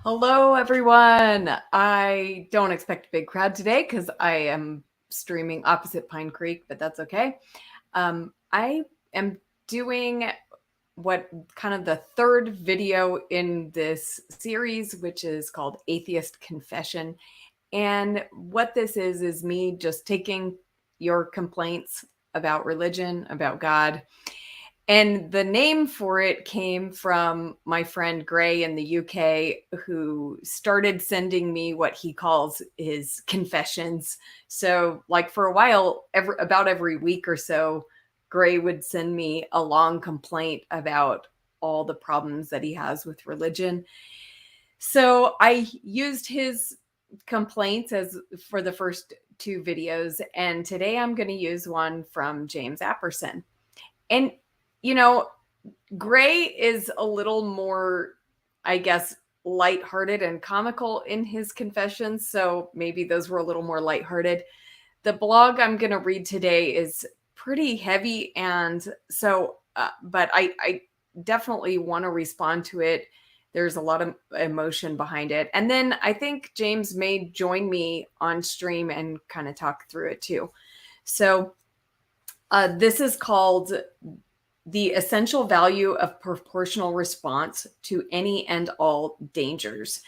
Hello, everyone. I don't expect a big crowd today because I am streaming opposite Pine Creek, but that's okay. I am doing what kind of the third video in this series, which is called Atheist Confession. And what this is me just taking your complaints about religion, about God, and the name for it came from my friend Gray in the UK, who started sending me what he calls his confessions. So, like for a while, about every week or so, Gray would send me a long complaint about all the problems that he has with religion. So I used his complaints as for the first two videos, and today I'm going to use one from James Apperson. And you know, Gray is a little more, I guess, lighthearted and comical in his confessions. So maybe those were a little more lighthearted. The blog I'm going to read today is pretty heavy. And so, but I definitely want to respond to it. There's a lot of emotion behind it. And then I think James may join me on stream and kind of talk through it too. So this is called The Essential Value of Proportional Response to Any and All Dangers.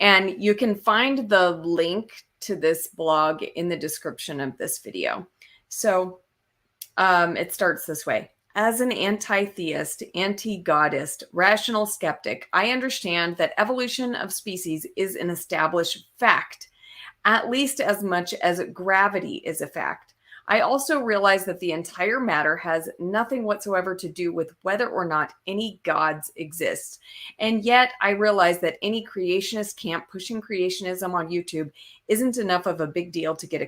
And you can find the link to this blog in the description of this video. So it starts this way. As an anti-theist, anti-godist, rational skeptic, I understand that evolution of species is an established fact, at least as much as gravity is a fact. I also realize that the entire matter has nothing whatsoever to do with whether or not any gods exist. And yet I realize that any creationist camp pushing creationism on YouTube isn't enough of a big deal to get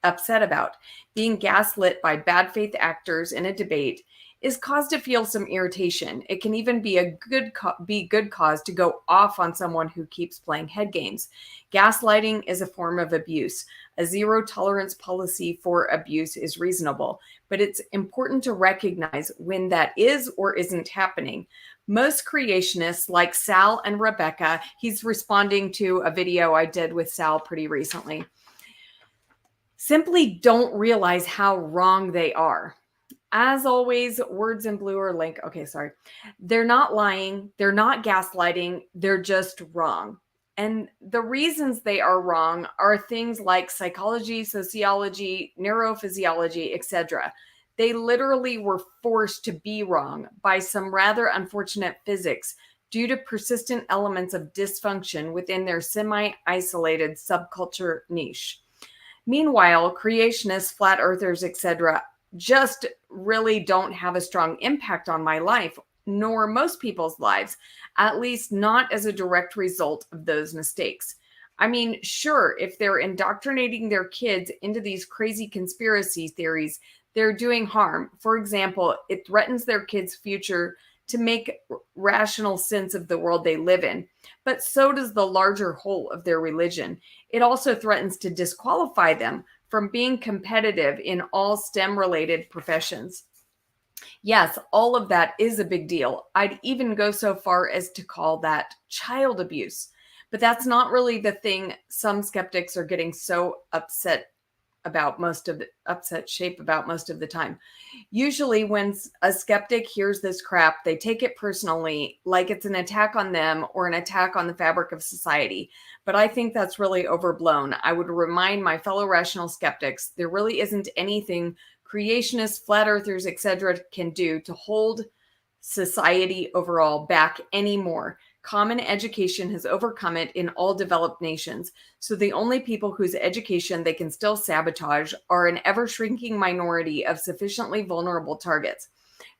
upset about. Being gaslit by bad faith actors in a debate is cause to feel some irritation. It can even be a good cause to go off on someone who keeps playing head games. Gaslighting is a form of abuse. A zero tolerance policy for abuse is reasonable, but it's important to recognize when that is or isn't happening. Most creationists, like Sal and Rebecca, he's responding to a video I did with Sal pretty recently, simply don't realize how wrong they are. As always, words in blue are link. Okay, sorry. They're not lying. They're not gaslighting. They're just wrong. And the reasons they are wrong are things like psychology, sociology, neurophysiology, etc. They literally were forced to be wrong by some rather unfortunate physics due to persistent elements of dysfunction within their semi-isolated subculture niche. Meanwhile, creationists, flat earthers, etc., just really don't have a strong impact on my life, nor most people's lives, at least not as a direct result of those mistakes. I mean, sure, if they're indoctrinating their kids into these crazy conspiracy theories, they're doing harm. For example, it threatens their kids' future to make rational sense of the world they live in. But so does the larger whole of their religion. It also threatens to disqualify them from being competitive in all STEM-related professions. Yes, all of that is a big deal. I'd even go so far as to call that child abuse. But that's not really the thing some skeptics are getting so upset most of the time. Usually when a skeptic hears this crap, they take it personally, like it's an attack on them or an attack on the fabric of society. But I think that's really overblown. I would remind my fellow rational skeptics, there really isn't anything creationists, flat earthers, etc. can do to hold society overall back anymore. Common education has overcome it in all developed nations. So the only people whose education they can still sabotage are an ever-shrinking minority of sufficiently vulnerable targets.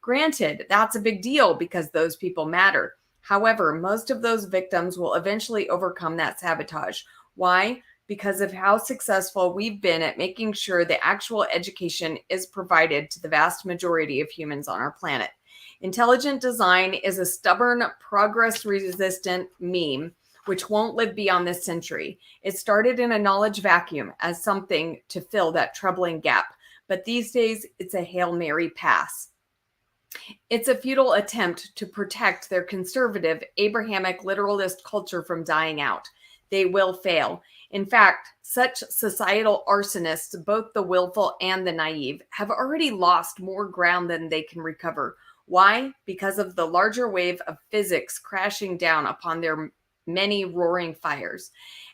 Granted, that's a big deal because those people matter. However, most of those victims will eventually overcome that sabotage. Why? Because of how successful we've been at making sure the actual education is provided to the vast majority of humans on our planet. Intelligent design is a stubborn, progress-resistant meme which won't live beyond this century. It started in a knowledge vacuum as something to fill that troubling gap, but these days it's a Hail Mary pass. It's a futile attempt to protect their conservative, Abrahamic literalist culture from dying out. They will fail. In fact, such societal arsonists, both the willful and the naive, have already lost more ground than they can recover. Why? Because of the larger wave of physics crashing down upon their many roaring fires.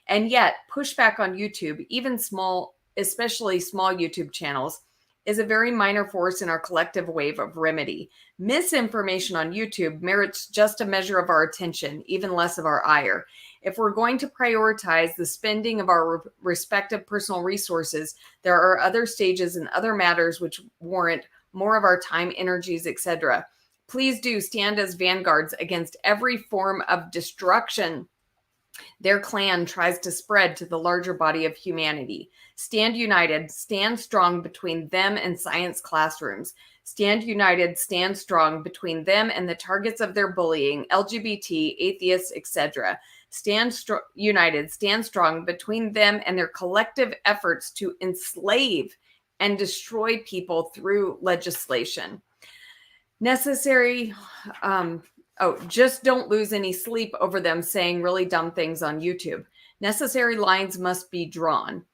And yet, pushback on YouTube, even small, especially small YouTube channels, is a very minor force in our collective wave of remedy. Misinformation on YouTube merits just a measure of our attention, even less of our ire. If we're going to prioritize the spending of our respective personal resources, there are other stages and other matters which warrant more of our time, energies, etc. Please do stand as vanguards against every form of destruction their clan tries to spread to the larger body of humanity. Stand united, stand strong between them and science classrooms. Stand united, stand strong between them and the targets of their bullying, LGBT, atheists, etc. Stand united, stand strong between them and their collective efforts to enslave and destroy people through legislation. Necessary, just don't lose any sleep over them saying really dumb things on YouTube. Necessary lines must be drawn.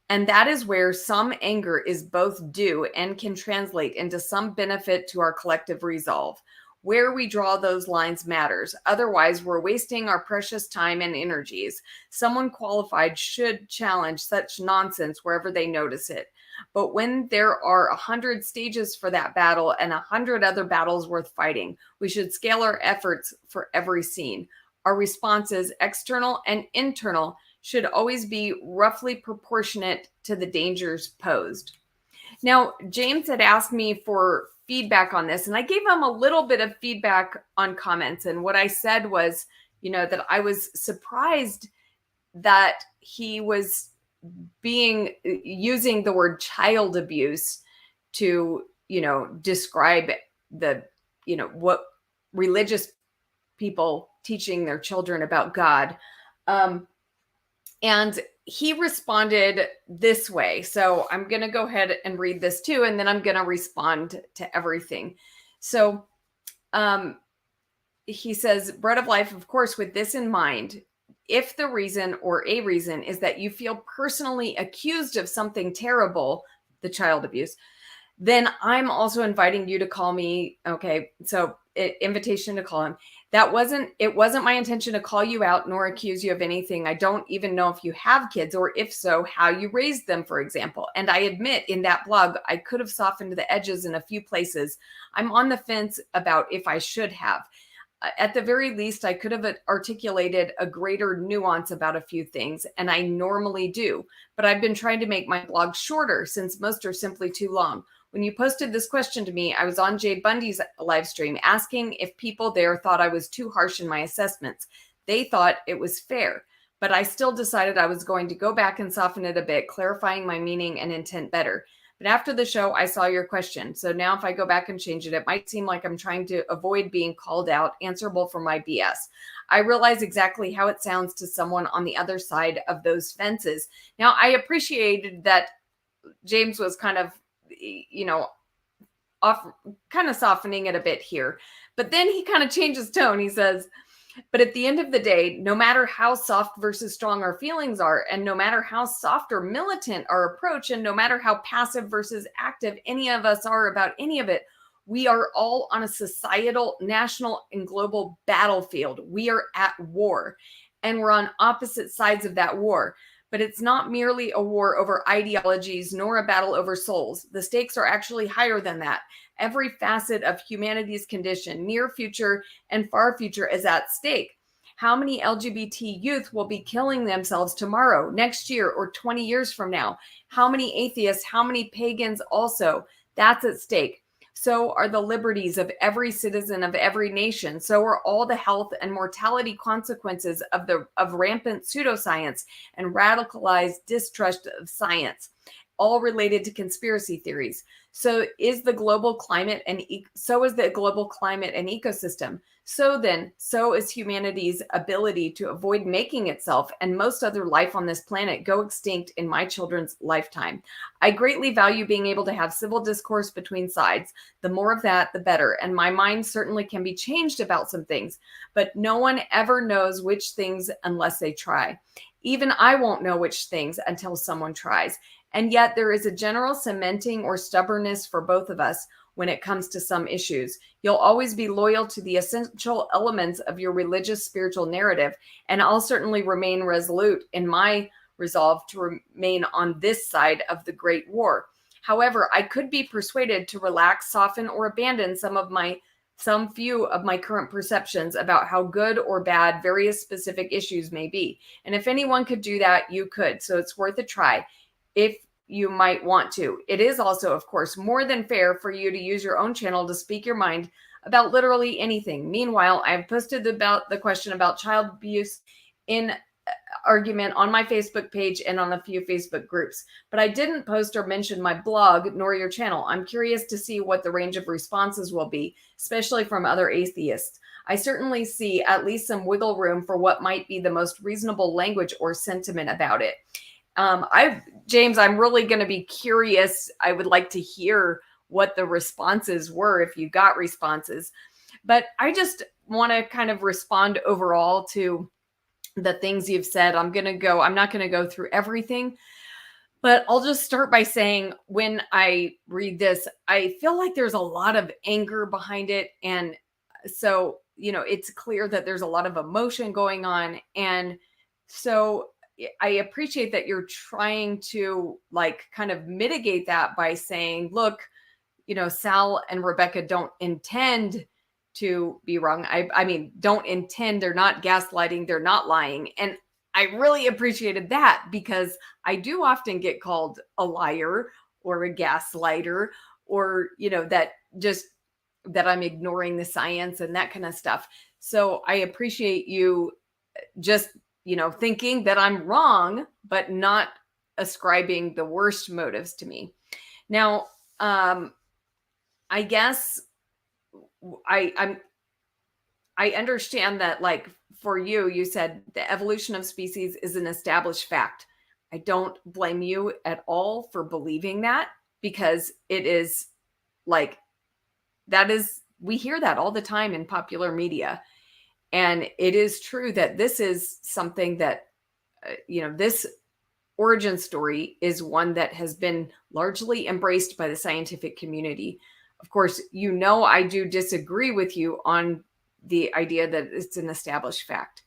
And that is where some anger is both due and can translate into some benefit to our collective resolve. Where we draw those lines matters. Otherwise, we're wasting our precious time and energies. Someone qualified should challenge such nonsense wherever they notice it. But when there are 100 stages for that battle and 100 other battles worth fighting, we should scale our efforts for every scene. Our responses, external and internal, should always be roughly proportionate to the dangers posed. Now, James had asked me for feedback on this, and I gave him a little bit of feedback on comments. And what I said was, that I was surprised that he was using the word child abuse to, describe the, what religious people teaching their children about God. And he responded this way. So I'm going to go ahead and read this too, and then I'm going to respond to everything. So he says, Bread of Life, of course, with this in mind, if the reason or a reason is that you feel personally accused of something terrible, the child abuse, then I'm also inviting you to call me. Okay, so invitation to call him. It wasn't my intention to call you out nor accuse you of anything. I don't even know if you have kids, or if so, how you raised them, for example. And I admit in that blog, I could have softened the edges in a few places. I'm on the fence about if I should have. At the very least, I could have articulated a greater nuance about a few things, and I normally do. But I've been trying to make my blog shorter since most are simply too long. When you posted this question to me, I was on Jay Bundy's live stream asking if people there thought I was too harsh in my assessments. They thought it was fair, but I still decided I was going to go back and soften it a bit, clarifying my meaning and intent better. But after the show, I saw your question. So now if I go back and change it, it might seem like I'm trying to avoid being called out, answerable for my BS. I realize exactly how it sounds to someone on the other side of those fences. Now, I appreciated that James was kind of, kind of softening it a bit here. But then he kind of changes tone. He says, but at the end of the day, no matter how soft versus strong our feelings are, and no matter how soft or militant our approach, and no matter how passive versus active any of us are about any of it, we are all on a societal, national, and global battlefield. We are at war, and we're on opposite sides of that war. But it's not merely a war over ideologies, nor a battle over souls. The stakes are actually higher than that. Every facet of humanity's condition, near future and far future, is at stake. How many LGBT youth will be killing themselves tomorrow, next year, or 20 years from now? How many atheists, how many pagans also? That's at stake. So are the liberties of every citizen of every nation. So are all the health and mortality consequences of rampant pseudoscience and radicalized distrust of science, all related to conspiracy theories. So is the global climate and so is the global climate and ecosystem. So then, so is humanity's ability to avoid making itself and most other life on this planet go extinct in my children's lifetime. I greatly value being able to have civil discourse between sides. The more of that, the better. And my mind certainly can be changed about some things, but no one ever knows which things unless they try. Even I won't know which things until someone tries. And yet there is a general cementing or stubbornness for both of us when it comes to some issues. You'll always be loyal to the essential elements of your religious spiritual narrative, and I'll certainly remain resolute in my resolve to remain on this side of the Great War. However, I could be persuaded to relax, soften, or abandon some few of my current perceptions about how good or bad various specific issues may be. And if anyone could do that, you could. So it's worth a try if you might want to. It is also, of course, more than fair for you to use your own channel to speak your mind about literally anything. Meanwhile, I've posted about the question about child abuse in argument on my Facebook page and on a few Facebook groups, but I didn't post or mention my blog nor your channel. I'm curious to see what the range of responses will be, especially from other atheists. I certainly see at least some wiggle room for what might be the most reasonable language or sentiment about it. James, I'm really going to be curious. I would like to hear what the responses were, if you got responses. But I just want to kind of respond overall to the things you've said. I'm not going to go through everything, but I'll just start by saying when I read this, I feel like there's a lot of anger behind it. And so, it's clear that there's a lot of emotion going on. And so I appreciate that you're trying to kind of mitigate that by saying, look, Sal and Rebecca don't intend to be wrong. I mean, don't intend, they're not gaslighting, they're not lying. And I really appreciated that because I do often get called a liar or a gaslighter or, that I'm ignoring the science and that kind of stuff. So I appreciate you just thinking that I'm wrong, but not ascribing the worst motives to me. Now, I guess I understand that, for you said the evolution of species is an established fact. I don't blame you at all for believing that, because it is we hear that all the time in popular media. And it is true that this is something that, this origin story is one that has been largely embraced by the scientific community. Of course, I do disagree with you on the idea that it's an established fact.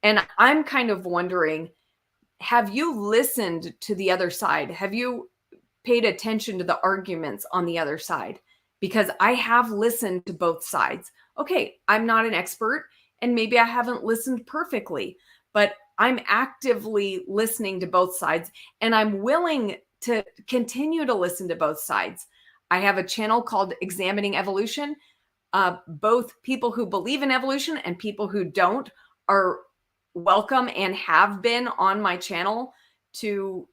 And I'm kind of wondering, have you listened to the other side? Have you paid attention to the arguments on the other side? Because I have listened to both sides. Okay, I'm not an expert, and maybe I haven't listened perfectly, but I'm actively listening to both sides, and I'm willing to continue to listen to both sides. I have a channel called Examining Evolution. Both people who believe in evolution and people who don't are welcome and have been on my channel to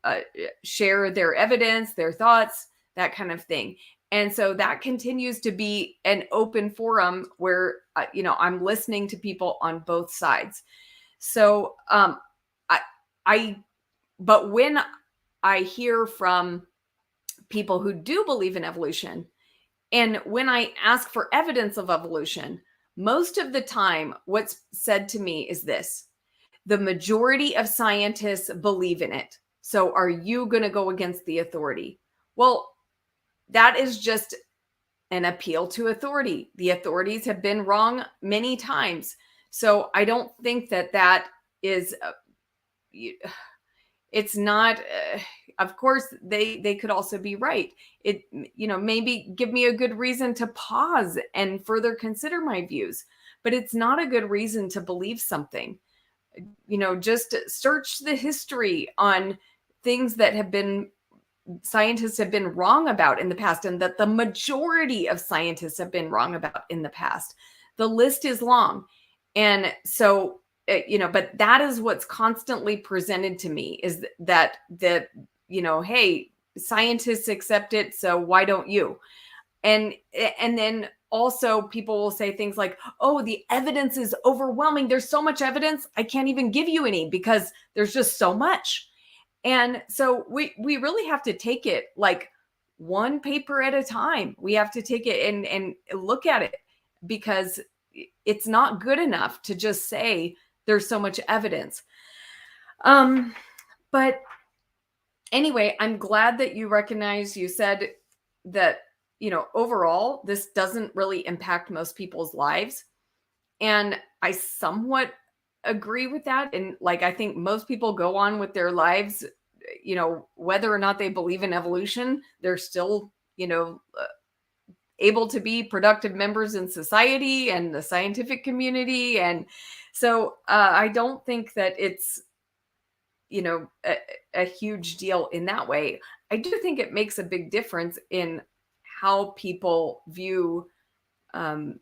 share their evidence, their thoughts, that kind of thing. And so that continues to be an open forum where, I'm listening to people on both sides. So, but when I hear from people who do believe in evolution, and when I ask for evidence of evolution, most of the time, what's said to me is this: the majority of scientists believe in it. So are you going to go against the authority? Well, that is just an appeal to authority. The authorities have been wrong many times. So I don't think that is, it's not, of course, they could also be right. It, maybe give me a good reason to pause and further consider my views, but it's not a good reason to believe something. Just search the history on things that scientists have been wrong about in the past, and that the majority of scientists have been wrong about in the past. The list is long. And so, but that is what's constantly presented to me, is that, hey, scientists accept it, so why don't you? And then also people will say things like, oh, the evidence is overwhelming. There's so much evidence, I can't even give you any because there's just so much. And so we really have to take it like one paper at a time. We have to take it and look at it, because it's not good enough to just say there's so much evidence. But anyway, I'm glad that you recognize, you said that, overall, this doesn't really impact most people's lives. And I somewhat agree with that. And like, I think most people go on with their lives, whether or not they believe in evolution, they're still, able to be productive members in society and the scientific community. And so I don't think that it's, a huge deal in that way. I do think it makes a big difference in how people view the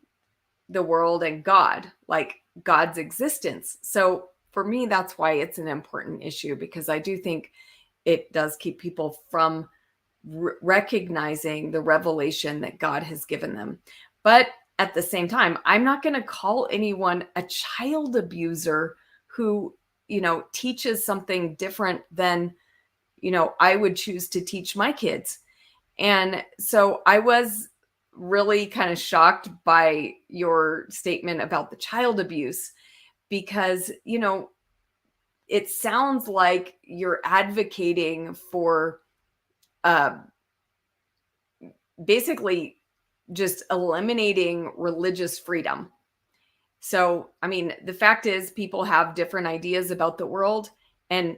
world and God, like God's existence. So for me, that's why it's an important issue, because I do think it does keep people from recognizing the revelation that God has given them. But at the same time, I'm not going to call anyone a child abuser who, teaches something different than, I would choose to teach my kids. And so I was really kind of shocked by your statement about the child abuse, because, it sounds like you're advocating for basically just eliminating religious freedom. So, I mean, the fact is people have different ideas about the world. And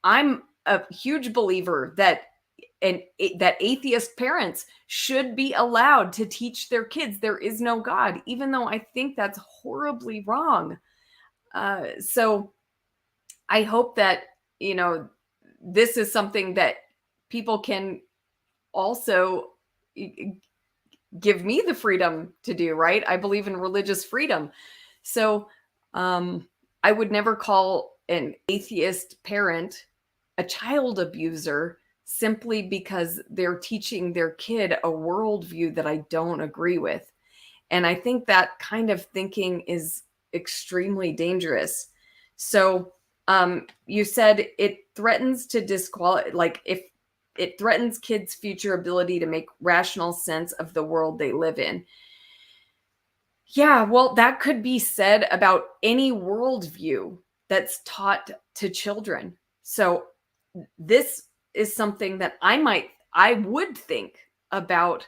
I'm a huge believer that atheist parents should be allowed to teach their kids there is no God, even though I think that's horribly wrong. So I hope that, this is something that people can also give me the freedom to do, right? I believe in religious freedom. So I would never call an atheist parent a child abuser simply because they're teaching their kid a worldview that I don't agree with. And I think that kind of thinking is extremely dangerous. So you said it threatens to disqualify, like if it threatens kids' future ability to make rational sense of the world they live in. Yeah, well, that could be said about any worldview that's taught to children. So this is something that I would think about,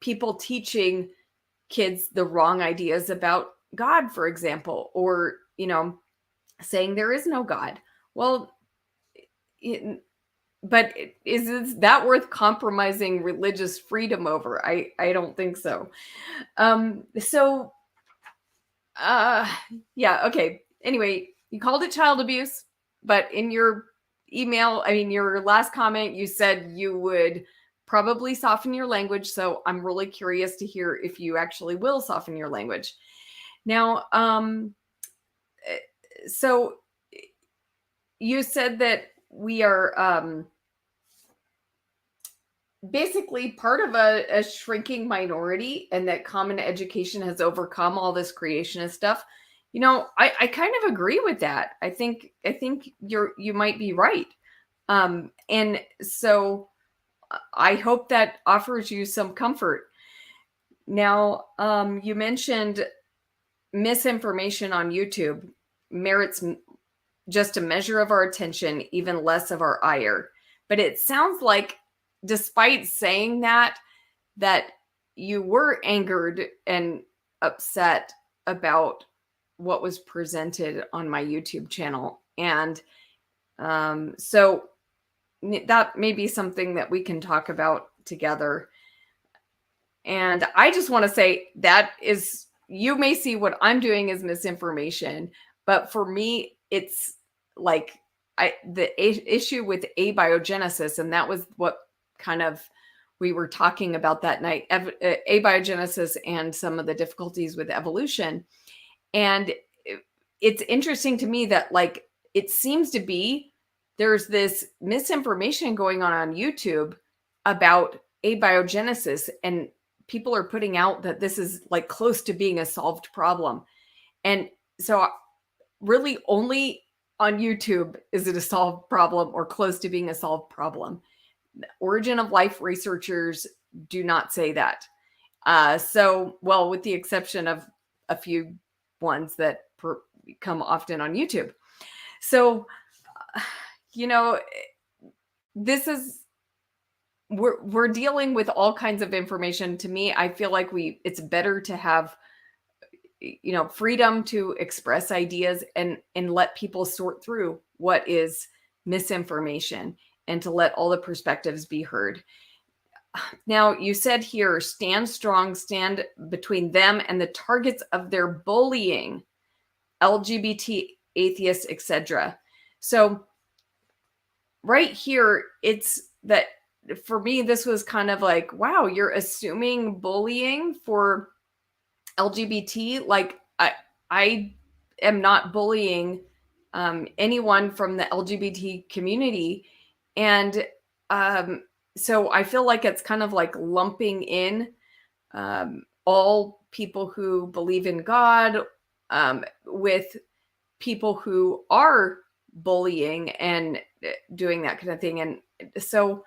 people teaching kids the wrong ideas about God, for example, or, saying there is no God. Well, but is that worth compromising religious freedom over? I don't think so. Yeah, okay. Anyway, you called it child abuse, but in your email, your last comment, you said you would probably soften your language. So I'm really curious to hear if you actually will soften your language. Now, so you said that we are basically part of a shrinking minority, and that common education has overcome all this creationist stuff. I kind of agree with that. I think you might be right. And so I hope that offers you some comfort. Now, you mentioned misinformation on YouTube merits just a measure of our attention, even less of our ire. But it sounds like, despite saying that you were angered and upset about what was presented on my YouTube channel. And so that may be something that we can talk about together. And I just want to say that is, you may see what I'm doing as misinformation, but for me, it's like the issue with abiogenesis, and that was what kind of we were talking about that night, abiogenesis and some of the difficulties with evolution. And it's interesting to me that, like, it seems to be there's this misinformation going on YouTube about abiogenesis, and people are putting out that this is like close to being a solved problem. And so really only on YouTube is it a solved problem or close to being a solved problem. Origin of life researchers do not say that. So, well, with the exception of a few ones that come often on YouTube. So, you know, this is, we're dealing with all kinds of information. To me, I feel like it's better to have, freedom to express ideas and let people sort through what is misinformation and to let all the perspectives be heard. Now, you said here, stand strong, stand between them and the targets of their bullying, LGBT, atheists, etc. So right here, it's that for me, this was kind of like, wow, you're assuming bullying for LGBT. Like I am not bullying anyone from the LGBT community. And so I feel like it's kind of like lumping in all people who believe in God with people who are bullying and doing that kind of thing. And so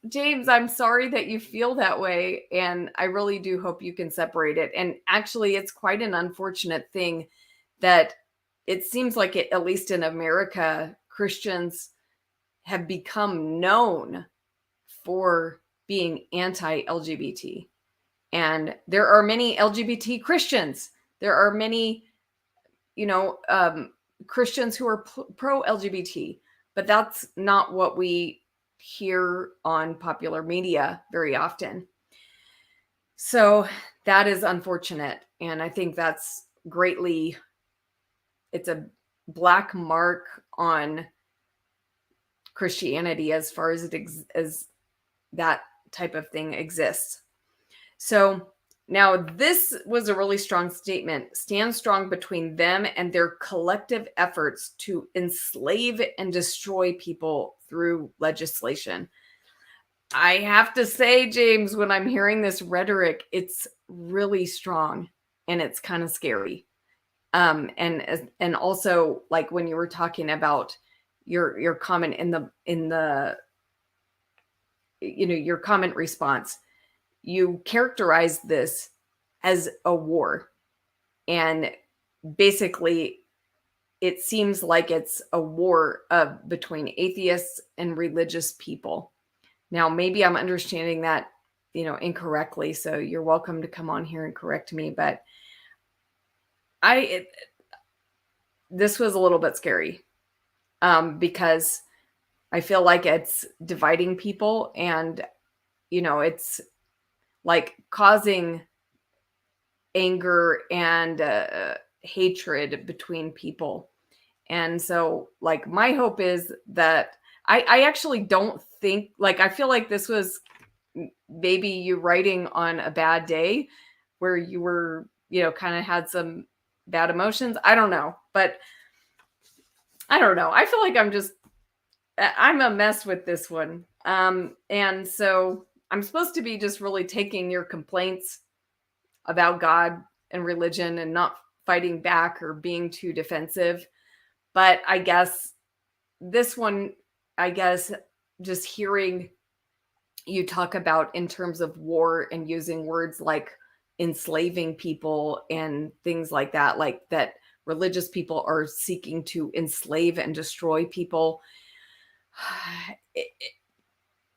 James, I'm sorry that you feel that way, and I really do hope you can separate it. And actually, it's quite an unfortunate thing that it seems like it, at least in America, Christians have become known for being anti-LGBT. And there are many LGBT Christians. There are many, Christians who are pro-LGBT, but that's not what we hear on popular media very often. So that is unfortunate. And I think that's it's a black mark on Christianity as far as as that type of thing exists. So now this was a really strong statement. Stand strong between them and their collective efforts to enslave and destroy people through legislation. I have to say, James, when I'm hearing this rhetoric, it's really strong and it's kind of scary. And also, like when you were talking about your comment in the your comment response, you characterize this as a war. And basically, it seems like it's a war between atheists and religious people. Now, maybe I'm understanding that, incorrectly. So you're welcome to come on here and correct me. But this was a little bit scary because I feel like it's dividing people, and, it's like causing anger and hatred between people. And so, like, my hope is that I actually don't think, like, I feel like this was maybe you writing on a bad day where you were, kind of had some bad emotions. I don't know. But I don't know. I feel like I'm a mess with this one. And so I'm supposed to be just really taking your complaints about God and religion and not fighting back or being too defensive. But I guess this one, just hearing you talk about in terms of war and using words like enslaving people and things like that religious people are seeking to enslave and destroy people.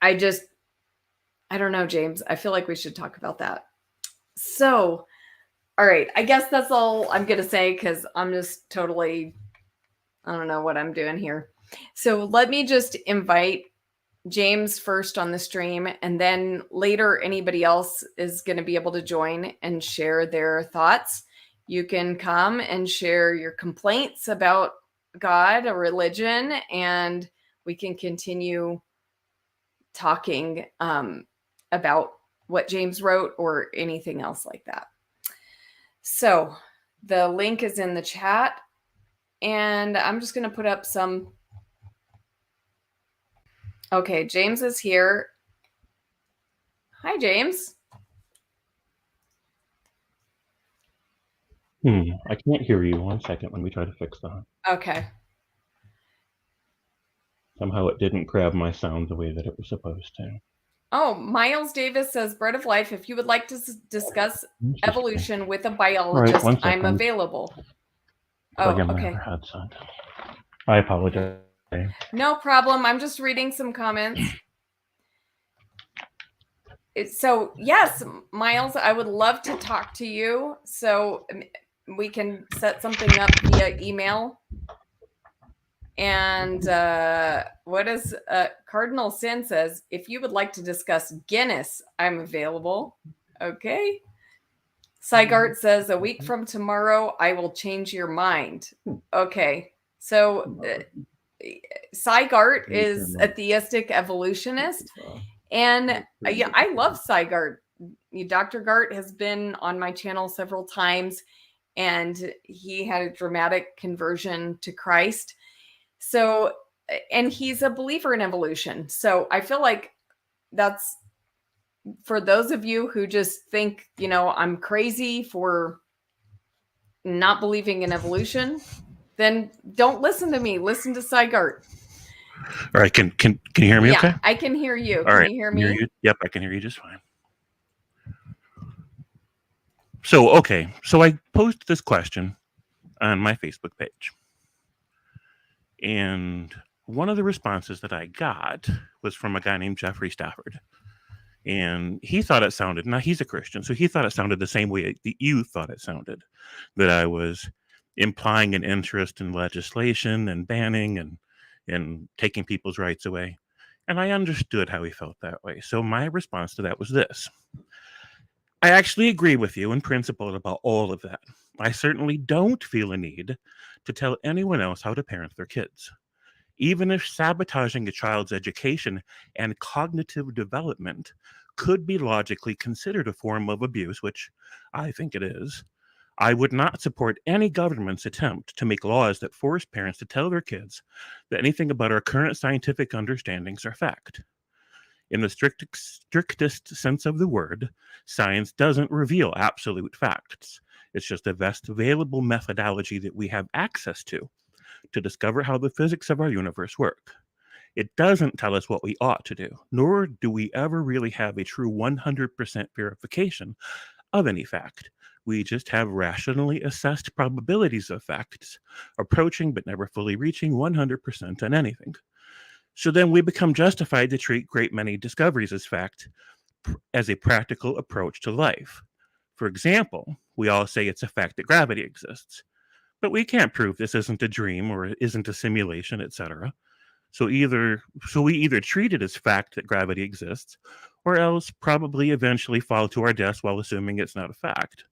I don't know, James. I feel like we should talk about that. So, all right. I guess that's all I'm going to say because I'm just totally, I don't know what I'm doing here. So let me just invite James first on the stream, and then later anybody else is going to be able to join and share their thoughts. You can come and share your complaints about God or religion, and we can continue talking about what James wrote or anything else like that. So the link is in the chat, And I'm just going to put up some. Okay, James is here. Hi, James. I can't hear you. 1 second. Let me try to fix that. Okay. Somehow it didn't grab my sound the way that it was supposed to. Oh, Miles Davis says, Bread of Life, if you would like to discuss evolution with a biologist, Right, I'm available. Plug in Oh, my okay. other headset. I apologize. No problem. I'm just reading some comments. So, yes, Miles, I would love to talk to you. So we can set something up via email. And what is Cardinal Sin says, if you would like to discuss Guinness, I'm available. Okay. Sygart says, a week from tomorrow, I will change your mind. Okay. So Sygart is a theistic evolutionist. And yeah, I love Sygart. Dr. Gart has been on my channel several times, and he had a dramatic conversion to Christ. So, and he's a believer in evolution. So I feel like that's for those of you who just think, I'm crazy for not believing in evolution, then don't listen to me. Listen to Sygart. All right, can you hear me okay? I can hear you. All can right. you hear me? Yep, I can hear you just fine. So I posted this question on my Facebook page. And one of the responses that I got was from a guy named Jeffrey Stafford. And he thought it sounded, now he's a Christian, so he thought it sounded the same way that you thought it sounded, that I was implying an interest in legislation and banning and taking people's rights away. And I understood how he felt that way. So my response to that was this. I actually agree with you in principle about all of that. I certainly don't feel a need to tell anyone else how to parent their kids. Even if sabotaging a child's education and cognitive development could be logically considered a form of abuse, which I think it is, I would not support any government's attempt to make laws that force parents to tell their kids that anything about our current scientific understandings are fact. In the strictest sense of the word, science doesn't reveal absolute facts. It's just the best available methodology that we have access to discover how the physics of our universe work. It doesn't tell us what we ought to do, nor do we ever really have a true 100% verification of any fact. We just have rationally assessed probabilities of facts, approaching but never fully reaching 100% on anything. So then we become justified to treat great many discoveries as fact as a practical approach to life. For example, we all say it's a fact that gravity exists, but we can't prove this isn't a dream or isn't a simulation, etc. So we either treat it as fact that gravity exists, or else probably eventually fall to our deaths while assuming it's not a fact.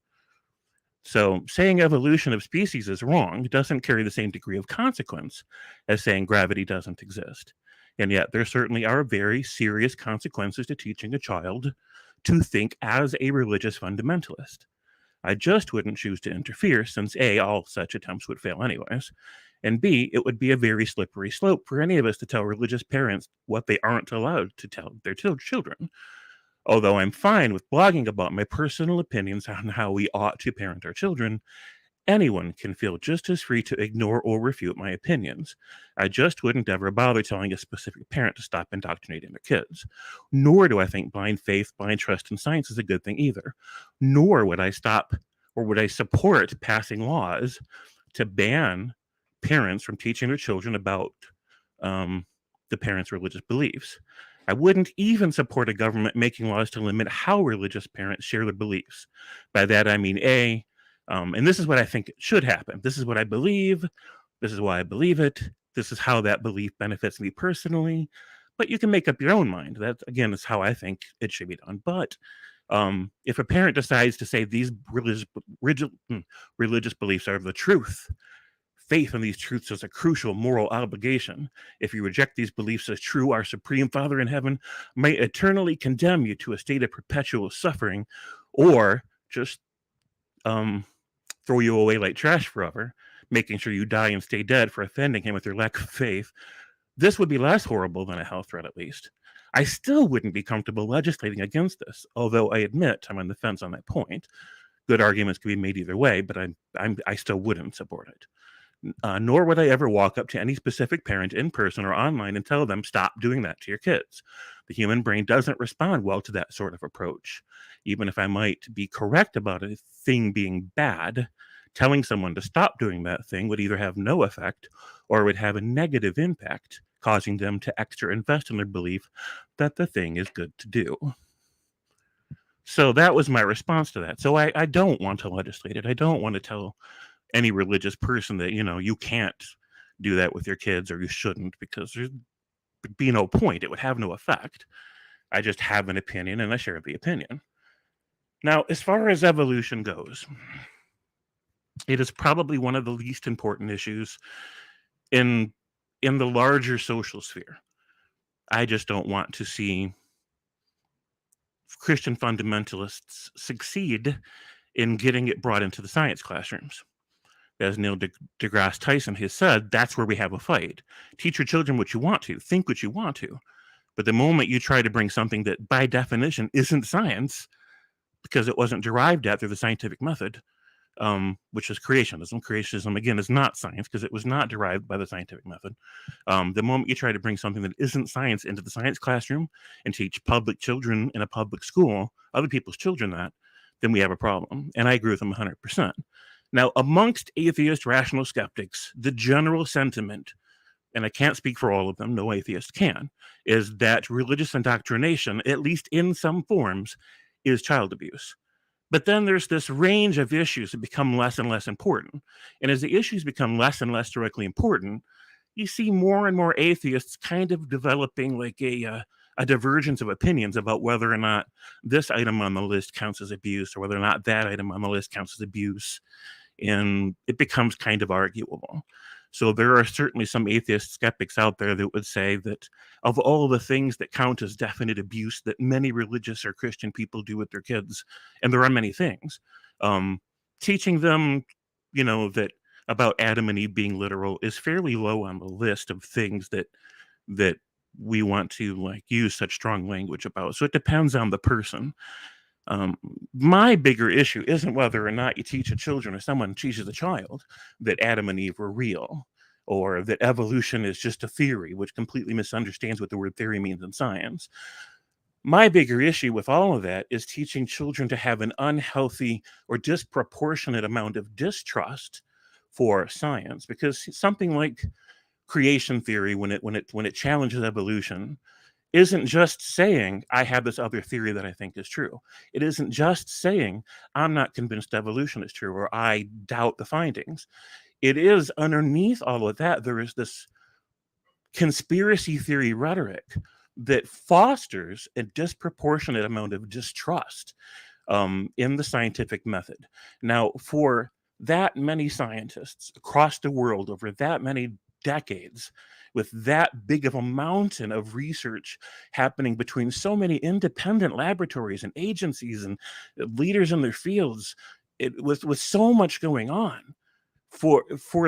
So saying evolution of species is wrong doesn't carry the same degree of consequence as saying gravity doesn't exist. And yet there certainly are very serious consequences to teaching a child to think as a religious fundamentalist. I just wouldn't choose to interfere since A, all such attempts would fail anyways, and B, it would be a very slippery slope for any of us to tell religious parents what they aren't allowed to tell their children. Although I'm fine with blogging about my personal opinions on how we ought to parent our children, anyone can feel just as free to ignore or refute my opinions. I just wouldn't ever bother telling a specific parent to stop indoctrinating their kids. Nor do I think blind faith, blind trust in science is a good thing either. Nor would I support passing laws to ban parents from teaching their children about the parents' religious beliefs. I wouldn't even support a government making laws to limit how religious parents share their beliefs. By that I mean A, and this is what I think should happen. This is what I believe. This is why I believe it. This is how that belief benefits me personally. But you can make up your own mind. That, again, is how I think it should be done. But if a parent decides to say these religious beliefs are the truth, faith in these truths is a crucial moral obligation. If you reject these beliefs as true, our Supreme Father in heaven may eternally condemn you to a state of perpetual suffering, or just throw you away like trash forever. making sure you die and stay dead for offending him with your lack of faith, this would be less horrible than a health threat, at least. I still wouldn't be comfortable legislating against this, although I admit I'm on the fence on that point. Good arguments can be made either way, but I still wouldn't support it. Nor would I ever walk up to any specific parent in person or online and tell them, stop doing that to your kids. The human brain doesn't respond well to that sort of approach. Even if I might be correct about a thing being bad, telling someone to stop doing that thing would either have no effect or would have a negative impact, causing them to extra invest in their belief that the thing is good to do. So that was my response to that. So I don't want to legislate it. I don't want to tell any religious person that, you can't do that with your kids, or you shouldn't, because there'd be no point. It would have no effect. I just have an opinion, and I share the opinion. Now, as far as evolution goes, it is probably one of the least important issues in the larger social sphere. I just don't want to see Christian fundamentalists succeed in getting it brought into the science classrooms. As Neil deGrasse Tyson has said, that's where we have a fight. Teach your children what you want to, think what you want to. But the moment you try to bring something that by definition isn't science, because it wasn't derived at through the scientific method, which is creationism. Creationism, again, is not science because it was not derived by the scientific method. The moment you try to bring something that isn't science into the science classroom and teach public children in a public school, other people's children, then we have a problem. And I agree with them 100%. Now, amongst atheist rational skeptics, the general sentiment, and I can't speak for all of them, no atheist can, is that religious indoctrination, at least in some forms, is child abuse. But then there's this range of issues that become less and less important. And as the issues become less and less directly important, you see more and more atheists kind of developing like a divergence of opinions about whether or not this item on the list counts as abuse or whether or not that item on the list counts as abuse. And it becomes kind of arguable. So there are certainly some atheist skeptics out there that would say that of all the things that count as definite abuse that many religious or Christian people do with their kids, and there are many things, teaching them, that about Adam and Eve being literal is fairly low on the list of things that we want to use such strong language about. So it depends on the person. My bigger issue isn't whether or not you teach a children or someone teaches a child that Adam and Eve were real, or that evolution is just a theory, which completely misunderstands what the word theory means in science. My bigger issue with all of that is teaching children to have an unhealthy or disproportionate amount of distrust for science, because something like creation theory, when it challenges evolution, isn't just saying, I have this other theory that I think is true. It isn't just saying, I'm not convinced evolution is true, or I doubt the findings. It is underneath all of that, there is this conspiracy theory rhetoric that fosters a disproportionate amount of distrust in the scientific method. Now, for that many scientists across the world over that many decades, with that big of a mountain of research happening between so many independent laboratories and agencies and leaders in their fields, with so much going on, for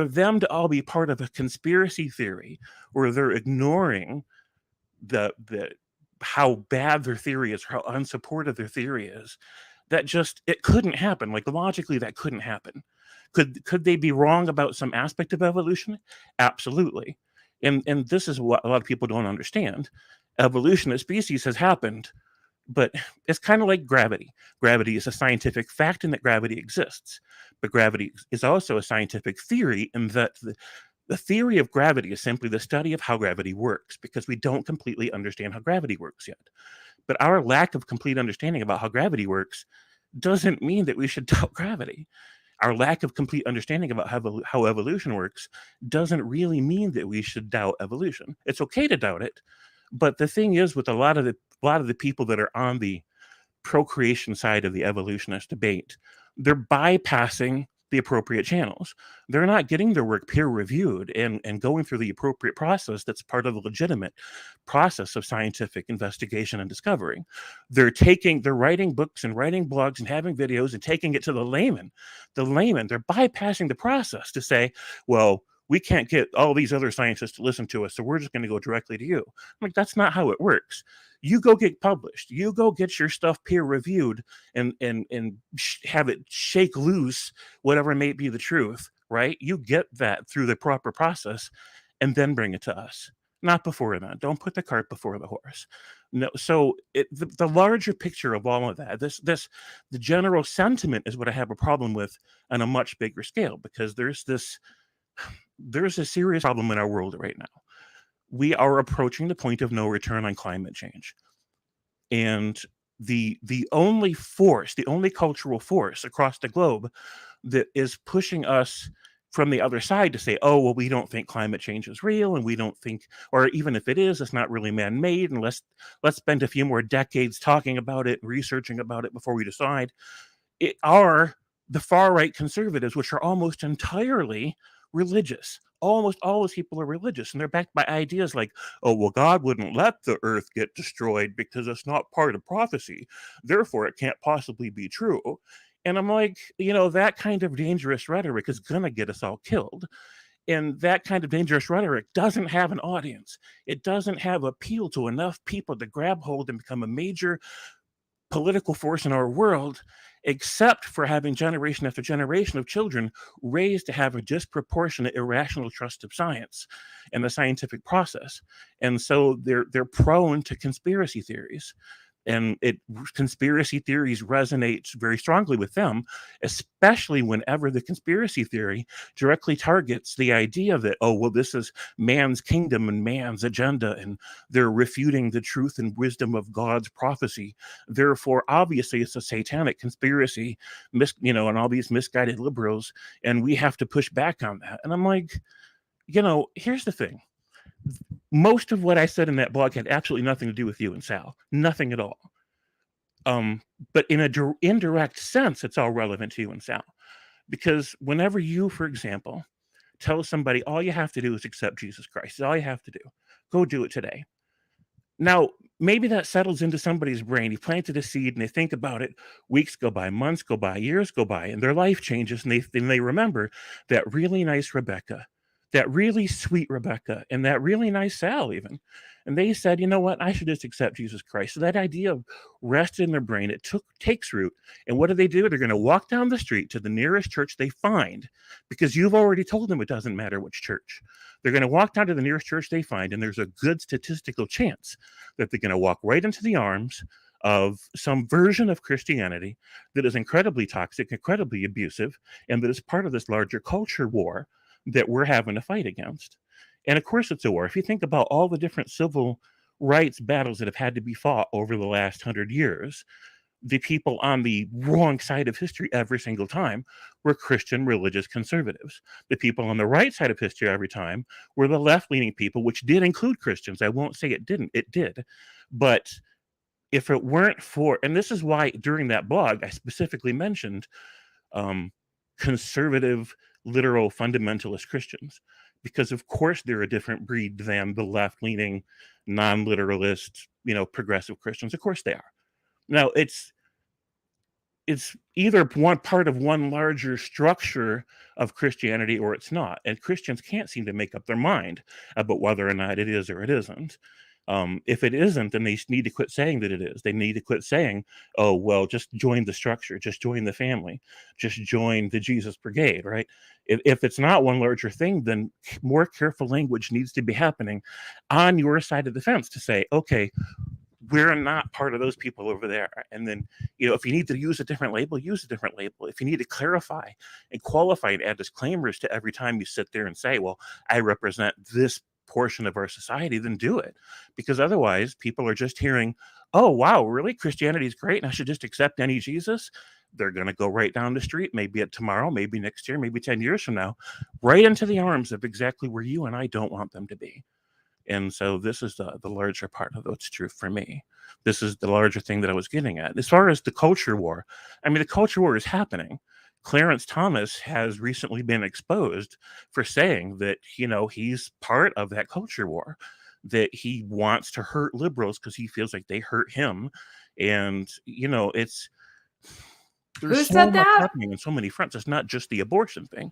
them to all be part of a conspiracy theory where they're ignoring the how bad their theory is, how unsupported their theory is, it couldn't happen. Logically, that couldn't happen. Could they be wrong about some aspect of evolution? Absolutely. And this is what a lot of people don't understand. Evolution of species has happened, but it's kind of like gravity. Gravity is a scientific fact in that gravity exists, but gravity is also a scientific theory in that the theory of gravity is simply the study of how gravity works, because we don't completely understand how gravity works yet. But our lack of complete understanding about how gravity works doesn't mean that we should doubt gravity. Our lack of complete understanding about how evolution works doesn't really mean that we should doubt evolution. It's okay to doubt it, but the thing is, with a lot of the people that are on the procreation side of the evolutionist debate, they're bypassing the appropriate channels. They're not getting their work peer reviewed and going through the appropriate process that's part of the legitimate process of scientific investigation and discovery. They're writing books and writing blogs and having videos and taking it to the layman. They're bypassing the process to say, well, we can't get all these other scientists to listen to us, so we're just going to go directly to you. I'm like, that's not how it works. You go get published. You go get your stuff peer reviewed and have it shake loose whatever may be the truth, right? You get that through the proper process and then bring it to us. Not before then. Don't put the cart before the horse. No. So the larger picture of all of that, the general sentiment is what I have a problem with on a much bigger scale, because there's a serious problem in our world right now. We are approaching the point of no return on climate change. And the only cultural force across the globe that is pushing us from the other side to say, oh, well, we don't think climate change is real, and we don't think, or even if it is, it's not really man-made, and let's spend a few more decades talking about it and researching about it before we decide, are the far-right conservatives, which are almost entirely religious. Almost all those people are religious, and they're backed by ideas like, oh, well, God wouldn't let the earth get destroyed because it's not part of prophecy. Therefore, it can't possibly be true. And I'm like, that kind of dangerous rhetoric is going to get us all killed. And that kind of dangerous rhetoric doesn't have an audience. It doesn't have appeal to enough people to grab hold and become a major political force in our world, except for having generation after generation of children raised to have a disproportionate irrational trust of science and the scientific process. And so they're prone to conspiracy theories. And conspiracy theories resonate very strongly with them, especially whenever the conspiracy theory directly targets the idea that, oh, well, this is man's kingdom and man's agenda, and they're refuting the truth and wisdom of God's prophecy. Therefore, obviously, it's a satanic conspiracy, and all these misguided liberals, and we have to push back on that. And I'm like, here's the thing. Most of what I said in that blog had absolutely nothing to do with you and Sal. Nothing at all. But in an indirect sense, it's all relevant to you and Sal. Because whenever you, for example, tell somebody all you have to do is accept Jesus Christ, all you have to do, go do it today. Now, maybe that settles into somebody's brain. You planted a seed and they think about it. Weeks go by, months go by, years go by, and their life changes. And they remember that really nice Rebecca, that really sweet Rebecca, and that really nice Sal even. And they said, you know what, I should just accept Jesus Christ. So that idea rested in their brain. It takes root. And what do? They're going to walk down the street to the nearest church they find, because you've already told them it doesn't matter which church. They're going to walk down to the nearest church they find, and there's a good statistical chance that they're going to walk right into the arms of some version of Christianity that is incredibly toxic, incredibly abusive, and that is part of this larger culture war that we're having to fight against. And of course it's a war. If you think about all the different civil rights battles that have had to be fought over the last 100 years, the people on the wrong side of history every single time were Christian religious conservatives. The people on the right side of history every time were the left-leaning people, which did include Christians. I won't say it didn't. It did. But if it weren't for, and this is why during that blog I specifically mentioned conservative, literal fundamentalist Christians, because of course they're a different breed than the left-leaning, non-literalist, progressive Christians. Of course they are. Now it's either one part of one larger structure of Christianity or it's not. And Christians can't seem to make up their mind about whether or not it is or it isn't. If it isn't, then they need to quit saying that it is. They need to quit saying, oh, well, just join the structure, just join the family, just join the Jesus Brigade, right? If it's not one larger thing, then more careful language needs to be happening on your side of the fence to say, okay, we're not part of those people over there. And then, if you need to use a different label, use a different label. If you need to clarify and qualify and add disclaimers to every time you sit there and say, well, I represent this portion of our society, then do it. Because otherwise people are just hearing, oh, wow, really? Christianity is great and I should just accept any Jesus. They're going to go right down the street, maybe tomorrow, maybe next year, maybe 10 years from now, right into the arms of exactly where you and I don't want them to be. And so this is the larger part of what's true for me. This is the larger thing that I was getting at. As far as the culture war, I mean, the culture war is happening. Clarence Thomas has recently been exposed for saying that, he's part of that culture war, that he wants to hurt liberals because he feels like they hurt him. And, Who there's so said much that? happening on so many fronts. It's not just the abortion thing.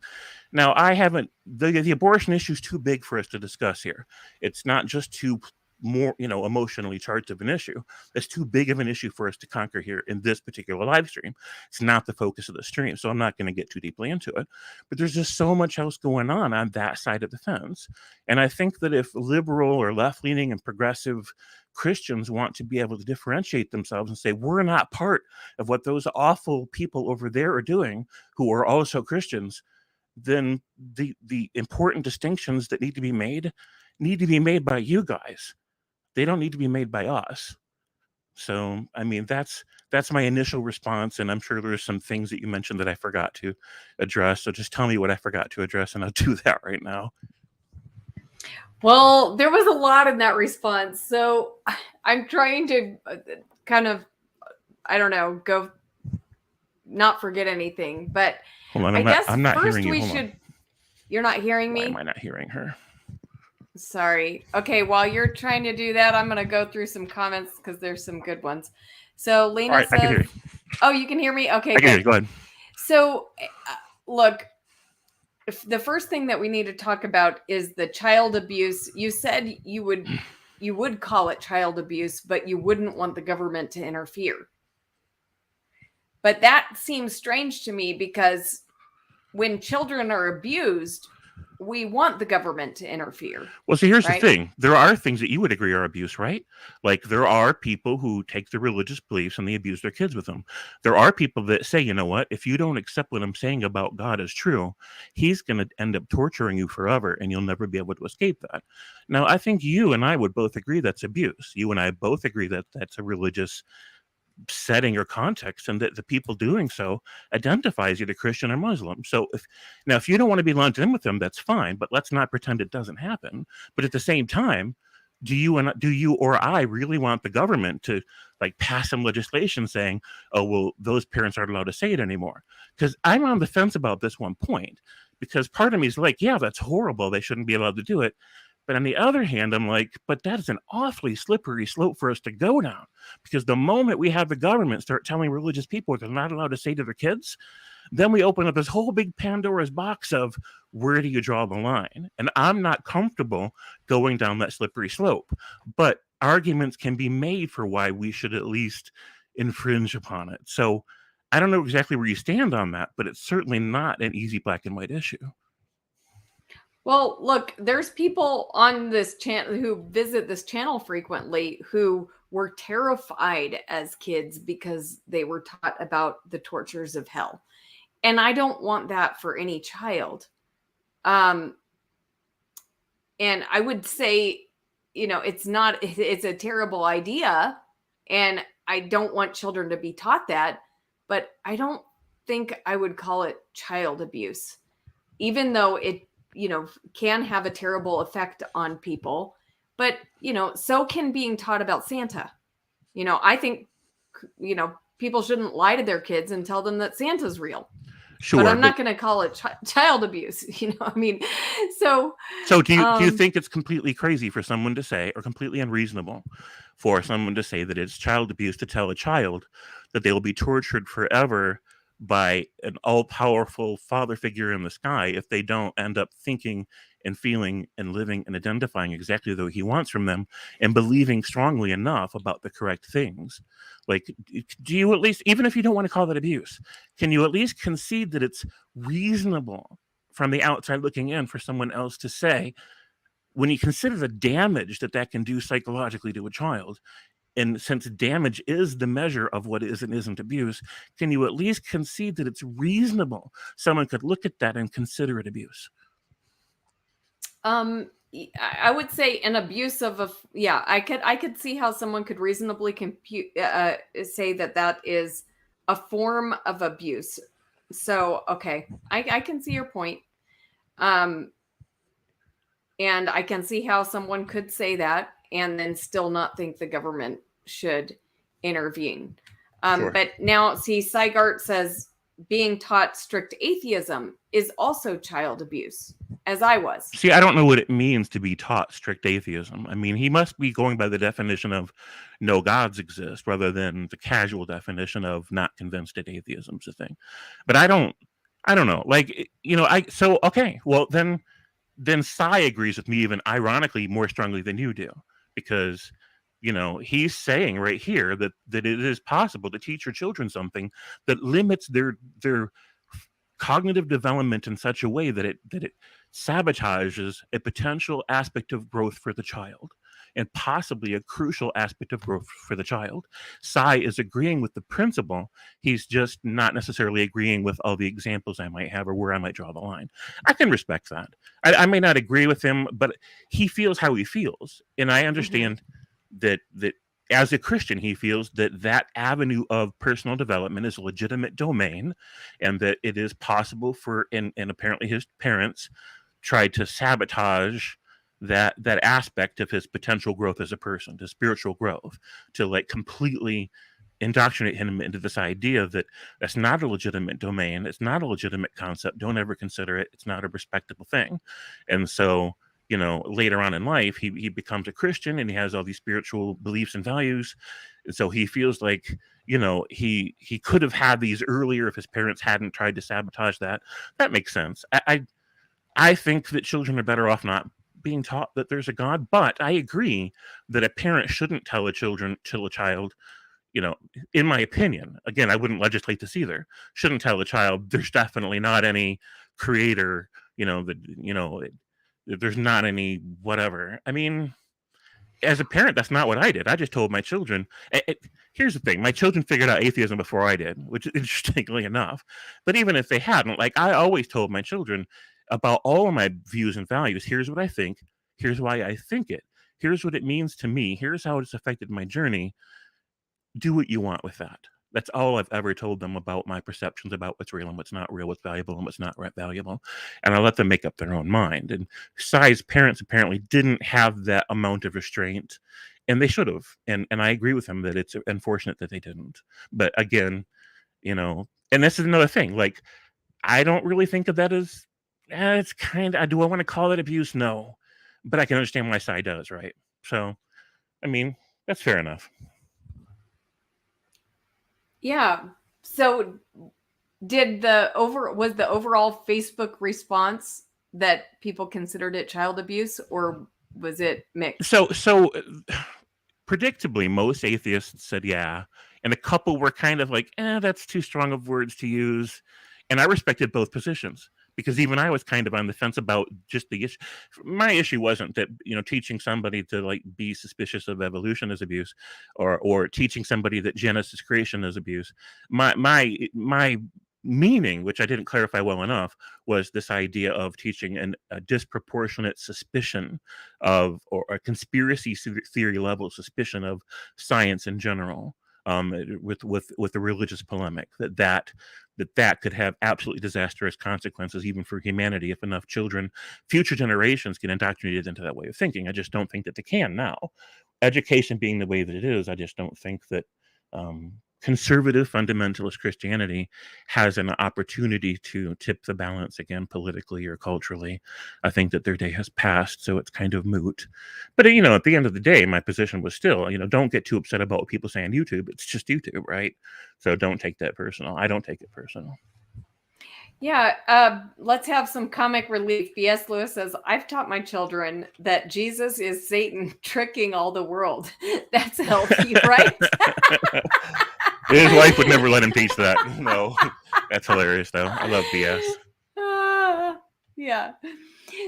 Now, the abortion issue is too big for us to discuss here. It's not just too more, emotionally charged of an issue. It's too big of an issue for us to conquer here in this particular live stream. It's not the focus of the stream, so I'm not going to get too deeply into it. But there's just so much else going on that side of the fence. And I think that if liberal or left-leaning and progressive Christians want to be able to differentiate themselves and say, we're not part of what those awful people over there are doing who are also Christians, then the important distinctions that need to be made by you guys. They don't need to be made by us. So, I mean, that's my initial response, and I'm sure there's some things that you mentioned that I forgot to address. So just tell me what I forgot to address, and I'll do that right now. Well, there was a lot in that response. So I'm trying to kind of, I don't know, not forget anything. But Hold on, I'm not hearing you. You're not hearing me? Why am I not hearing her? Sorry. Okay, while you're trying to do that, I'm going to go through some comments because there's some good ones. So Lena says, I can hear you. Oh, you can hear me? Okay, I can hear you. Go ahead. So look, the first thing that we need to talk about is the child abuse. You said you would call it child abuse, but you wouldn't want the government to interfere. But that seems strange to me because when children are abused, we want the government to interfere. Well, so here's the thing. There are things that you would agree are abuse, right? Like there are people who take their religious beliefs and they abuse their kids with them. There are people that say, you know what, if you don't accept what I'm saying about God as true, he's going to end up torturing you forever and you'll never be able to escape that. Now, I think you and I would both agree that's abuse. You and I both agree that that's a religious setting or context, and that the people doing so identifies either Christian or Muslim. So if you don't want to be lumped in with them, that's fine, but let's not pretend it doesn't happen. But at the same time, do you or I really want the government to like pass some legislation saying, oh, well, those parents aren't allowed to say it anymore? Because I'm on the fence about this one point, because part of me is like, yeah, that's horrible. They shouldn't be allowed to do it. But on the other hand, I'm like, but that is an awfully slippery slope for us to go down. Because the moment we have the government start telling religious people what they're not allowed to say to their kids, then we open up this whole big Pandora's box of where do you draw the line? And I'm not comfortable going down that slippery slope. But arguments can be made for why we should at least infringe upon it. So I don't know exactly where you stand on that, but it's certainly not an easy black and white issue. Well, look, there's people on this channel who visit this channel frequently who were terrified as kids because they were taught about the tortures of hell. And I don't want that for any child. And I would say, it's a terrible idea. And I don't want children to be taught that, but I don't think I would call it child abuse, even though it can have a terrible effect on people. But, so can being taught about Santa. I think, people shouldn't lie to their kids and tell them that Santa's real. Sure. But I'm not going to call it child abuse. So do you think it's completely crazy for someone to say, or completely unreasonable for someone to say that it's child abuse to tell a child that they will be tortured forever by an all-powerful father figure in the sky if they don't end up thinking and feeling and living and identifying exactly the way he wants from them and believing strongly enough about the correct things? Like, do you at least, even if you don't want to call that abuse, can you at least concede that it's reasonable from the outside looking in for someone else to say, when you consider the damage that can do psychologically to a child, and since damage is the measure of what is and isn't abuse, can you at least concede that it's reasonable someone could look at that and consider it abuse? I would say an abuse of I could see how someone could reasonably say that is a form of abuse. So, okay, I can see your point. And I can see how someone could say that and then still not think the government should intervene. Sure. But now, see, Seigart says, being taught strict atheism is also child abuse, as I was. See, I don't know what it means to be taught strict atheism. I mean, he must be going by the definition of no gods exist rather than the casual definition of not convinced that atheism's a thing. But I don't know. Like, okay, well, then Cy agrees with me even ironically more strongly than you do, because he's saying right here that it is possible to teach your children something that limits their cognitive development in such a way that it sabotages a potential aspect of growth for the child, and possibly a crucial aspect of growth for the child. Cy is agreeing with the principle. He's just not necessarily agreeing with all the examples I might have or where I might draw the line. I can respect that. I may not agree with him, but he feels how he feels. And I understand that as a Christian, he feels that avenue of personal development is a legitimate domain, and that it is possible for, and apparently his parents tried to sabotage that aspect of his potential growth as a person, to spiritual growth, to like completely indoctrinate him into this idea that that's not a legitimate domain, it's not a legitimate concept, don't ever consider it, it's not a respectable thing. And so later on in life, he becomes a Christian and he has all these spiritual beliefs and values. And so he feels like, he could have had these earlier if his parents hadn't tried to sabotage that. That makes sense. I think that children are better off not being taught that there's a God, but I agree that a parent shouldn't tell a child, in my opinion, again, I wouldn't legislate this either, shouldn't tell a child there's definitely not any creator, there's not any whatever. I mean, as a parent, that's not what I did. I just told my children. Here's the thing: my children figured out atheism before I did, which is interestingly enough. But even if they hadn't, like, I always told my children about all of my views and values. Here's what I think. Here's why I think it. Here's what it means to me. Here's how it's affected my journey. Do what you want with that. That's all I've ever told them about my perceptions about what's real and what's not real, what's valuable and what's not valuable. And I let them make up their own mind. And Cy's parents apparently didn't have that amount of restraint, and they should have. And I agree with them that it's unfortunate that they didn't. But again, and this is another thing. Like, I don't really think of that as, it's kind of, do I want to call it abuse? No. But I can understand why Cy does, right? So, I mean, that's fair enough. Yeah. So was the overall Facebook response that people considered it child abuse, or was it mixed? So predictably, most atheists said yeah, and a couple were kind of like, that's too strong of words to use. And I respected both positions, because even I was kind of on the fence about just the issue. My issue wasn't that, teaching somebody to like be suspicious of evolution is abuse, or teaching somebody that Genesis creation is abuse. My meaning, which I didn't clarify well enough, was this idea of teaching a disproportionate suspicion of, or a conspiracy theory level suspicion of science in general, with the religious polemic, that could have absolutely disastrous consequences even for humanity if enough future generations get indoctrinated into that way of thinking. I just don't think that they can now. Education being the way that it is, I just don't think that conservative fundamentalist Christianity has an opportunity to tip the balance again politically or culturally. I think that their day has passed, so it's kind of moot. But at the end of the day, my position was still, don't get too upset about what people say on YouTube. It's just YouTube, right? So don't take that personal. I don't take it personal. Yeah, let's have some comic relief. B.S. Lewis says, I've taught my children that Jesus is Satan tricking all the world. That's healthy, right? His wife would never let him teach that. No, that's hilarious, though. I love BS. Yeah.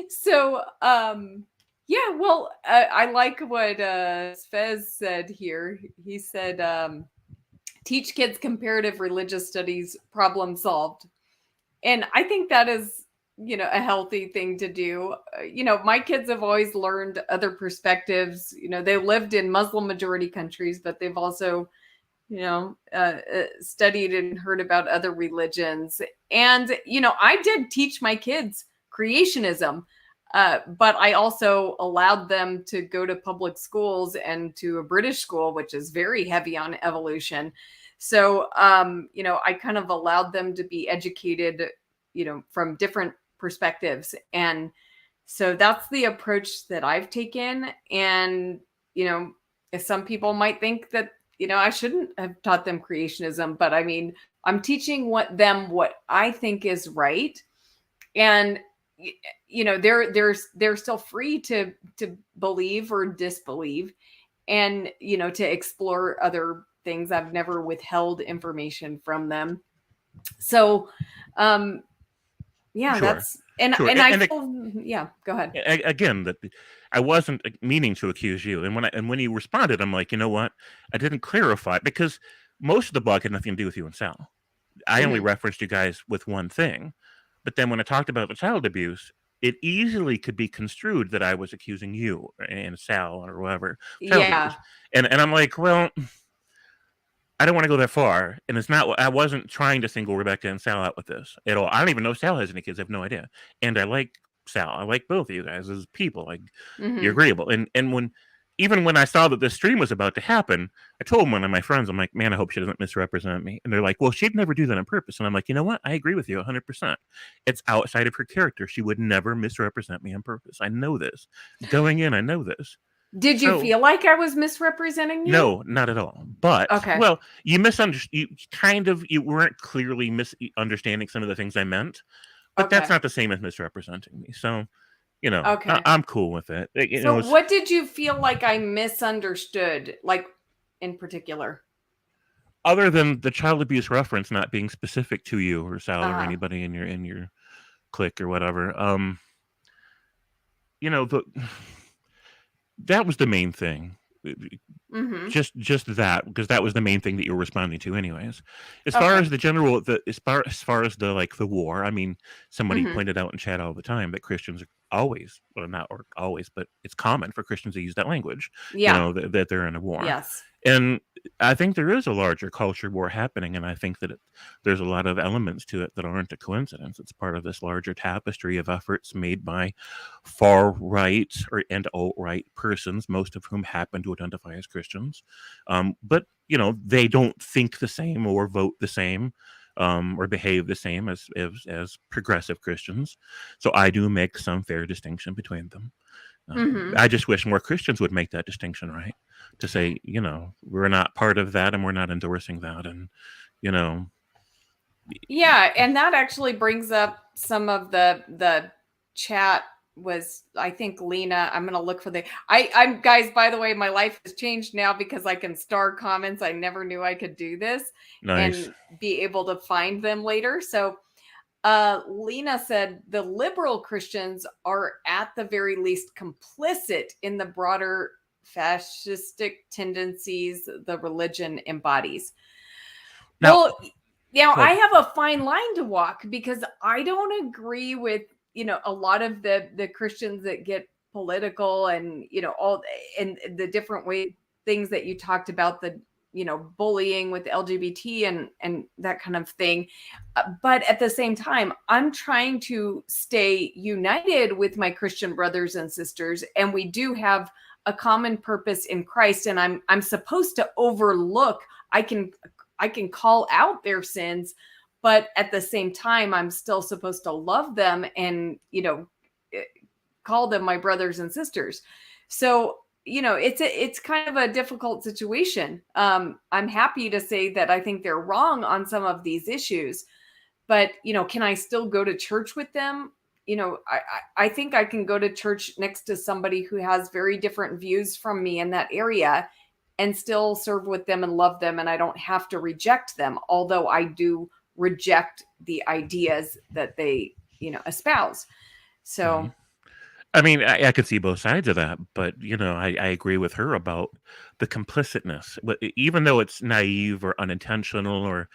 So, well, I like what Svez said here. He said, teach kids comparative religious studies, problem solved. And I think that is, a healthy thing to do. My kids have always learned other perspectives. They lived in Muslim majority countries, but they've also studied and heard about other religions. And, I did teach my kids creationism, but I also allowed them to go to public schools and to a British school, which is very heavy on evolution. So, I kind of allowed them to be educated, from different perspectives. And so that's the approach that I've taken. And, if some people might think that, I shouldn't have taught them creationism, but I mean, I'm teaching what I think is right. And they're still free to believe or disbelieve, and to explore other things. I've never withheld information from them. So yeah, Sure. that's and Sure. and I told, yeah, go ahead. Again, that I wasn't meaning to accuse you, and when you responded, I'm like, you know what? I didn't clarify, because most of the blog had nothing to do with you and Sal. I only referenced you guys with one thing, but then when I talked about the child abuse, it easily could be construed that I was accusing you and Sal or whoever child Yeah. abuse, and I'm like, well, I don't want to go that far, and it's not. I wasn't trying to single Rebecca and Sal out with this at all. I don't even know if Sal has any kids. I have no idea, and I like Sal. I like both of you guys as people. Like, you're agreeable, and even when I saw that this stream was about to happen, I told one of my friends, I'm like, man, I hope she doesn't misrepresent me. And they're like, well, she'd never do that on purpose. And I'm like, you know what? I agree with you 100%. It's outside of her character. She would never misrepresent me on purpose. I know this. Going in, I know this. Did you feel like I was misrepresenting you? No, not at all. But okay. Well, you misunderstood. You weren't clearly misunderstanding some of the things I meant, but that's not the same as misrepresenting me. So, Okay. I'm cool with it. So what did you feel like I misunderstood, like, in particular? Other than the child abuse reference not being specific to you or Sal or anybody in your clique or whatever, that was the main thing. Just that, because that was the main thing that you were responding to anyways. As far as the general, as far as the, like, the war, I mean, somebody pointed out in chat all the time that Christians are always, well, not or always, but it's common for Christians to use that language. Yeah. That they're in a war. Yes. And I think there is a larger culture war happening, and I think that there's a lot of elements to it that aren't a coincidence. It's part of this larger tapestry of efforts made by far right and alt-right persons, most of whom happen to identify as Christians, but they don't think the same or vote the same, or behave the same as progressive Christians. So I do make some fair distinction between them. I just wish more Christians would make that distinction, right? To say, we're not part of that and we're not endorsing that. And, Yeah. And that actually brings up some of the chat was, I think, Lena. I'm going to look for I'm guys, by the way, my life has changed now because I can star comments. I never knew I could do this. Nice. And be able to find them later. So Lena said the liberal Christians are at the very least complicit in the broader fascistic tendencies the religion embodies. Well, I have a fine line to walk, because I don't agree with, a lot of the Christians that get political and, all and the different things that you talked about, the bullying with LGBT and that kind of thing. But at the same time, I'm trying to stay united with my Christian brothers and sisters, and we do have a common purpose in Christ. And I'm supposed to overlook. I can call out their sins, but at the same time, I'm still supposed to love them and call them my brothers and sisters. So it's kind of a difficult situation. I'm happy to say that I think they're wrong on some of these issues, but can I still go to church with them? I think I can go to church next to somebody who has very different views from me in that area and still serve with them and love them. And I don't have to reject them, although I do reject the ideas that they, espouse. So, I mean, I could see both sides of that, but I agree with her about the complicitness. Even though it's naive or unintentional, or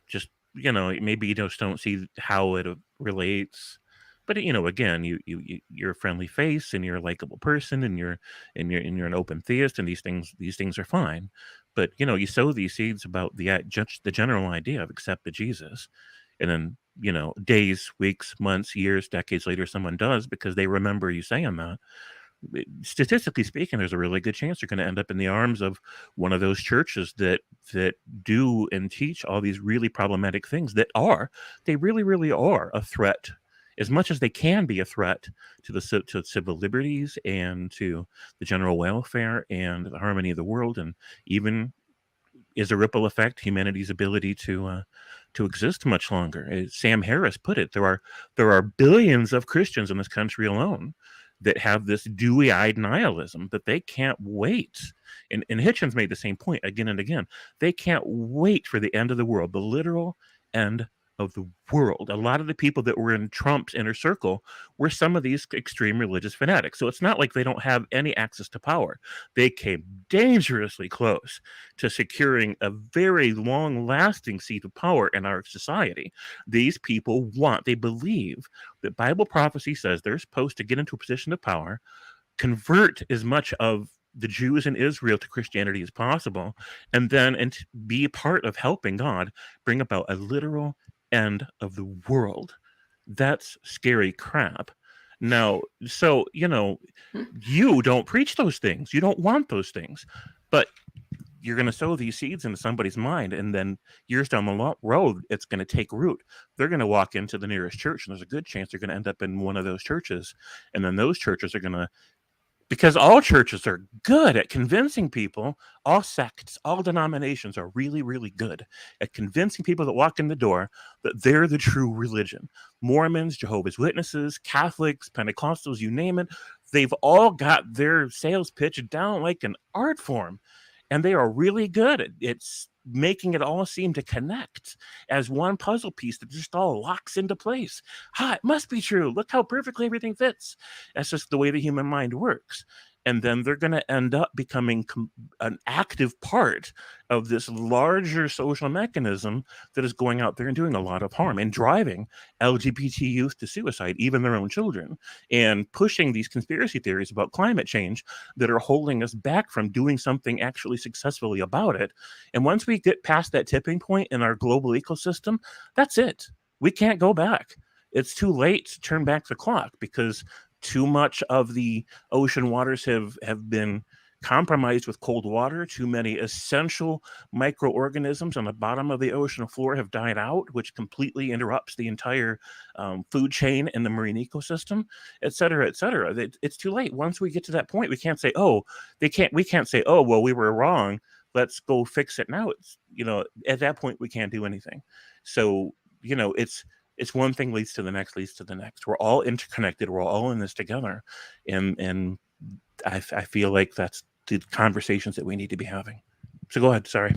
just maybe you just don't see how it relates. But again, you're a friendly face and you're a likable person and you're an open theist, and these things are fine. But you sow these seeds about the general idea of accept the Jesus, and then days, weeks, months, years, decades later, someone does, because they remember you saying that. statistically speaking, there's a really good chance you're going to end up in the arms of one of those churches that do and teach all these really problematic things they really are a threat, as much as they can be a threat to to civil liberties and to the general welfare and the harmony of the world, and even is a ripple effect humanity's ability to exist much longer. As Sam Harris put it, there are billions of Christians in this country alone that have this dewy-eyed nihilism that they can't wait. And Hitchens made the same point again and again. They can't wait for the end of the world, the literal end of the world. A lot of the people that were in Trump's inner circle were some of these extreme religious fanatics. So it's not like they don't have any access to power. They came dangerously close to securing a very long-lasting seat of power in our society. These people they believe that Bible prophecy says they're supposed to get into a position of power, convert as much of the Jews in Israel to Christianity as possible, and then be a part of helping God bring about a literal end of the world. That's scary crap. Now, so, you don't preach those things. You don't want those things. But you're going to sow these seeds into somebody's mind, and then years down the road, it's going to take root. They're going to walk into the nearest church, and there's a good chance they're going to end up in one of those churches. And then those churches are going to, because all churches are good at convincing people, all sects, all denominations are really, really good at convincing people that walk in the door that they're the true religion. Mormons, Jehovah's Witnesses, Catholics, Pentecostals, you name it, they've all got their sales pitch down like an art form. And they are really good at it's making it all seem to connect as one puzzle piece that just all locks into place. It must be true. Look how perfectly everything fits. That's just the way the human mind works. And then they're going to end up becoming an active part of this larger social mechanism that is going out there and doing a lot of harm and driving LGBT youth to suicide, even their own children, and pushing these conspiracy theories about climate change that are holding us back from doing something actually successfully about it. And once we get past that tipping point in our global ecosystem, that's it. We can't go back. It's too late to turn back the clock, because too much of the ocean waters have been compromised with cold water. Too many essential microorganisms on the bottom of the ocean floor have died out, which completely interrupts the entire food chain in the marine ecosystem, et cetera, et cetera. It's too late. Once we get to that point, we can't say, we can't say, well, we were wrong, let's go fix it now. It's, at that point, we can't do anything. So, it's one thing leads to the next, leads to the next. We're all interconnected. We're all in this together. And I feel like that's the conversations that we need to be having. So go ahead. Sorry.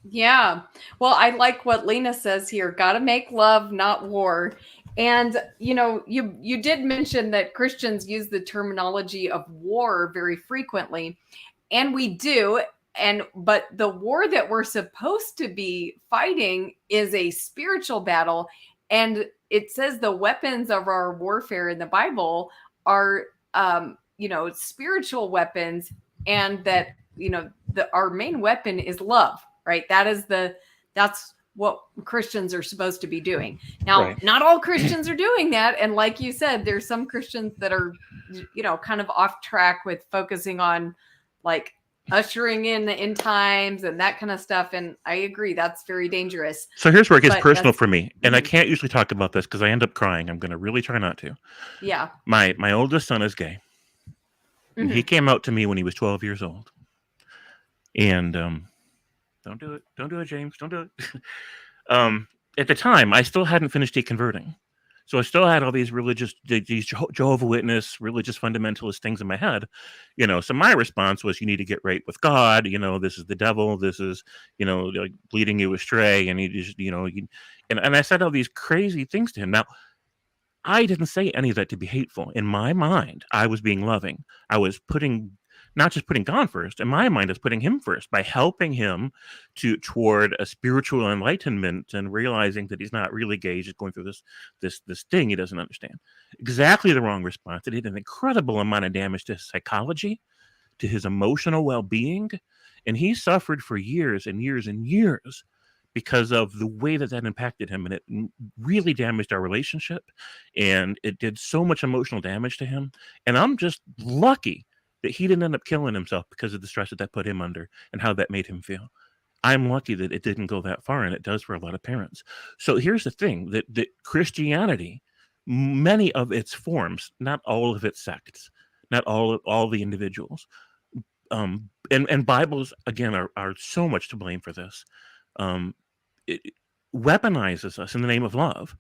Yeah. Well, I like what Lena says here. Got to make love, not war. And, you did mention that Christians use the terminology of war very frequently. And we do. But the war that we're supposed to be fighting is a spiritual battle. And it says the weapons of our warfare in the Bible are, spiritual weapons, and that, our main weapon is love, right? That's what Christians are supposed to be doing. Now, right. Not all Christians are doing that. And like you said, there's some Christians that are, kind of off track with focusing on like ushering in the end times and that kind of stuff. And I agree, that's very dangerous. So here's where it gets personal for me. And I can't usually talk about this because I end up crying. I'm going to really try not to. Yeah. My oldest son is gay. And he came out to me when he was 12 years old. And don't do it, James. Don't do it. At the time, I still hadn't finished deconverting. So I still had all these these Jehovah's Witness, religious fundamentalist things in my head, So my response was, you need to get right with God. This is the devil. This is, like leading you astray. And he just, and I said all these crazy things to him. Now, I didn't say any of that to be hateful. In my mind, I was being loving. I was not just putting God first. In my mind, I was putting him first by helping him toward a spiritual enlightenment and realizing that he's not really gay. He's just going through this thing he doesn't understand. Exactly the wrong response. It did an incredible amount of damage to his psychology, to his emotional well-being, and he suffered for years and years and years because of the way that impacted him, and it really damaged our relationship, and it did so much emotional damage to him. And I'm just lucky that he didn't end up killing himself because of the stress that put him under and how that made him feel. I'm lucky that it didn't go that far, and it does for a lot of parents. So here's the thing, that Christianity, many of its forms, not all of its sects, not all the individuals, and Bibles, again, are so much to blame for this. It weaponizes us in the name of love.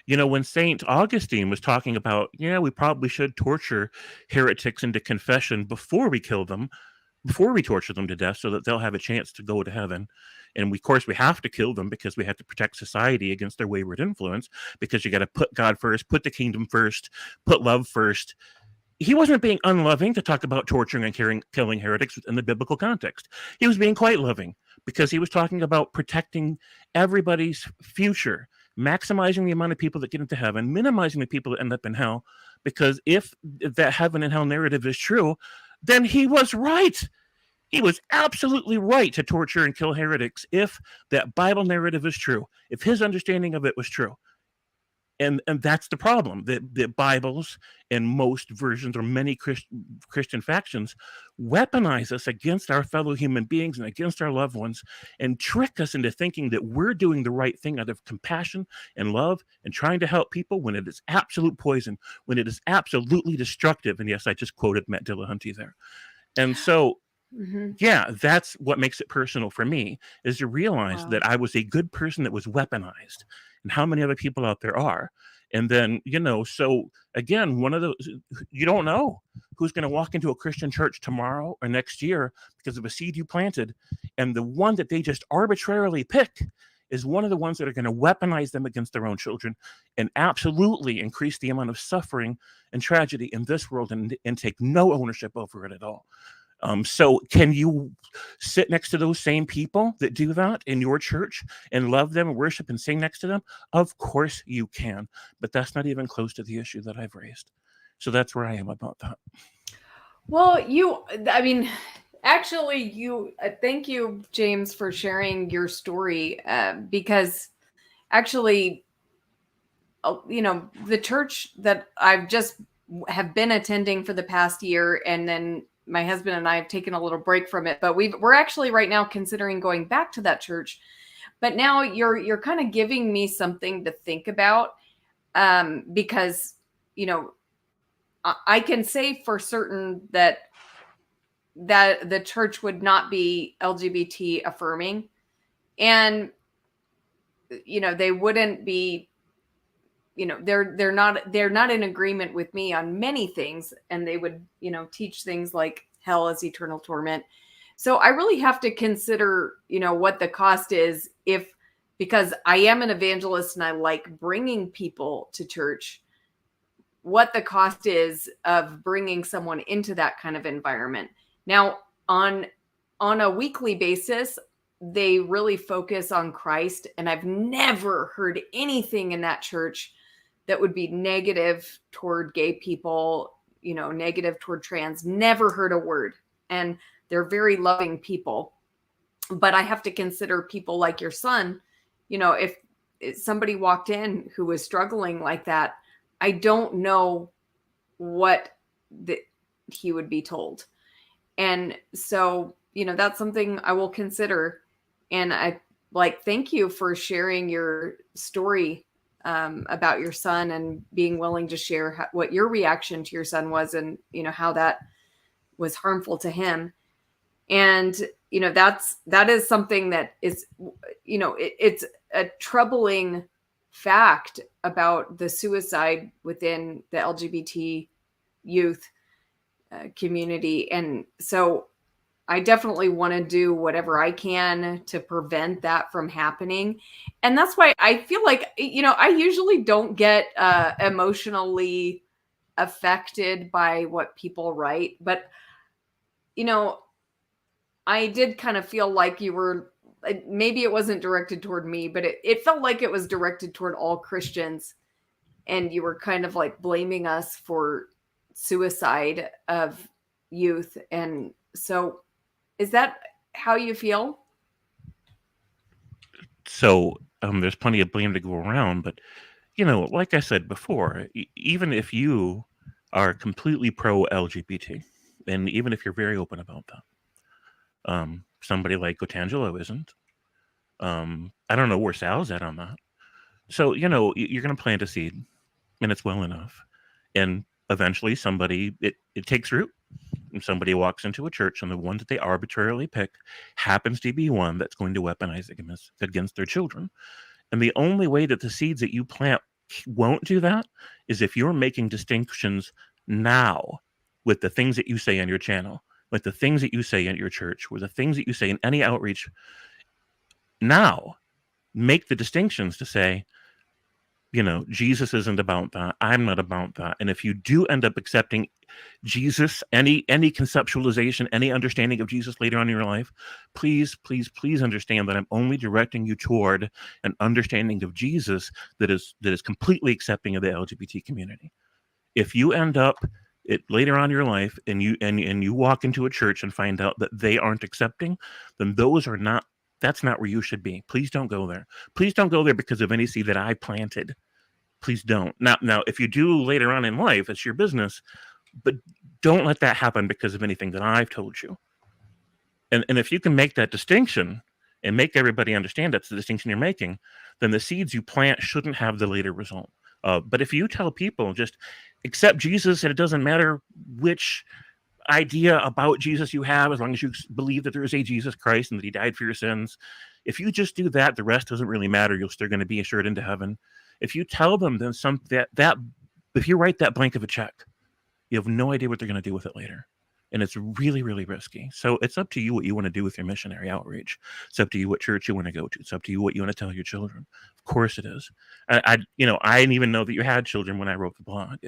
When St. Augustine was talking about, we probably should torture heretics into confession before we kill them, before we torture them to death, so that they'll have a chance to go to heaven. And of course, we have to kill them because we have to protect society against their wayward influence, because you got to put God first, put the kingdom first, put love first. He wasn't being unloving to talk about torturing and killing heretics in the biblical context. He was being quite loving, because he was talking about protecting everybody's future, maximizing the amount of people that get into heaven, minimizing the people that end up in hell. Because if that heaven and hell narrative is true, then he was right. He was absolutely right to torture and kill heretics if that Bible narrative is true, if his understanding of it was true. And that's the problem, that Bibles and most versions, or many Christian factions, weaponize us against our fellow human beings and against our loved ones, and trick us into thinking that we're doing the right thing out of compassion and love and trying to help people, when it is absolute poison, when it is absolutely destructive. And yes, I just quoted Matt Dillahunty there. And so, yeah, that's what makes it personal for me, is to realize that I was a good person that was weaponized, and how many other people out there are. And then, so again, one of those, you don't know who's going to walk into a Christian church tomorrow or next year because of a seed you planted. And the one that they just arbitrarily pick is one of the ones that are going to weaponize them against their own children, and absolutely increase the amount of suffering and tragedy in this world, and take no ownership over it at all. So can you sit next to those same people that do that in your church and love them and worship and sing next to them? Of course you can, but that's not even close to the issue that I've raised. So that's where I am about that. Well, thank you, James, for sharing your story, because actually, the church that I've just have been attending for the past year, and then my husband and I have taken a little break from it, but we're actually right now considering going back to that church. But now you're kind of giving me something to think about, because, I can say for certain that the church would not be LGBT affirming, and, they wouldn't be, they're not in agreement with me on many things, and they would, teach things like hell as eternal torment. So I really have to consider, what the cost is, because I am an evangelist and I like bringing people to church, what the cost is of bringing someone into that kind of environment. Now, on a weekly basis, they really focus on Christ, and I've never heard anything in that church that would be negative toward gay people, negative toward trans. Never heard a word. And they're very loving people. But I have to consider people like your son. If somebody walked in who was struggling like that, I don't know what he would be told. And so, that's something I will consider. And I thank you for sharing your story about your son, and being willing to share what your reaction to your son was, and, how that was harmful to him. And, that is something that is, it's a troubling fact about the suicide within the LGBT youth community. And so I definitely want to do whatever I can to prevent that from happening. And that's why I feel like, I usually don't get emotionally affected by what people write. But, I did kind of feel like you were, maybe it wasn't directed toward me, but it felt like it was directed toward all Christians. And you were kind of like blaming us for suicide of youth. And so, is that how you feel? So there's plenty of blame to go around. But, like I said before, even if you are completely pro-LGBT, and even if you're very open about that, somebody like Gotangelo isn't. I don't know where Sal's at on that. So, you're going to plant a seed, and it's well enough. And eventually it takes root. And somebody walks into a church, and the one that they arbitrarily pick happens to be one that's going to weaponize against their children. And the only way that the seeds that you plant won't do that is if you're making distinctions now with the things that you say on your channel, like the things that you say in your church, or the things that you say in any outreach. Now, make the distinctions to say, Jesus isn't about that. I'm not about that. And if you do end up accepting Jesus, any conceptualization, any understanding of Jesus later on in your life, please understand that I'm only directing you toward an understanding of Jesus that is completely accepting of the LGBT community. If you end up later on in your life and you walk into a church and find out that they aren't accepting, then that's not where you should be. Please don't go there. Please don't go there because of any seed that I planted. Please don't. Now, if you do later on in life, it's your business, but don't let that happen because of anything that I've told you. And if you can make that distinction and make everybody understand that's the distinction you're making, then the seeds you plant shouldn't have the later result. But if you tell people just accept Jesus and it doesn't matter which idea about Jesus you have, as long as you believe that there is a Jesus Christ and that he died for your sins, if you just do that, the rest doesn't really matter. You're still going to be assured into heaven. If you tell them then if you write that blank of a check, you have no idea what they're going to do with it later. And it's really, really risky. So it's up to you what you want to do with your missionary outreach. It's up to you what church you want to go to. It's up to you what you want to tell your children. Of course it is. I didn't even know that you had children when I wrote the blog.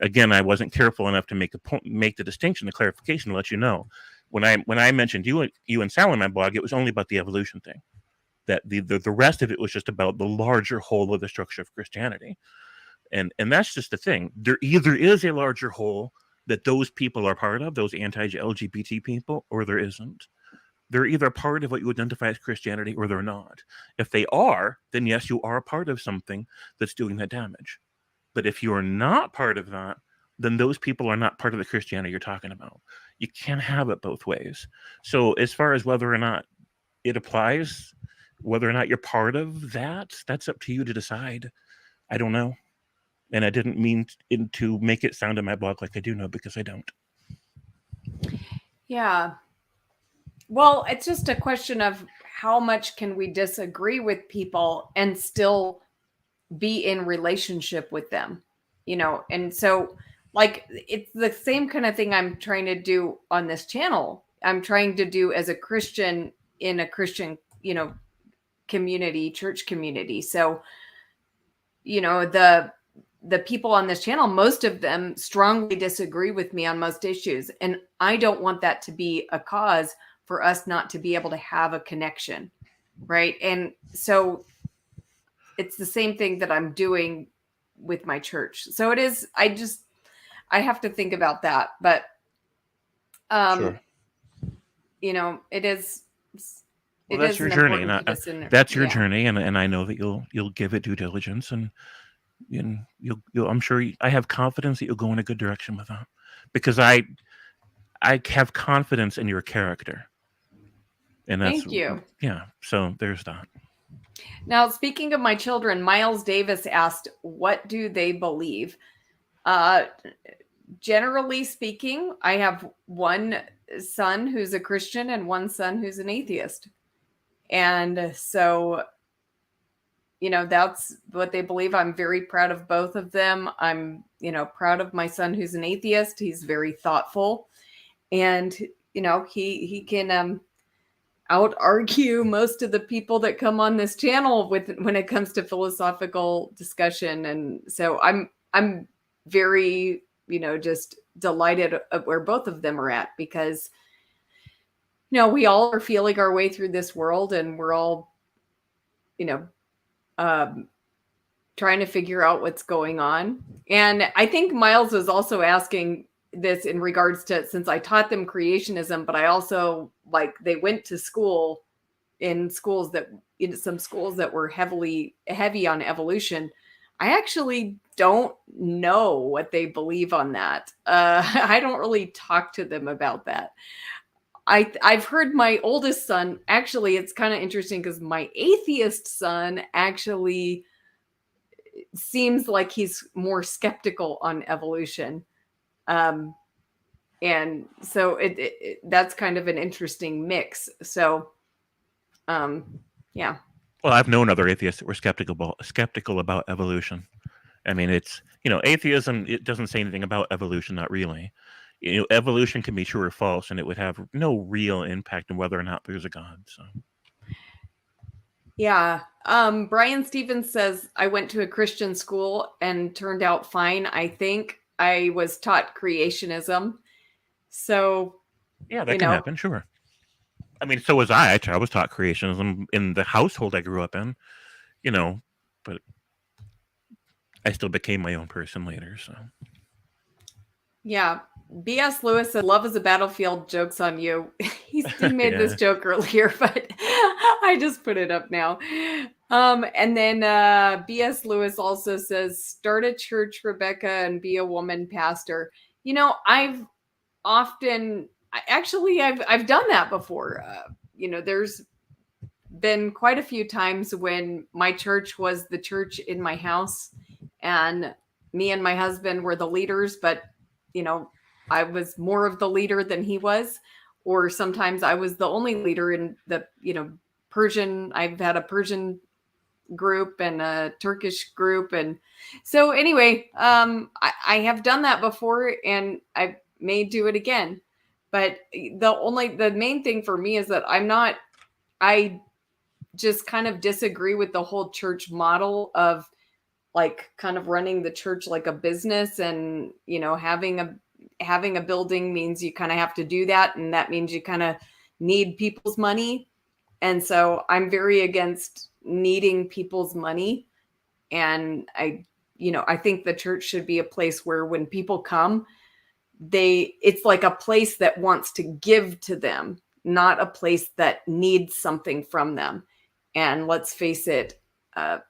Again, I wasn't careful enough to make the distinction, the clarification to let you know. When I mentioned you and Sal in my blog, it was only about the evolution thing. That the rest of it was just about the larger whole of the structure of Christianity. And that's just the thing. There either is a larger whole that those people are part of, those anti-LGBT people, or there isn't. They're either part of what you identify as Christianity or they're not. If they are, then yes, you are a part of something that's doing that damage. But if you're not part of that, then those people are not part of the Christianity you're talking about. You can't have it both ways. So as far as whether or not it applies, whether or not you're part of that, that's up to you to decide. I don't know. And I didn't mean to make it sound in my blog like I do know, because I don't. Yeah. Well, it's just a question of how much can we disagree with people and still be in relationship with them, And so, like, it's the same kind of thing I'm trying to do on this channel. I'm trying to do as a Christian in a Christian, community, church community. So, the people on this channel, most of them strongly disagree with me on most issues. And I don't want that to be a cause for us not to be able to have a connection. Right. And so it's the same thing that I'm doing with my church. So it is, I have to think about that. But, Sure. It is. Well, that's your journey. That's your journey. And I know that you'll give it due diligence and you'll I'm sure I have confidence that you'll go in a good direction with that, because I have confidence in your character. And that's, thank you. Yeah. So there's that. Now, speaking of my children, Miles Davis asked, what do they believe? Generally speaking, I have one son who's a Christian and one son who's an atheist. And so, that's what they believe. I'm very proud of both of them. I'm, proud of my son who's an atheist. He's very thoughtful. And, he can out argue most of the people that come on this channel when it comes to philosophical discussion. And so I'm very, just delighted at where both of them are at, because, we all are feeling our way through this world, and we're all, trying to figure out what's going on. And I think Miles was also asking this in regards to, since I taught them creationism, but I also, they went to school in some schools that were heavy on evolution, I actually don't know what they believe on that. I don't really talk to them about that. I've heard my oldest son, actually, it's kind of interesting because my atheist son actually seems like he's more skeptical on evolution. And so that's kind of an interesting mix. So, yeah. Well, I've known other atheists that were skeptical about evolution. I mean, it's, atheism, it doesn't say anything about evolution, not really. Evolution can be true or false, and it would have no real impact on whether or not there's a God. So, yeah. Brian Stevens says, I went to a Christian school and turned out fine. I think I was taught creationism. So, yeah, that can happen, sure. I mean, so was I. I was taught creationism in the household I grew up in, but I still became my own person later. So, yeah. B.S. Lewis said, love is a battlefield. Joke's on you. He made this joke earlier, but I just put it up now. And then B.S. Lewis also says, start a church, Rebecca, and be a woman pastor. I've done that before. There's been quite a few times when my church was the church in my house, and me and my husband were the leaders, but I was more of the leader than he was, or sometimes I was the only leader in the, Persian. I've had a Persian group and a Turkish group. And so anyway, I have done that before, and I may do it again. But the main thing for me is that I just kind of disagree with the whole church model of like kind of running the church like a business, and having a building means you kind of have to do that, and that means you kind of need people's money. And so I'm very against needing people's money. And I think the church should be a place where when people come, it's like a place that wants to give to them, not a place that needs something from them. And let's face it, the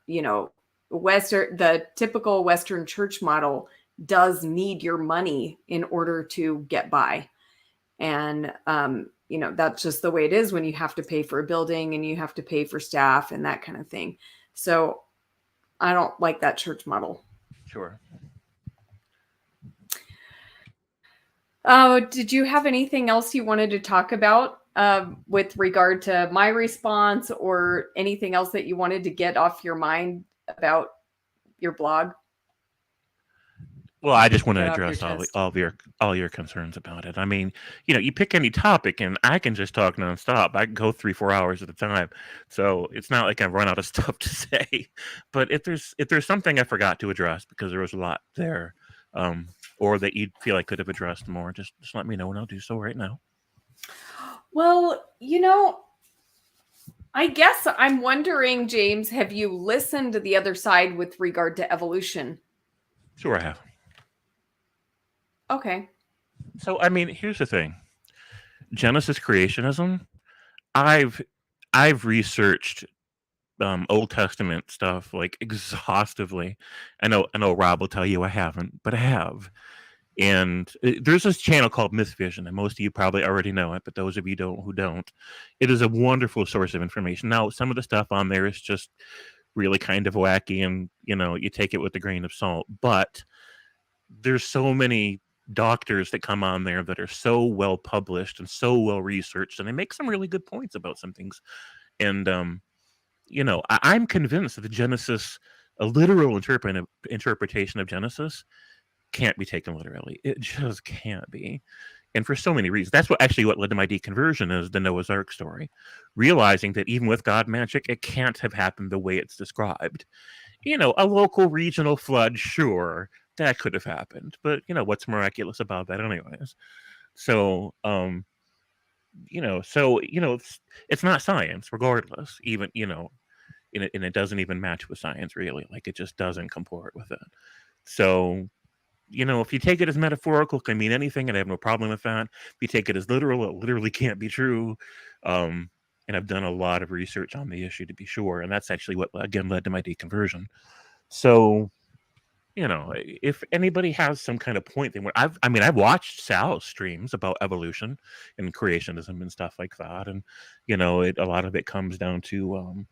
typical Western church model does need your money in order to get by. And, that's just the way it is when you have to pay for a building and you have to pay for staff and that kind of thing. So I don't like that church model. Sure. Did you have anything else you wanted to talk about with regard to my response, or anything else that you wanted to get off your mind about your blog? Well, I just want to address all your concerns about it. I mean, you pick any topic and I can just talk nonstop. I can go 3-4 hours at a time. So it's not like I've run out of stuff to say. But if there's something I forgot to address because there was a lot there, or that you feel I could have addressed more, just let me know and I'll do so right now. Well, I guess I'm wondering, James, have you listened to the other side with regard to evolution? Sure, I have. Okay. So, I mean, here's the thing. Genesis creationism, I've researched Old Testament stuff like exhaustively. I know Rob will tell you I haven't, but I have. And there's this channel called Mythvision, and most of you probably already know it, but those of you who don't, it is a wonderful source of information. Now, some of the stuff on there is just really kind of wacky, and you take it with a grain of salt. But there's so many doctors that come on there that are so well published and so well researched, and they make some really good points about some things. And I'm convinced that the Genesis, a literal interpretation of Genesis, can't be taken literally. It just can't be. And for so many reasons. That's what led to my deconversion, is the Noah's Ark story. Realizing that even with God magic, it can't have happened the way it's described. A local regional flood, sure, that could have happened. But, what's miraculous about that anyways? So, it's not science regardless, even, and it doesn't even match with science really. Like, it just doesn't comport with it. So, if you take it as metaphorical, it can mean anything, and I have no problem with that. If you take it as literal, it literally can't be true. And and I've done a lot of research on the issue, to be sure. And that's actually what, again, led to my deconversion. So, if anybody has some kind of point, I've watched Sal's streams about evolution and creationism and stuff like that. And, a lot of it comes down to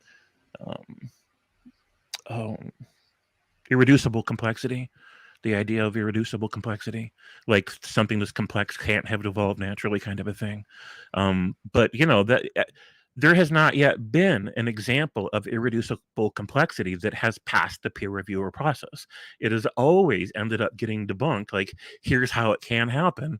irreducible complexity. The idea of irreducible complexity, like something that's complex can't have evolved naturally, kind of a thing. But that there has not yet been an example of irreducible complexity that has passed the peer reviewer process. It has always ended up getting debunked. Like, here's how it can happen.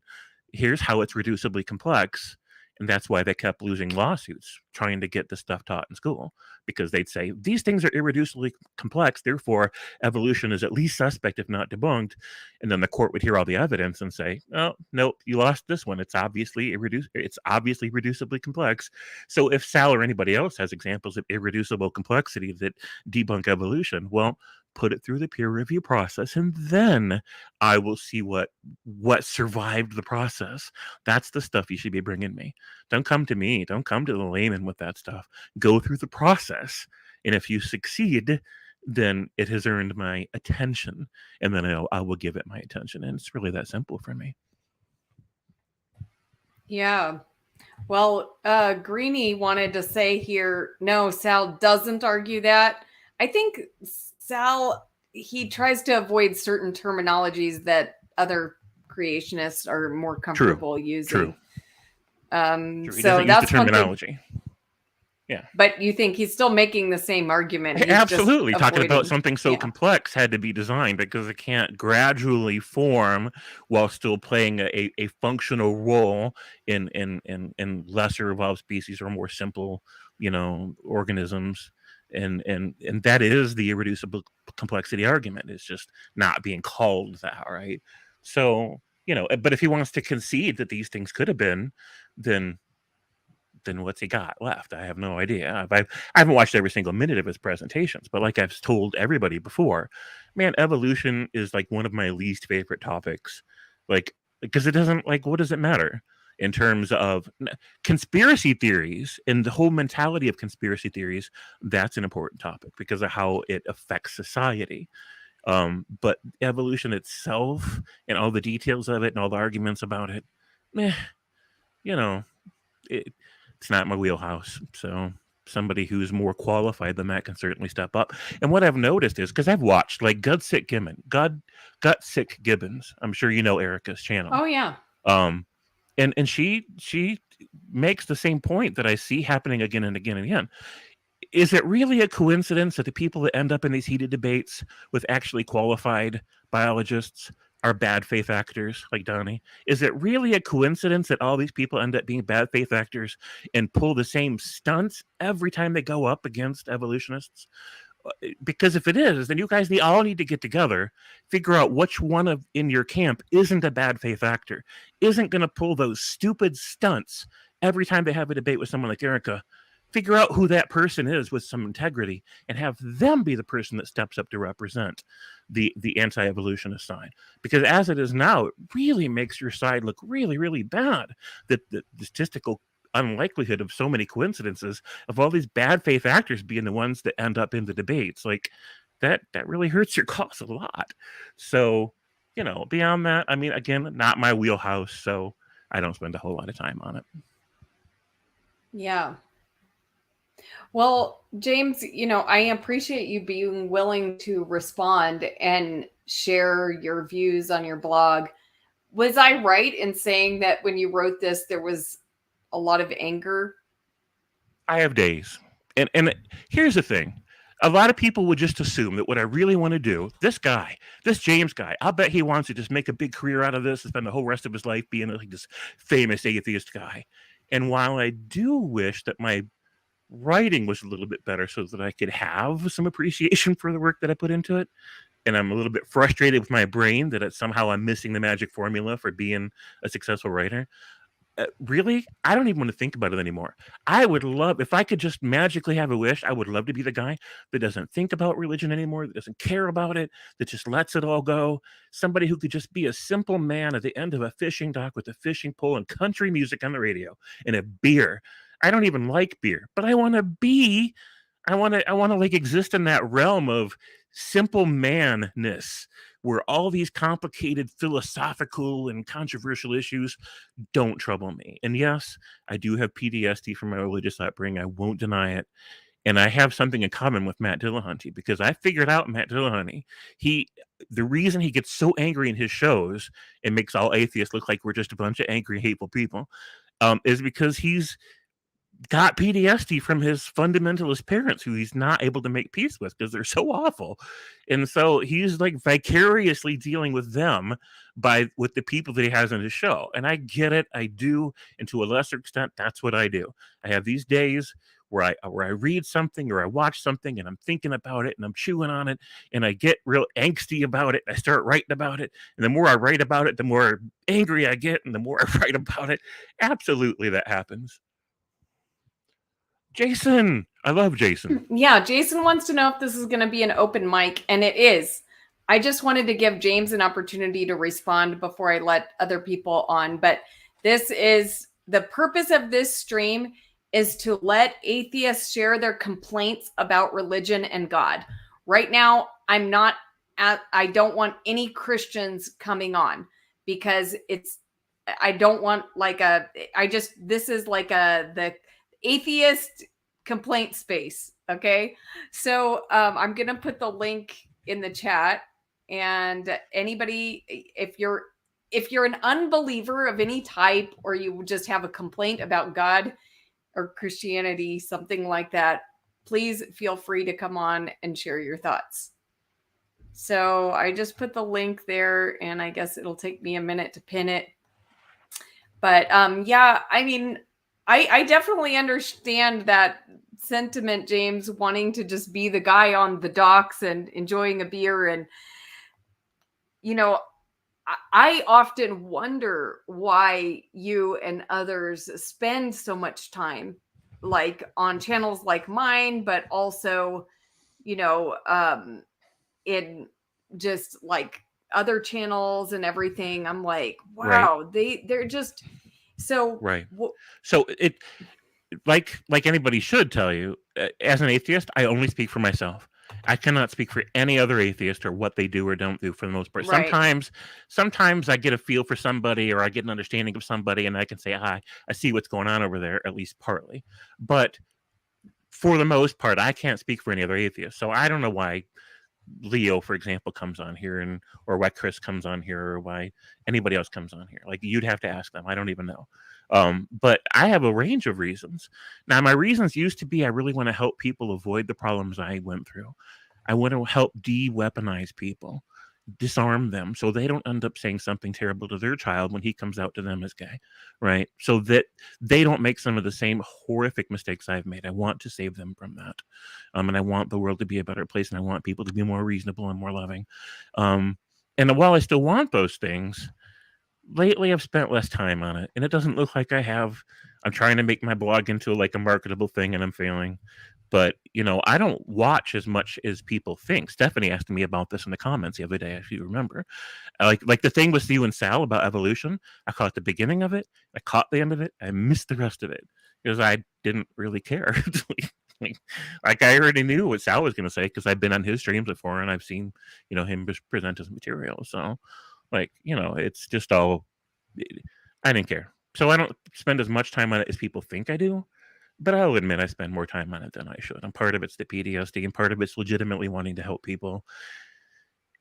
Here's how it's reducibly complex. And that's why they kept losing lawsuits trying to get this stuff taught in school, because they'd say these things are irreducibly complex, therefore evolution is at least suspect, if not debunked. And then the court would hear all the evidence and say, oh, no, you lost this one. It's obviously reducibly complex. So if Sal or anybody else has examples of irreducible complexity that debunk evolution, well, put it through the peer review process, and then I will see what survived the process. That's the stuff you should be bringing me. Don't come to me. Don't come to the layman with that stuff. Go through the process, and if you succeed, then it has earned my attention, and then I will give it my attention. And it's really that simple for me. Yeah. Well, Greenie wanted to say here, no, Sal doesn't argue that. I think Sal, he tries to avoid certain terminologies that other creationists are more comfortable using. True. He so that's the terminology. Yeah. But you think he's still making the same argument? He's absolutely. Talking about something so complex had to be designed because it can't gradually form while still playing a functional role in lesser evolved species or more simple, organisms. And that is the irreducible complexity argument. It's just not being called that, right? So, but if he wants to concede that these things could have been, then what's he got left? I have no idea. I haven't watched every single minute of his presentations, but like I've told everybody before, man, evolution is like one of my least favorite topics. Like, because it doesn't, like, what does it matter in terms of conspiracy theories and the whole mentality of conspiracy theories? That's an important topic because of how it affects society. But evolution itself and all the details of it and all the arguments about it, it's not my wheelhouse. So somebody who's more qualified than that can certainly step up. And what I've noticed is, because I've watched like Gutsick Gibbons. I'm sure you know Erica's channel. Oh yeah. And she makes the same point that I see happening again and again and again. Is it really a coincidence that the people that end up in these heated debates with actually qualified biologists are bad faith actors like Donnie? Is it really a coincidence that all these people end up being bad faith actors and pull the same stunts every time they go up against evolutionists? Because if it is, then you guys all need to get together, figure out which one in your camp isn't a bad faith actor, isn't going to pull those stupid stunts every time they have a debate with someone like Erica. Figure out who that person is with some integrity and have them be the person that steps up to represent the anti-evolutionist side. Because as it is now, it really makes your side look really, really bad. The statistical unlikelihood of so many coincidences of all these bad faith actors being the ones that end up in the debates, like that really hurts your cause a lot. So, beyond that, I mean, again, not my wheelhouse, so I don't spend a whole lot of time on it. Yeah. Well, James, I appreciate you being willing to respond and share your views on your blog. Was I right in saying that when you wrote this, there was a lot of anger? I have days. And here's the thing. A lot of people would just assume that what I really want to do, this James guy, I'll bet he wants to just make a big career out of this and spend the whole rest of his life being like this famous atheist guy. And while I do wish that my writing was a little bit better so that I could have some appreciation for the work that I put into it, and I'm a little bit frustrated with my brain that somehow I'm missing the magic formula for being a successful writer, really, I don't even want to think about it anymore. I would love, if I could just magically have a wish, I would love to be the guy that doesn't think about religion anymore, that doesn't care about it, that just lets it all go. Somebody who could just be a simple man at the end of a fishing dock with a fishing pole and country music on the radio and a beer. I don't even like beer, but I want to like exist in that realm of simple manness where all these complicated philosophical and controversial issues don't trouble me. And yes, I do have PTSD from my religious upbringing. I won't deny it. And I have something in common with Matt Dillahunty because I figured out Matt Dillahunty. The reason he gets so angry in his shows and makes all atheists look like we're just a bunch of angry, hateful people, is because he's got PTSD from his fundamentalist parents who he's not able to make peace with because they're so awful. And so he's like vicariously dealing with them with the people that he has in his show. And I get it. I do. And to a lesser extent, that's what I do. I have these days where I read something or I watch something and I'm thinking about it and I'm chewing on it and I get real angsty about it. I start writing about it. And the more I write about it, the more angry I get and the more I write about it. Absolutely, that happens. Jason, I love Jason. Yeah, Jason wants to know if this is going to be an open mic, and it is. I just wanted to give James an opportunity to respond before I let other people on. But this is the purpose of this stream is to let atheists share their complaints about religion and God. Right now, I don't want any Christians coming on because I don't want this is like the atheist complaint space. Okay. So I'm going to put the link in the chat, and anybody, if you're an unbeliever of any type, or you just have a complaint about God or Christianity, something like that, please feel free to come on and share your thoughts. So I just put the link there, and I guess it'll take me a minute to pin it. But yeah, I mean, I definitely understand that sentiment, James, wanting to just be the guy on the docks and enjoying a beer. And, you know, I often wonder why you and others spend so much time like on channels like mine, but also, you know, in just like other channels and everything. I'm like, wow, right. They're just so right. So it like anybody should tell you, as an atheist, I only speak for myself. I cannot speak for any other atheist or what they do or don't do for the most part. Right. Sometimes I get a feel for somebody or I get an understanding of somebody and I can say, hi, I see what's going on over there, at least partly. But for the most part, I can't speak for any other atheist. So I don't know why Leo, for example, comes on here or why Chris comes on here or why anybody else comes on here. Like, you'd have to ask them. I don't even know. But I have a range of reasons. Now, my reasons used to be I really want to help people avoid the problems I went through. I want to help de-weaponize people, disarm them so they don't end up saying something terrible to their child when he comes out to them as gay, right? So that they don't make some of the same horrific mistakes I've made. I want to save them from that. And I want the world to be a better place, and I want people to be more reasonable and more loving. And while I still want those things, lately I've spent less time on it, and it doesn't look like I have. I'm trying to make my blog into like a marketable thing, and I'm failing. But, you know, I don't watch as much as people think. Stephanie asked me about this in the comments the other day, if you remember. Like the thing with you and Sal about evolution, I caught the beginning of it, I caught the end of it, I missed the rest of it because I didn't really care. Like I already knew what Sal was going to say because I've been on his streams before and I've seen, you know, him present his material. So, like, you know, it's just all, I didn't care. So I don't spend as much time on it as people think I do. But I'll admit I spend more time on it than I should. And part of it's the PTSD, and part of it's legitimately wanting to help people.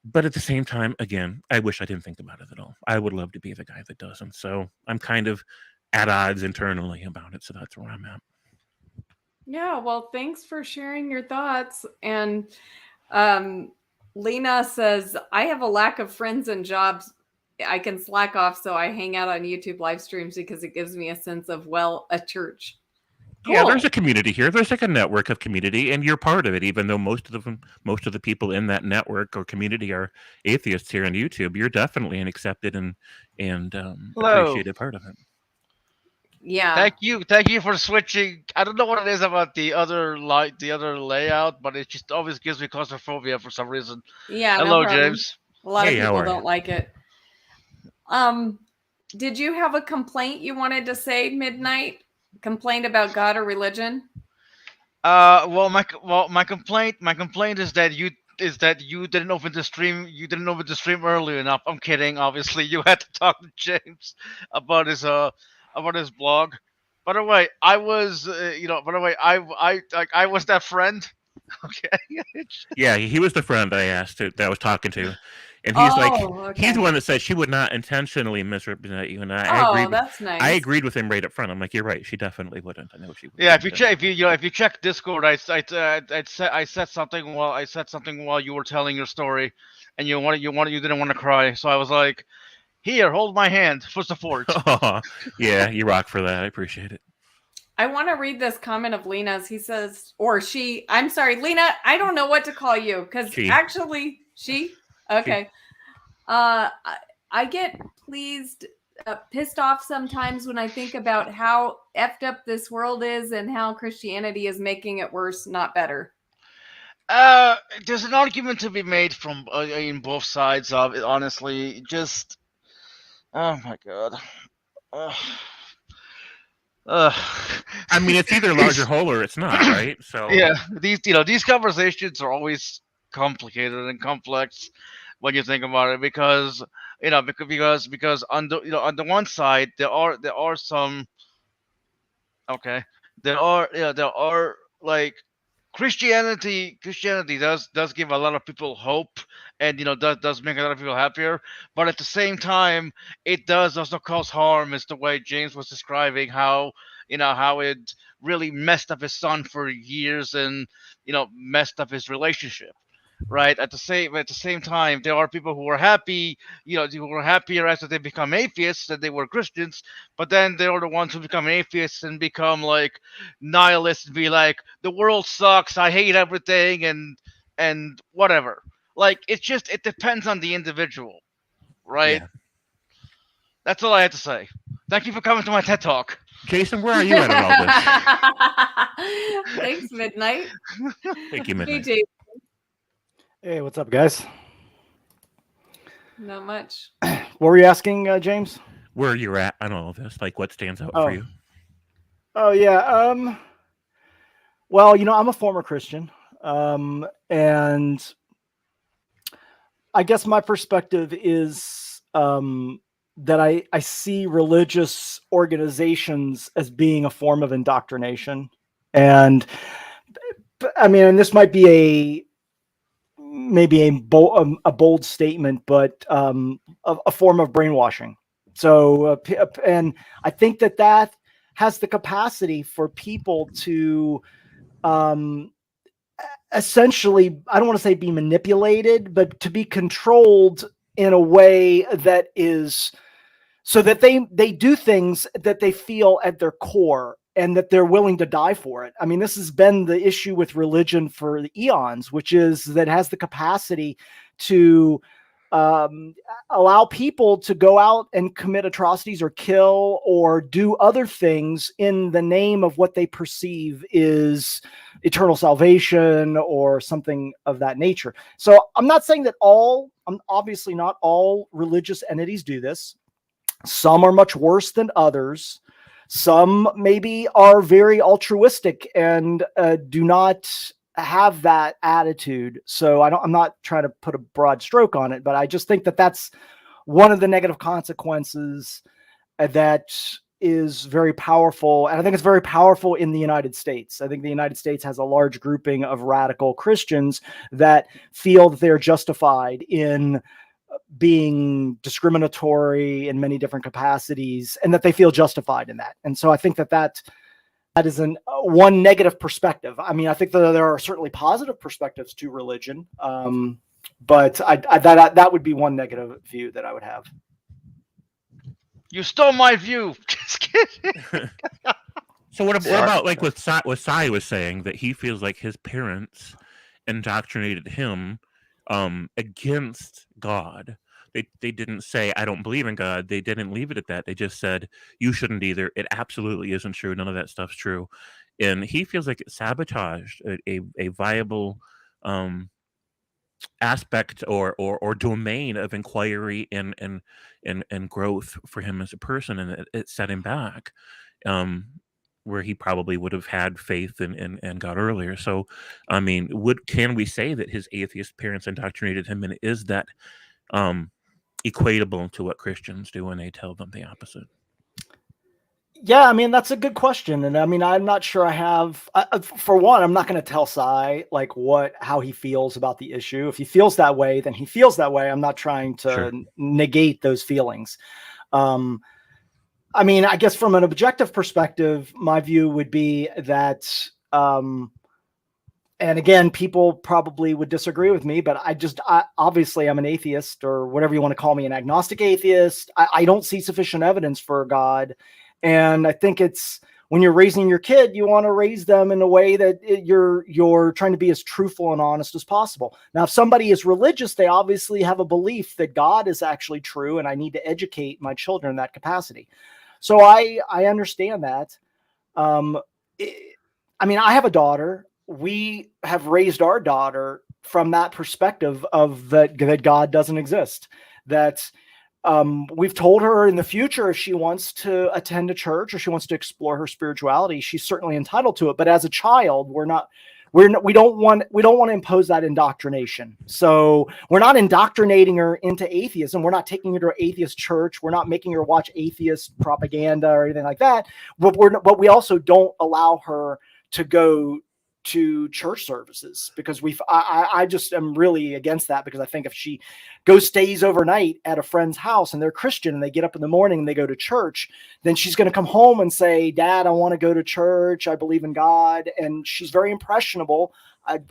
But at the same time, again, I wish I didn't think about it at all. I would love to be the guy that doesn't. So I'm kind of at odds internally about it. So that's where I'm at. Yeah, well, thanks for sharing your thoughts. And Lena says, I have a lack of friends and jobs. I can slack off, so I hang out on YouTube live streams because it gives me a sense of, well, a church. Cool. Yeah, there's a community here. There's like a network of community, and you're part of it. Even though most of the people in that network or community are atheists here on YouTube, you're definitely an accepted and appreciated part of it. Yeah. Thank you for switching. I don't know what it is about the other layout, but it just always gives me claustrophobia for some reason. Yeah. Hello, no James. A lot of people don't like it. Did you have a complaint you wanted to say, Midnight? complaint about God or religion? My complaint is that you didn't open the stream. You didn't open the stream early enough. I'm kidding. Obviously, you had to talk to James about his blog. By the way, I was By the way, I was that friend. Okay. Yeah, he was the friend that I was talking to, and he's like, okay. he's the one that said she would not intentionally misrepresent you, and I Oh, agreed. that's nice. I agreed with him right up front. I'm like, you're right. She definitely wouldn't. I know she would. Yeah, if you check Discord, I said something while you were telling your story, and you didn't want to cry, so I was like, here, hold my hand for support. Yeah, you rock for that. I appreciate it. I want to read this comment of Lena's. He says, or she, I'm sorry, Lena, I don't know what to call you because actually she, okay. She. I get pissed off sometimes when I think about how effed up this world is and how Christianity is making it worse, not better. There's an argument to be made from in both sides of it, honestly. Just, oh my god. I mean, it's either large or whole or it's not, right? So yeah, these conversations are always complicated and complex when you think about it, because on the one side there are some there are like Christianity does give a lot of people hope, and does make a lot of people happier, but at the same time it does also cause harm, as the way James was describing how it really messed up his son for years, and messed up his relationship. Right. At the same time, there are people who are happy, who are happier after they become atheists than they were Christians. But then there are the ones who become atheists and become like nihilists and be like, the world sucks, I hate everything, and whatever. Like, it depends on the individual, right? Yeah. That's all I had to say. Thank you for coming to my TED Talk. Jason, where are you at all this? Thanks, Midnight. Thank you, Midnight. Hey, hey, what's up, guys? Not much. What were you asking, James? Where you're at on all of this? Like, what stands out for you? Oh, yeah. Well, I'm a former Christian, and I guess my perspective is that I see religious organizations as being a form of indoctrination. And I mean, and this might be maybe a bold statement, but a form of brainwashing. So, and I think that has the capacity for people to essentially, I don't want to say be manipulated, but to be controlled in a way that is so that they do things that they feel at their core and that they're willing to die for it. I mean, this has been the issue with religion for the eons, which is that it has the capacity to allow people to go out and commit atrocities or kill or do other things in the name of what they perceive is eternal salvation or something of that nature. So I'm not saying that obviously not all religious entities do this. Some are much worse than others. Some maybe are very altruistic and do not have that attitude. So I'm not trying to put a broad stroke on it, but I just think that that's one of the negative consequences that is very powerful. And I think it's very powerful in the United States. I think the United States has a large grouping of radical Christians that feel that they're justified in being discriminatory in many different capacities, and that they feel justified in that. And so I think that is one negative perspective. I mean, I think that there are certainly positive perspectives to religion, but that would be one negative view that I would have. You stole my view. Just kidding. So what about like what Sai was saying, that he feels like his parents indoctrinated him against God. They didn't say, I don't believe in God. They didn't leave it at that. They just said, you shouldn't either. It absolutely isn't true. None of that stuff's true. And he feels like it sabotaged a viable aspect or domain of inquiry and growth for him as a person, and it set him back. where he probably would have had faith in God earlier. So, I mean, can we say that his atheist parents indoctrinated him, and is that equatable to what Christians do when they tell them the opposite? Yeah, I mean, that's a good question. And I mean, I'm not sure I have, for one, I'm not going to tell Cy like how he feels about the issue. If he feels that way, then he feels that way. I'm not trying to Sure. negate those feelings. I mean, I guess from an objective perspective, my view would be that, and again, people probably would disagree with me, but obviously I'm an atheist, or whatever you want to call me, an agnostic atheist. I don't see sufficient evidence for God. And I think it's, when you're raising your kid, you want to raise them in a way that you're trying to be as truthful and honest as possible. Now, if somebody is religious, they obviously have a belief that God is actually true, and I need to educate my children in that capacity. So I understand that. I mean, I have a daughter. We have raised our daughter from that perspective of that God doesn't exist. That we've told her in the future, if she wants to attend a church or she wants to explore her spirituality, she's certainly entitled to it. But as a child, we don't want to impose that indoctrination. So we're not indoctrinating her into atheism. We're not taking her to an atheist church. We're not making her watch atheist propaganda or anything like that. But we also don't allow her to go to church services, because I just am really against that, because I think if she stays overnight at a friend's house and they're Christian and they get up in the morning and they go to church, then she's going to come home and say, Dad, I want to go to church. I believe in God. And she's very impressionable.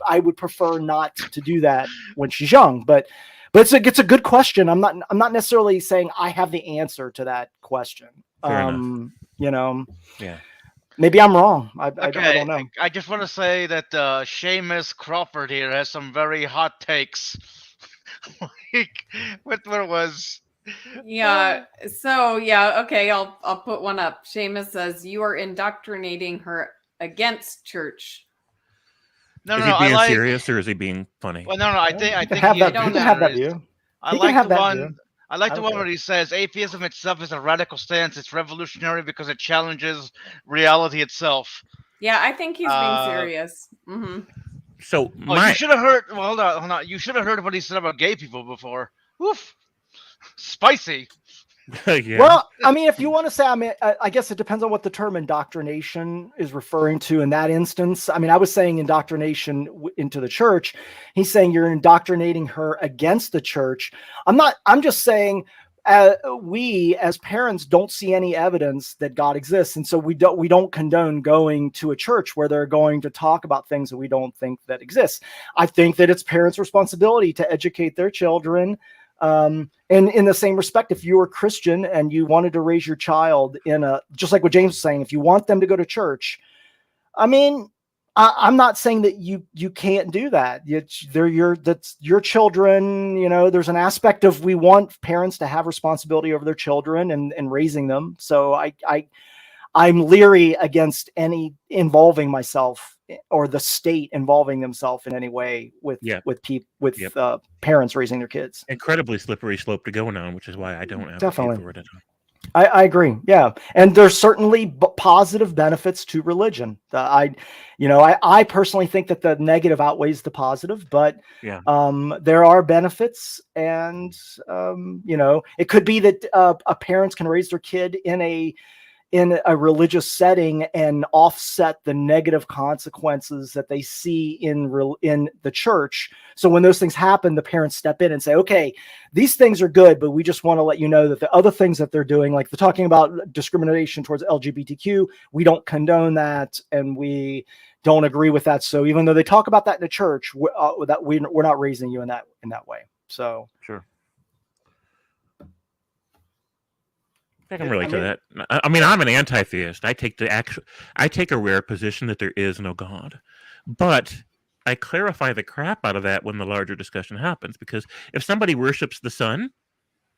I would prefer not to do that when she's young, but it's a good question. I'm not necessarily saying I have the answer to that question. Fair enough. You know, Yeah. Maybe I'm wrong. I Okay, don't know. I just want to say that Seamus Crawford here has some very hot takes. Like, what it was? Yeah. So yeah, okay, I'll put one up. Seamus says you are indoctrinating her against church. No, Is no, he being I like. serious, or is he being funny? Well, no, I think You can he have is that. don't You can being have that serious. view. I He can like have the that one. view. I like the I one don't where he says atheism itself is a radical stance. It's revolutionary because it challenges reality itself. Yeah, I think he's being serious. Mm-hmm. So Oh, you should have heard. Well, hold on. You should have heard what he said about gay people before. Oof, spicy. yeah. Well, I mean, if you want to say, I mean, I guess it depends on what the term indoctrination is referring to in that instance. I mean, I was saying indoctrination into the church. He's saying you're indoctrinating her against the church. I'm just saying we as parents don't see any evidence that God exists. And so we don't condone going to a church where they're going to talk about things that we don't think that exist. I think that it's parents' responsibility to educate their children. And in the same respect, if you were Christian and you wanted to raise your child just like what James was saying, if you want them to go to church, I mean, I'm not saying that you can't do that. That's your children. You know, there's an aspect of, we want parents to have responsibility over their children and raising them. So I'm leery against any involving myself or the state involving themselves in any way with parents raising their kids. Incredibly slippery slope to go on, which is why I don't advocate Definitely. for it at all. I agree. Yeah. And there's certainly positive benefits to religion. I personally think that the negative outweighs the positive, but there are benefits, and it could be that parents can raise their kid in a religious setting and offset the negative consequences that they see in the church. So when those things happen, the parents step in and say, okay, these things are good, but we just want to let you know that the other things that they're doing, like they're talking about discrimination towards LGBTQ, we don't condone that, and we don't agree with that. So even though they talk about that in the church, we're not raising you in that way. So sure. I can relate to that. I mean, I'm an anti-theist. I take a rare position that there is no God, but I clarify the crap out of that when the larger discussion happens. Because if somebody worships the sun,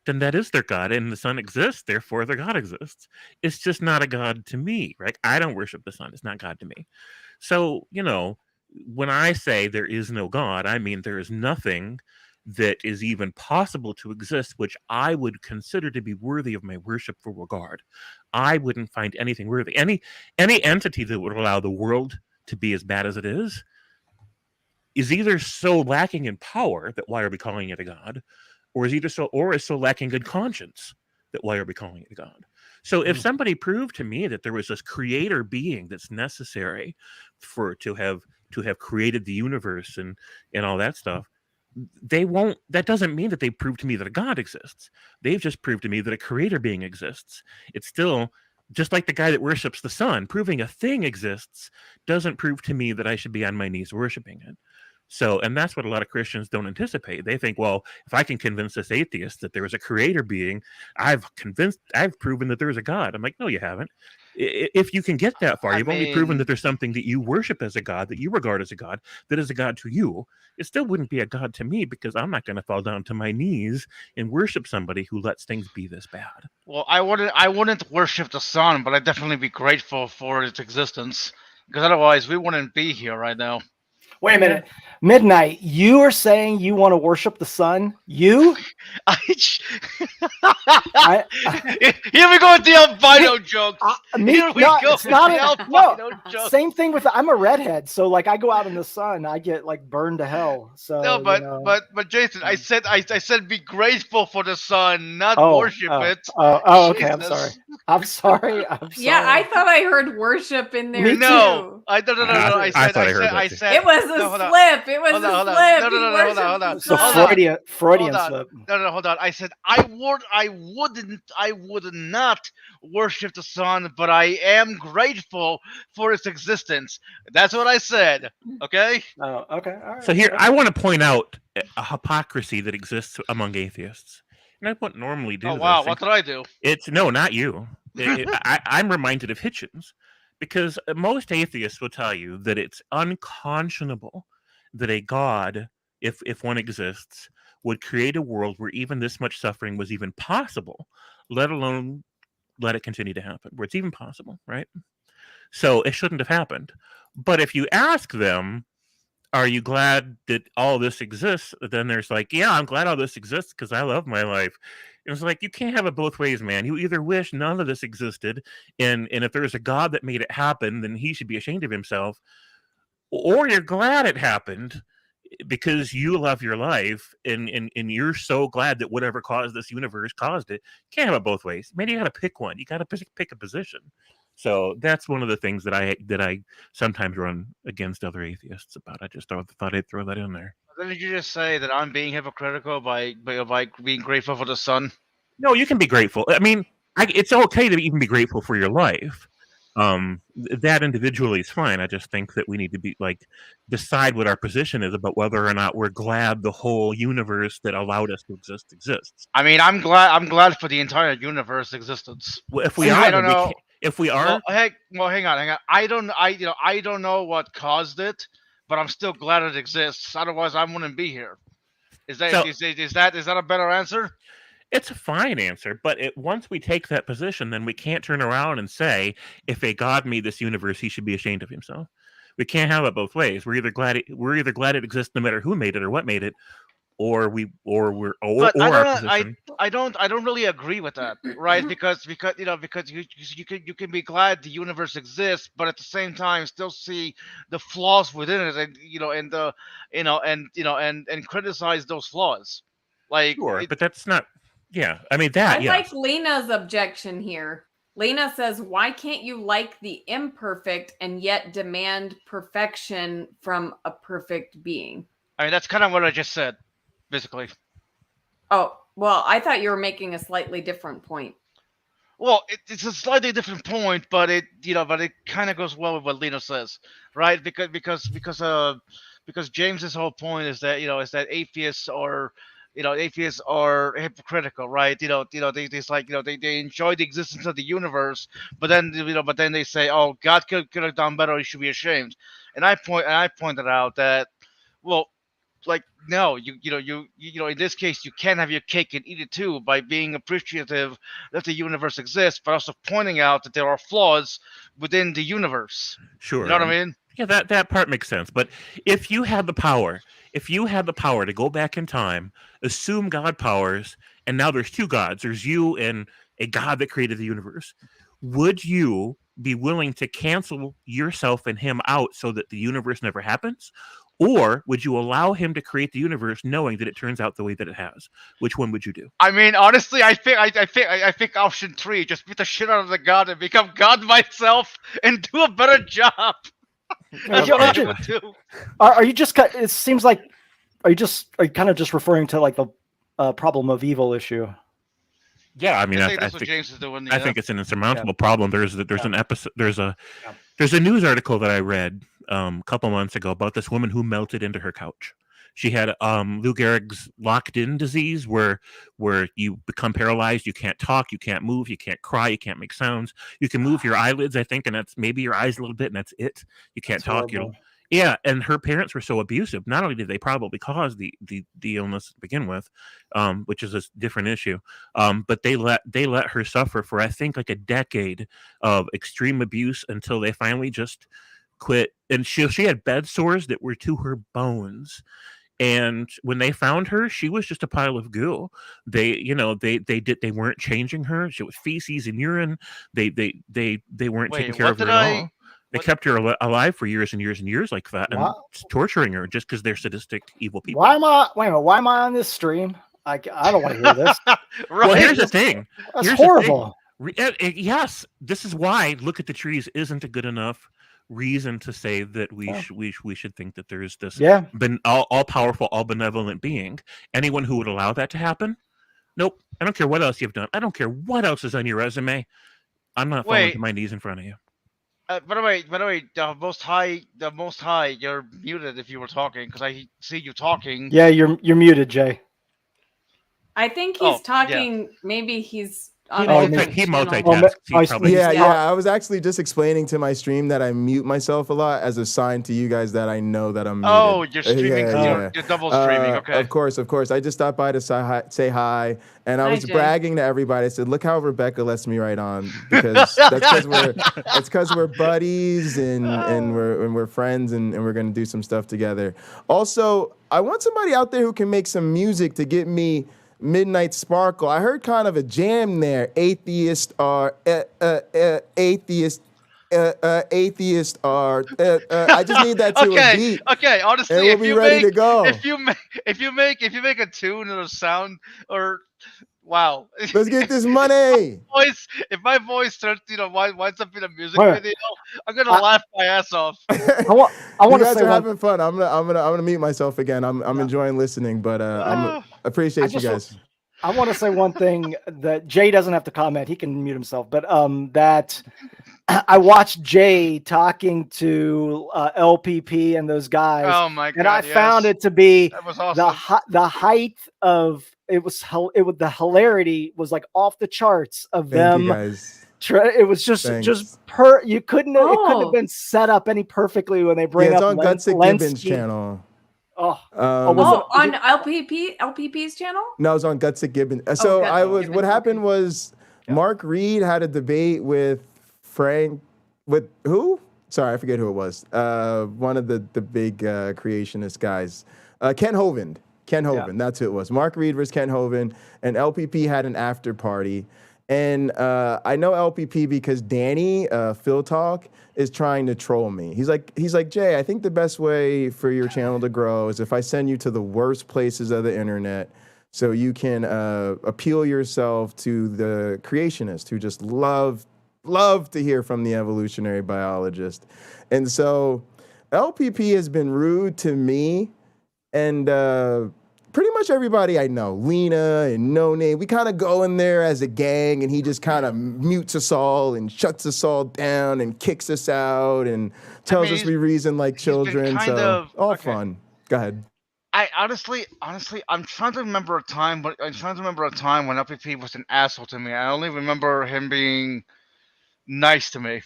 then that is their God, and the sun exists, therefore their God exists. It's just not a God to me, right? I don't worship the sun; it's not God to me. So when I say there is no God, I mean there is nothing that is even possible to exist, which I would consider to be worthy of my worshipful regard. I wouldn't find anything worthy. Any entity that would allow the world to be as bad as it is either so lacking in power that why are we calling it a god, or is so lacking in conscience that why are we calling it a god? So if somebody proved to me that there was this creator being that's necessary to have created the universe and all that stuff, that doesn't mean that they proved to me that a god exists. They've just proved to me that a creator being exists. It's still just like the guy that worships the sun. Proving a thing exists doesn't prove to me that I should be on my knees worshiping it. So, and that's what a lot of Christians don't anticipate. They think, well, if I can convince this atheist that there is a creator being, I've proven that there is a God. I'm like, no, you haven't. If you can get that far, you've only proven that there's something that you worship as a God, that you regard as a God, that is a God to you. It still wouldn't be a God to me, because I'm not going to fall down to my knees and worship somebody who lets things be this bad. Well, I wouldn't worship the sun, but I'd definitely be grateful for its existence, because otherwise we wouldn't be here right now. Wait a minute. Midnight, you are saying you want to worship the sun? You? Here we go with the albino joke. Here we go it's with not the no, albino joke. same thing with, I'm a redhead, so like I go out in the sun, I get like burned to hell. So No, but Jason, I said be grateful for the sun, not worship it. Okay. Jesus. I'm sorry. Yeah, I thought I heard worship in there No, too. I said It was a slip. It was a slip. Hold on. So Freudian slip. No, hold on. I said I would not worship the sun, but I am grateful for its existence. That's what I said. Okay. Oh, okay. All right. So here, I want to point out a hypocrisy that exists among atheists. And I wouldn't normally do this. Oh, wow. What did I do? No, not you. I'm reminded of Hitchens, because most atheists will tell you that it's unconscionable that a God, if one exists, would create a world where even this much suffering was even possible, let alone let it continue to happen, where it's even possible, right? So it shouldn't have happened. But if you ask them, are you glad that all this exists? Then there's like, yeah, I'm glad all this exists because I love my life. And it's like, you can't have it both ways, man. You either wish none of this existed, and if there's a God that made it happen, then he should be ashamed of himself, or you're glad it happened because you love your life and you're so glad that whatever caused this universe caused it. You can't have it both ways. Maybe you got to pick one. You got to pick a position. So that's one of the things that I sometimes run against other atheists about. I just thought I'd throw that in there. Didn't you just say that I'm being hypocritical by being grateful for the sun? No, you can be grateful. I mean, it's okay to even be grateful for your life. That individually is fine. I just think that we need to decide what our position is about whether or not we're glad the whole universe that allowed us to exist exists. I mean, I'm glad for the entire universe existence. Well, if we are, I don't know. If we are, well, hang on. I don't know what caused it, but I'm still glad it exists. Otherwise, I wouldn't be here. Is that a better answer? It's a fine answer, but once we take that position, then we can't turn around and say, if a God made this universe, he should be ashamed of himself. We can't have it both ways. We're either glad it exists, no matter who made it or what made it, or I don't really agree with that, right? because you can be glad the universe exists, but at the same time still see the flaws within it, and criticize those flaws. Like, sure, but that's not. Yeah, I mean that. I like Lena's objection here. Lena says, "Why can't you like the imperfect and yet demand perfection from a perfect being?" I mean, that's kind of what I just said, basically. Oh, well, I thought you were making a slightly different point. Well, it's a slightly different point, but it kind of goes well with what Lena says, right? Because James's whole point is that atheists are hypocritical, right? They enjoy the existence of the universe, but then they say, oh, God could have done better, he should be ashamed. And I pointed out that, well, like, no, you in this case you can have your cake and eat it too, by being appreciative that the universe exists, but also pointing out that there are flaws within the universe. Sure. You know what I mean? Yeah, that part makes sense. But if you had the power, to go back in time, assume God powers, and now there's two gods. There's you and a God that created the universe. Would you be willing to cancel yourself and him out so that the universe never happens? Or would you allow him to create the universe knowing that it turns out the way that it has? Which one would you do? I mean, honestly, I think option 3, just beat the shit out of the god and become God myself and do a better job. That's what I would do. Are you just? It seems like are you kind of just referring to like the problem of evil issue? Yeah, I mean, I I think that's what think James is doing. I think it's an insurmountable problem. There's an episode. There's a news article that I read a couple months ago about this woman who melted into her couch. She had Lou Gehrig's locked-in disease, where you become paralyzed. You can't talk, you can't move, you can't cry, you can't make sounds. You can move your eyelids, I think, and that's maybe your eyes a little bit, and that's it. You can't talk. Yeah, and her parents were so abusive. Not only did they probably cause the illness to begin with, which is a different issue, but they let her suffer for, I think, like a decade of extreme abuse until they finally just quit. And she had bed sores that were to her bones. And when they found her, she was just a pile of goo. They weren't changing her. She was feces and urine. They weren't taking care of her at all. They kept her alive for years and years and years like that, and torturing her just because they're sadistic, evil people. Why am I on this stream? I don't want to hear this. Well, here's the thing. That's horrible. Yes, this is why Look at the Trees isn't a good enough reason to say that we should think that there's this all powerful, all benevolent being. Anyone who would allow that to happen, nope. I don't care what else you've done. I don't care what else is on your resume. I'm not falling to my knees in front of you. By the way, the most high, you're muted if you were talking, because I see you talking. Yeah, you're muted, Jay. I think he's talking. Yeah. Maybe he's. He multitasks. Yeah. I was actually just explaining to my stream that I mute myself a lot as a sign to you guys that I know that I'm muted. Oh, you're streaming. You're double streaming. Okay. Of course. I just stopped by to say hi, and I was bragging to everybody. I said, "Look how Rebecca lets me right on," because that's because we're buddies and we're friends and we're gonna do some stuff together. Also, I want somebody out there who can make some music to get me Midnight Sparkle. I heard kind of a jam there. Atheist are atheist. Atheist are. I just need that to a beat. Okay. Honestly, and we'll be ready to go. If you make a tune or a sound or wow. Let's get this money. If my voice starts, winds up in a music video, I'm gonna laugh my ass off. I want you to guys say are having fun. I'm gonna mute myself again. I'm enjoying listening, but I appreciate you guys. I want to say one thing that Jay doesn't have to comment. He can mute himself, but that I watched Jay talking to LPP and those guys. Oh my god! And I found it to be that was awesome. The height of the hilarity was like off the charts of them. You guys. It was just you couldn't it couldn't have been set up any perfectly when they bring up on Gutsick Gibbons' channel. On LPP's channel? No, it was on Gutsick Gibbons. What happened was Mark Reed had a debate with who? Sorry, I forget who it was. One of the big creationist guys. Ken Hovind. That's who it was. Mark Reed versus Ken Hovind, and LPP had an after party. And I know LPP because Danny, Phil Talk, is trying to troll me. He's like, Jay, I think the best way for your channel to grow is if I send you to the worst places of the internet so you can appeal yourself to the creationists who just love to hear from the evolutionary biologist. And so LPP has been rude to me and pretty much everybody I know, Lena and No Name, we kind of go in there as a gang, and he just kind of mutes us all and shuts us all down and kicks us out and tells us we reason like children. So fun. Go ahead. I honestly, I'm trying to remember a time when LPP was an asshole to me. I only remember him being nice to me.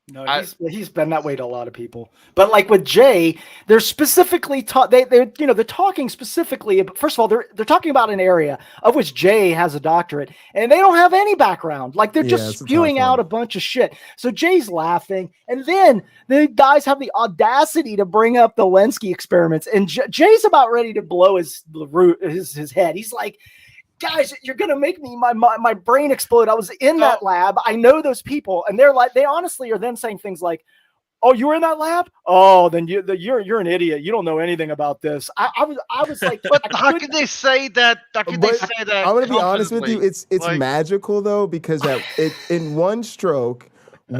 No, he's been that way to a lot of people. But like with Jay, they're specifically they're talking specifically. First of all, they're talking about an area of which Jay has a doctorate, and they don't have any background. Like they're just spewing out a bunch of shit. So Jay's laughing, and then the guys have the audacity to bring up the Lenski experiments, and Jay's about ready to blow his head. He's like, guys, you're gonna make me my brain explode. I was in that lab. I know those people, and they honestly are then saying things like, "Oh, you were in that lab? Oh, then you're an idiot. You don't know anything about this." I was like, but how can they say that? How can they say that? I'm gonna be honest with you. It's like, magical though, because in one stroke. They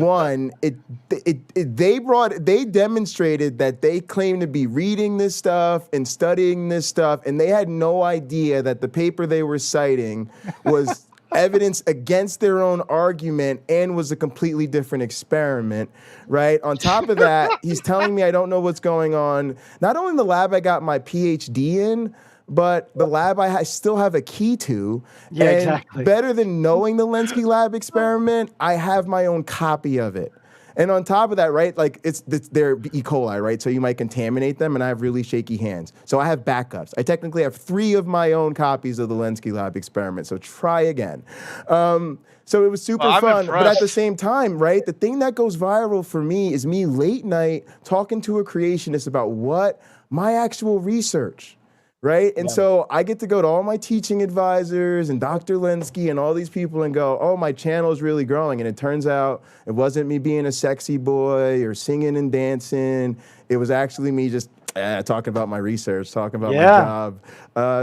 demonstrated that they claimed to be reading this stuff and studying this stuff, and they had no idea that the paper they were citing was evidence against their own argument and was a completely different experiment, right? On top of that, he's telling me I don't know what's going on. Not only in the lab I got my PhD in, but the lab I still have a key to. Yeah, and exactly. Better than knowing the Lenski lab experiment, I have my own copy of it. And on top of that, right, like they're E. coli, right? So you might contaminate them, and I have really shaky hands. So I have backups. I technically have 3 of my own copies of the Lenski lab experiment. So try again. So it was super fun. But at the same time, right, the thing that goes viral for me is me late night talking to a creationist about what my actual research. Right. And so I get to go to all my teaching advisors and Dr. Lenski and all these people and go, oh, my channel is really growing. And it turns out it wasn't me being a sexy boy or singing and dancing. It was actually me just talking about my research, talking about my job.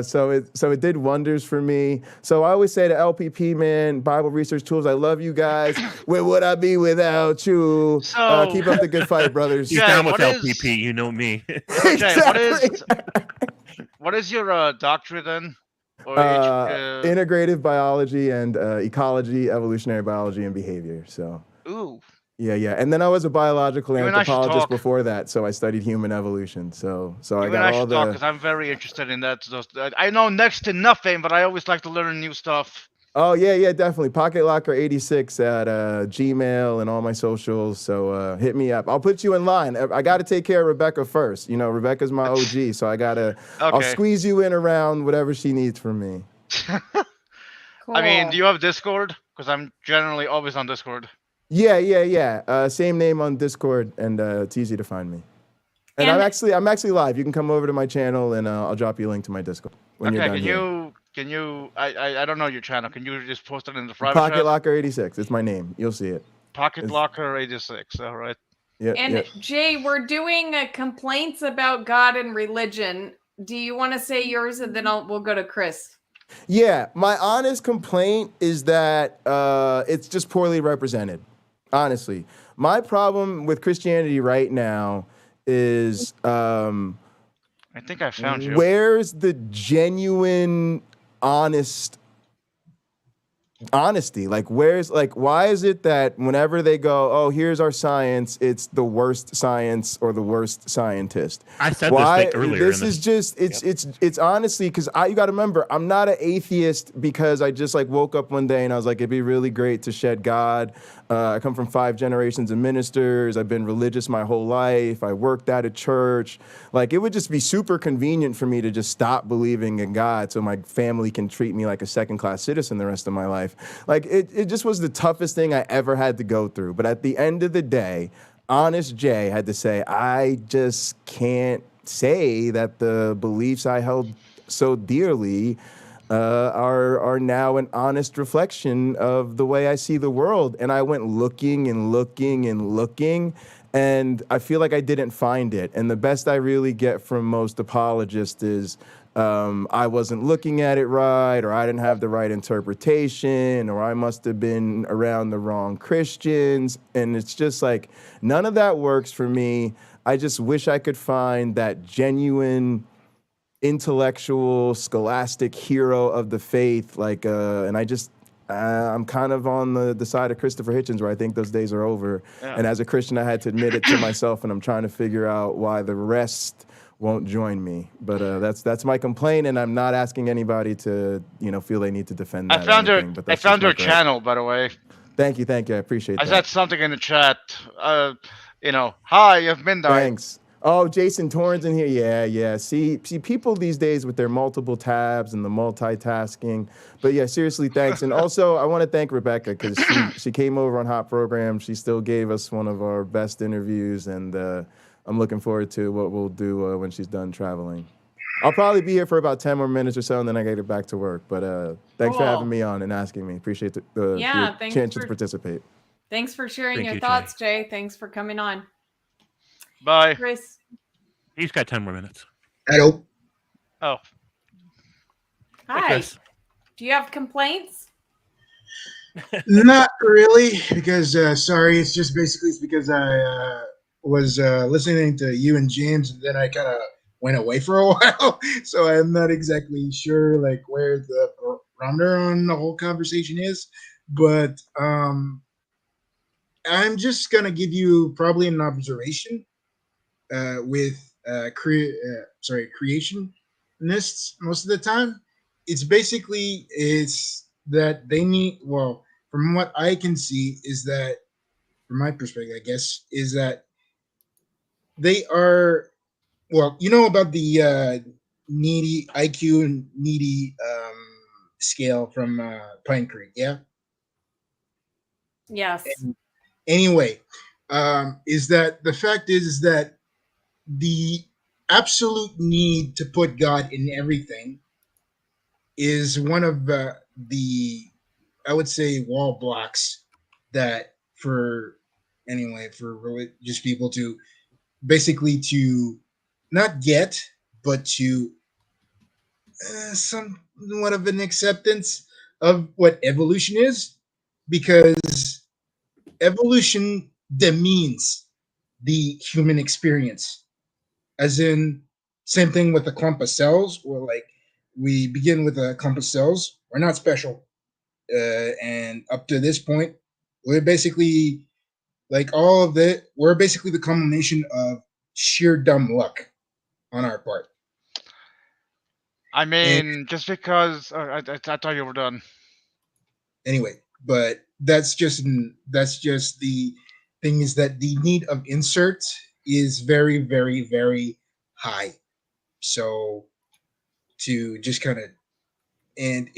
So it did wonders for me. So I always say to LPP, man, Bible Research Tools, I love you guys. Where would I be without you? So, keep up the good fight, brothers. He's down with LPP. You know me. Okay, exactly. What is your doctorate then? Or integrative biology and ecology, evolutionary biology, and behavior. So. Ooh. Yeah. And then I was a biological anthropologist before that, so I studied human evolution. So I got all the. Because I'm very interested in that. I know next to nothing, but I always like to learn new stuff. Oh yeah, definitely. PocketLocker86 at Gmail and all my socials. So hit me up. I'll put you in line. I got to take care of Rebecca first. You know, Rebecca's my OG, so I gotta. Okay. I'll squeeze you in around whatever she needs from me. Cool. I mean, do you have Discord? Because I'm generally always on Discord. Yeah. Same name on Discord, and it's easy to find me. And I'm actually live. You can come over to my channel, and I'll drop you a link to my Discord when you're done here. Can you? I don't know your channel. Can you just post it in the private Pocket Locker 86. It's my name. You'll see it. Pocket Locker 86. All right. Yeah. And Jay, we're doing complaints about God and religion. Do you want to say yours, and then we'll go to Chris? Yeah, my honest complaint is that it's just poorly represented. Honestly, my problem with Christianity right now is I think I found you. Where's the genuine honesty? Like, why is it that whenever they go, oh, here's our science, it's the worst science or the worst scientist? I said this earlier. This is just, it's honestly, because you got to remember, I'm not an atheist because I just woke up one day and I was like, it'd be really great to shed God. I come from 5 generations of ministers. I've been religious my whole life. I worked at a church. It would just be super convenient for me to just stop believing in God so my family can treat me like a second-class citizen the rest of my life. It just was the toughest thing I ever had to go through. But at the end of the day, Honest Jay had to say, I just can't say that the beliefs I held so dearly are now an honest reflection of the way I see the world. And I went looking and looking and looking, and I feel like I didn't find it. And the best I really get from most apologists is I wasn't looking at it right, or I didn't have the right interpretation, or I must have been around the wrong Christians. And it's just none of that works for me. I just wish I could find that genuine intellectual, scholastic hero of the faith, and I'm kind of on the side of Christopher Hitchens, where I think those days are over. Yeah. And as a Christian, I had to admit it to myself, and I'm trying to figure out why the rest won't join me. But that's my complaint, and I'm not asking anybody to feel they need to defend that. I found your channel, by the way. Thank you. I appreciate I that. said something in the chat. Hi, you've been dying. Thanks. Oh, Jason Torrens in here. Yeah. See, people these days with their multiple tabs and the multitasking. But yeah, seriously, thanks. And also, I want to thank Rebecca because she came over on Hot Program. She still gave us one of our best interviews, and I'm looking forward to what we'll do when she's done traveling. I'll probably be here for about 10 more minutes or so, and then I got to get back to work. But thanks for having me on and asking me. Appreciate the chance to participate. Thanks for sharing your thoughts, Jay. Thanks for coming on. Bye. Chris. He's got 10 more minutes. Hello. Oh. Hi. Do you have complaints? Not really, because sorry, it's just basically because I was listening to you and James, and then I kind of went away for a while, so I'm not exactly sure like where the barometer on the whole conversation is, but I'm just gonna give you probably an observation with creationists most of the time. It's that they need, well, from what I can see is that, from my perspective, I guess, is that they are, well, you know about the needy IQ and needy scale from Pine Creek, yeah? Yes. Anyway, is that the fact is that the absolute need to put God in everything is one of the I would say wall blocks that for religious people to basically to not get, but to somewhat of an acceptance of what evolution is, because evolution demeans the human experience, as in same thing with a clump of cells, where like we begin with a clump of cells, we're not special, and up to this point we're basically like all of it, we're basically the culmination of sheer dumb luck on our part. I mean, just because I thought you were done. Anyway, but that's just the thing, is that the need of insert is very, very, very high. So to just kind of, and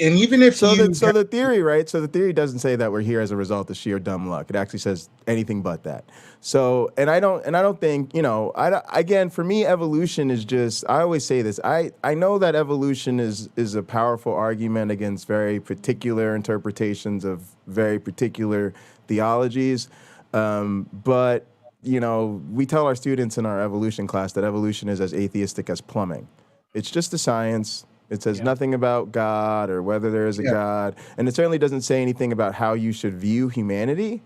even if so the theory, right? So the theory doesn't say that we're here as a result of sheer dumb luck. It actually says anything but that. So, and I don't think, again, for me, evolution is just, I always say this. I know that evolution is a powerful argument against very particular interpretations of very particular theologies. But, we tell our students in our evolution class that evolution is as atheistic as plumbing. It's just a science. It says nothing about God or whether there is a God. And it certainly doesn't say anything about how you should view humanity.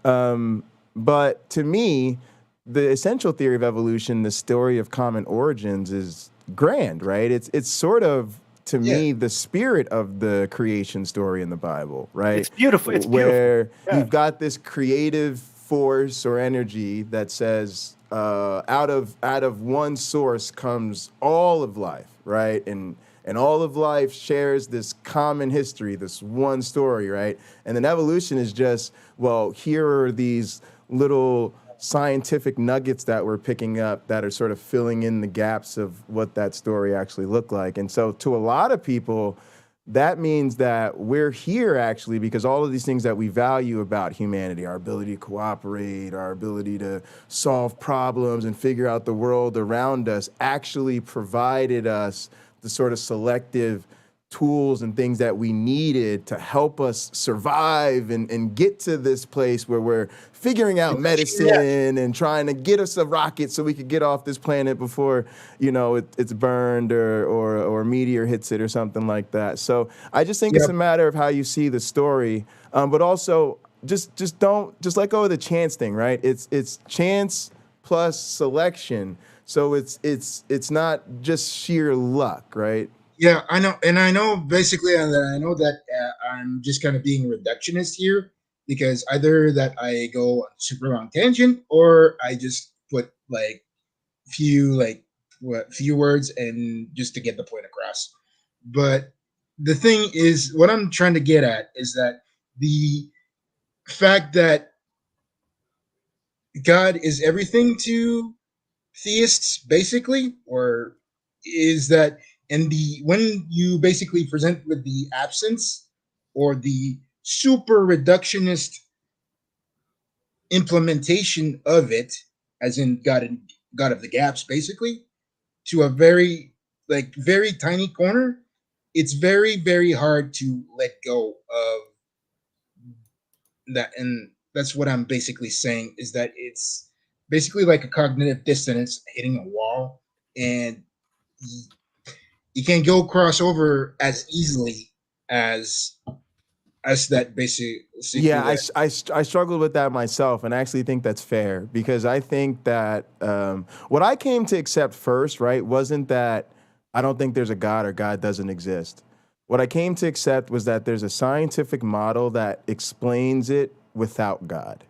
But to me, the essential theory of evolution, the story of common origins, is grand, right? It's sort of, to me, the spirit of the creation story in the Bible, right? It's beautiful. It's where beautiful. You've got this creative force or energy that says, out of one source comes all of life, right? And all of life shares this common history, this one story, right? And then evolution is just, well, here are these little scientific nuggets that we're picking up that are sort of filling in the gaps of what that story actually looked like. And so to a lot of people, that means that we're here actually because all of these things that we value about humanity, our ability to cooperate, our ability to solve problems and figure out the world around us, actually provided us the sort of selective tools and things that we needed to help us survive and get to this place where we're figuring out medicine and trying to get us a rocket so we could get off this planet before, it's burned or a meteor hits it or something like that. So I just think it's a matter of how you see the story, but also just let go of the chance thing, right? It's chance plus selection. So it's not just sheer luck, right? Yeah, I know, and I know basically, and I know that I'm just kind of being reductionist here, because either that I go on super long tangent or I just put like few words and just to get the point across. But the thing is, what I'm trying to get at is that the fact that God is everything to theists, basically, or is that and the when you basically present with the absence or the super reductionist implementation of it, as in God of the gaps, basically, to a very tiny corner, it's very, very hard to let go of that. And that's what I'm basically saying, is that it's basically like a cognitive dissonance hitting a wall, and you can't go cross over as easily as that basic. Yeah, I struggled with that myself, and I actually think that's fair, because I think that what I came to accept first, right, wasn't that I don't think there's a God or God doesn't exist. What I came to accept was that there's a scientific model that explains it without God.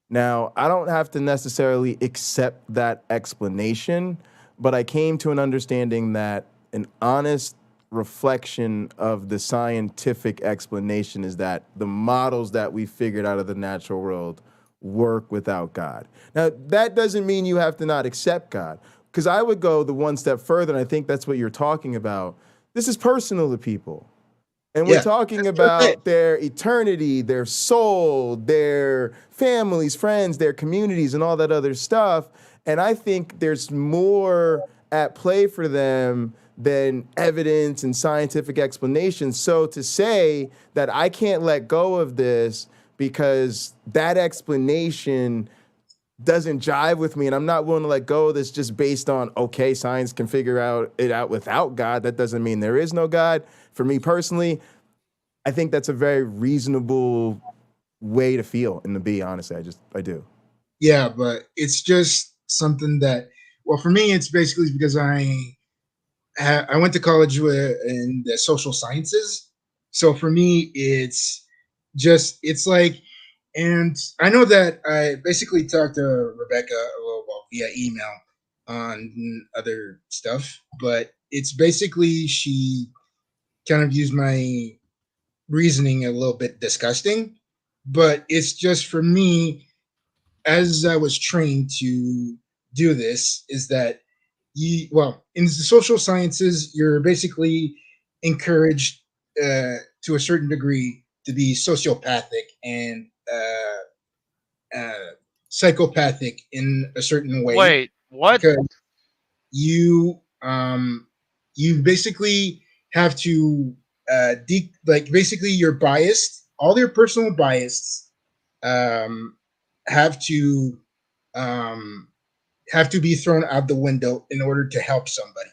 Now, I don't have to necessarily accept that explanation, but I came to an understanding that an honest reflection of the scientific explanation is that the models that we figured out of the natural world work without God. Now, that doesn't mean you have to not accept God, because I would go the one step further, and I think that's what you're talking about. This is personal to people. And we're talking about their eternity, their soul, their families, friends, their communities, and all that other stuff. And I think there's more at play for them than evidence and scientific explanation. So to say that I can't let go of this because that explanation doesn't jive with me, and I'm not willing to let go of this just based on, okay, science can figure it out without God, that doesn't mean there is no God. For me personally, I think that's a very reasonable way to feel and to be, honestly. I do. Yeah, but it's just something that, well, for me, it's basically because I went to college in the social sciences. So for me, it's like, and I know that I basically talked to Rebecca a little via email on other stuff, but it's basically she kind of used my reasoning a little bit disgusting, but it's just for me, as I was trained to do this, is that in the social sciences, you're basically encouraged to a certain degree to be sociopathic and psychopathic in a certain way. Wait, what? Because you you basically have to basically you're biased. All your personal biases have to um, be thrown out the window in order to help somebody.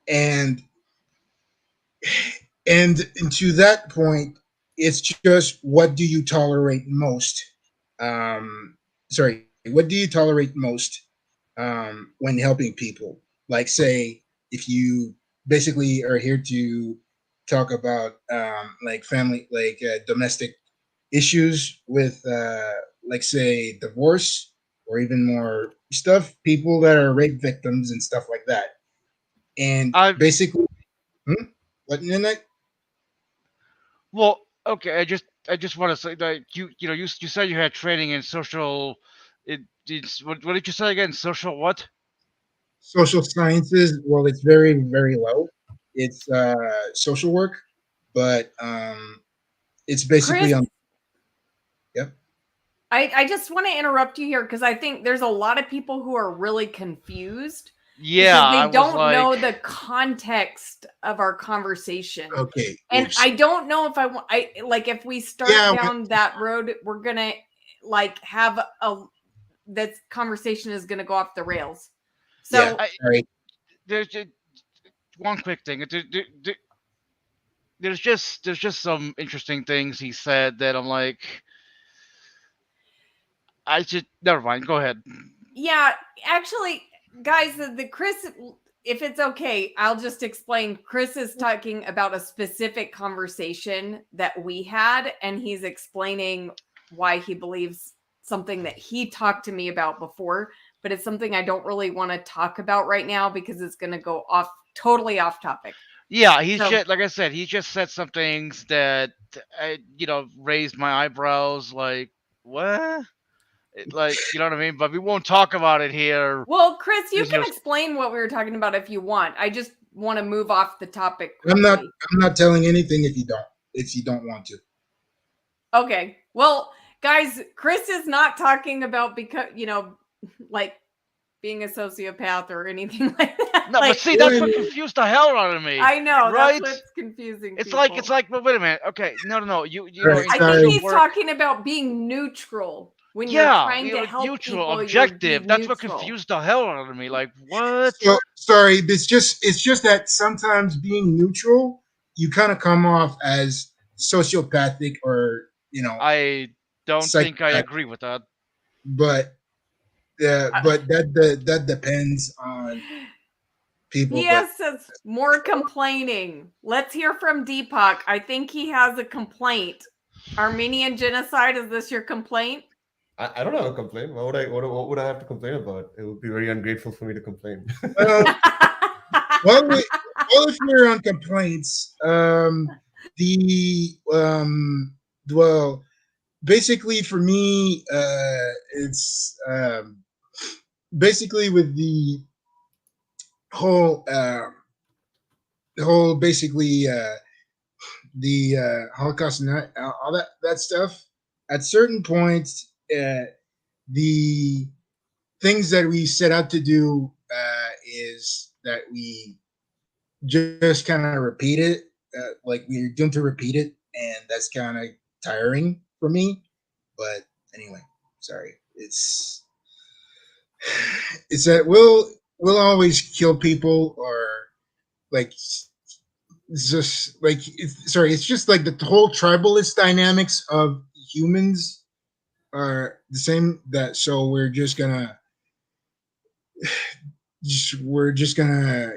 And to that point, it's just, what do you tolerate most? What do you tolerate most when helping people? Like, say, if you basically are here to talk about like family, like domestic issues with like, say, divorce, or even more stuff, people that are rape victims and stuff like that. And I basically, what in that? well, okay. I just want to say that you said you had training in social. It's what did you say again? Social what? Social sciences, well, it's very, very low. It's social work, but it's basically Chris, yep. I just want to interrupt you here because I think there's a lot of people who are really confused Yeah, because they I was don't know like, the context of our conversation. Okay. And Oops. I don't know if if we start down that road, we're gonna have this conversation is gonna go off the rails. So Sorry. there's just one quick thing. There's just some interesting things he said that I'm like, I should never mind. Go ahead. yeah, actually, guys, the Chris, if it's okay, I'll just explain. Chris is talking about a specific conversation that we had, and he's explaining why he believes something that he talked to me about before, but it's something I don't really want to talk about right now because it's going to go totally off topic. Yeah, he's So- just like I said. He just said some things that raised my eyebrows. Like what? Like you know what I mean? But we won't talk about it here. Well, Chris, you Because, can explain what we were talking about if you want. I just want to move off the topic I'm quickly. not telling anything if you don't want to. Okay. Well, guys, Chris is not talking about because, like being a sociopath or anything like that. No, but see, that's what confused the hell out of me. I know, right? that's what's confusing. It's people. like, but wait a minute. Okay, no. You Right, know, I sorry. think he's work- talking about being neutral when you're Yeah, trying to help neutral, people. objective. You're That's what neutral. confused the hell out of me. Like what? So sorry, it's just that sometimes being neutral, you kind of come off as sociopathic or I don't think I psychopath. agree with that. But that depends on people. He says more complaining. Let's hear from Deepak. I think he has a complaint. Armenian genocide, is this your complaint? I don't have a complaint. What would I have to complain about? It would be very ungrateful for me to complain. Well, if we're on complaints, basically for me, it's basically with the whole basically the Holocaust and all that stuff. At certain points, the things that we set out to do is that we just kind of repeat it, like we're doomed to repeat it, and that's kind of tiring for me. But anyway, sorry. It's that we'll always kill people, or like it's just like it's just like the whole tribalist dynamics of humans are the same. That so we're just gonna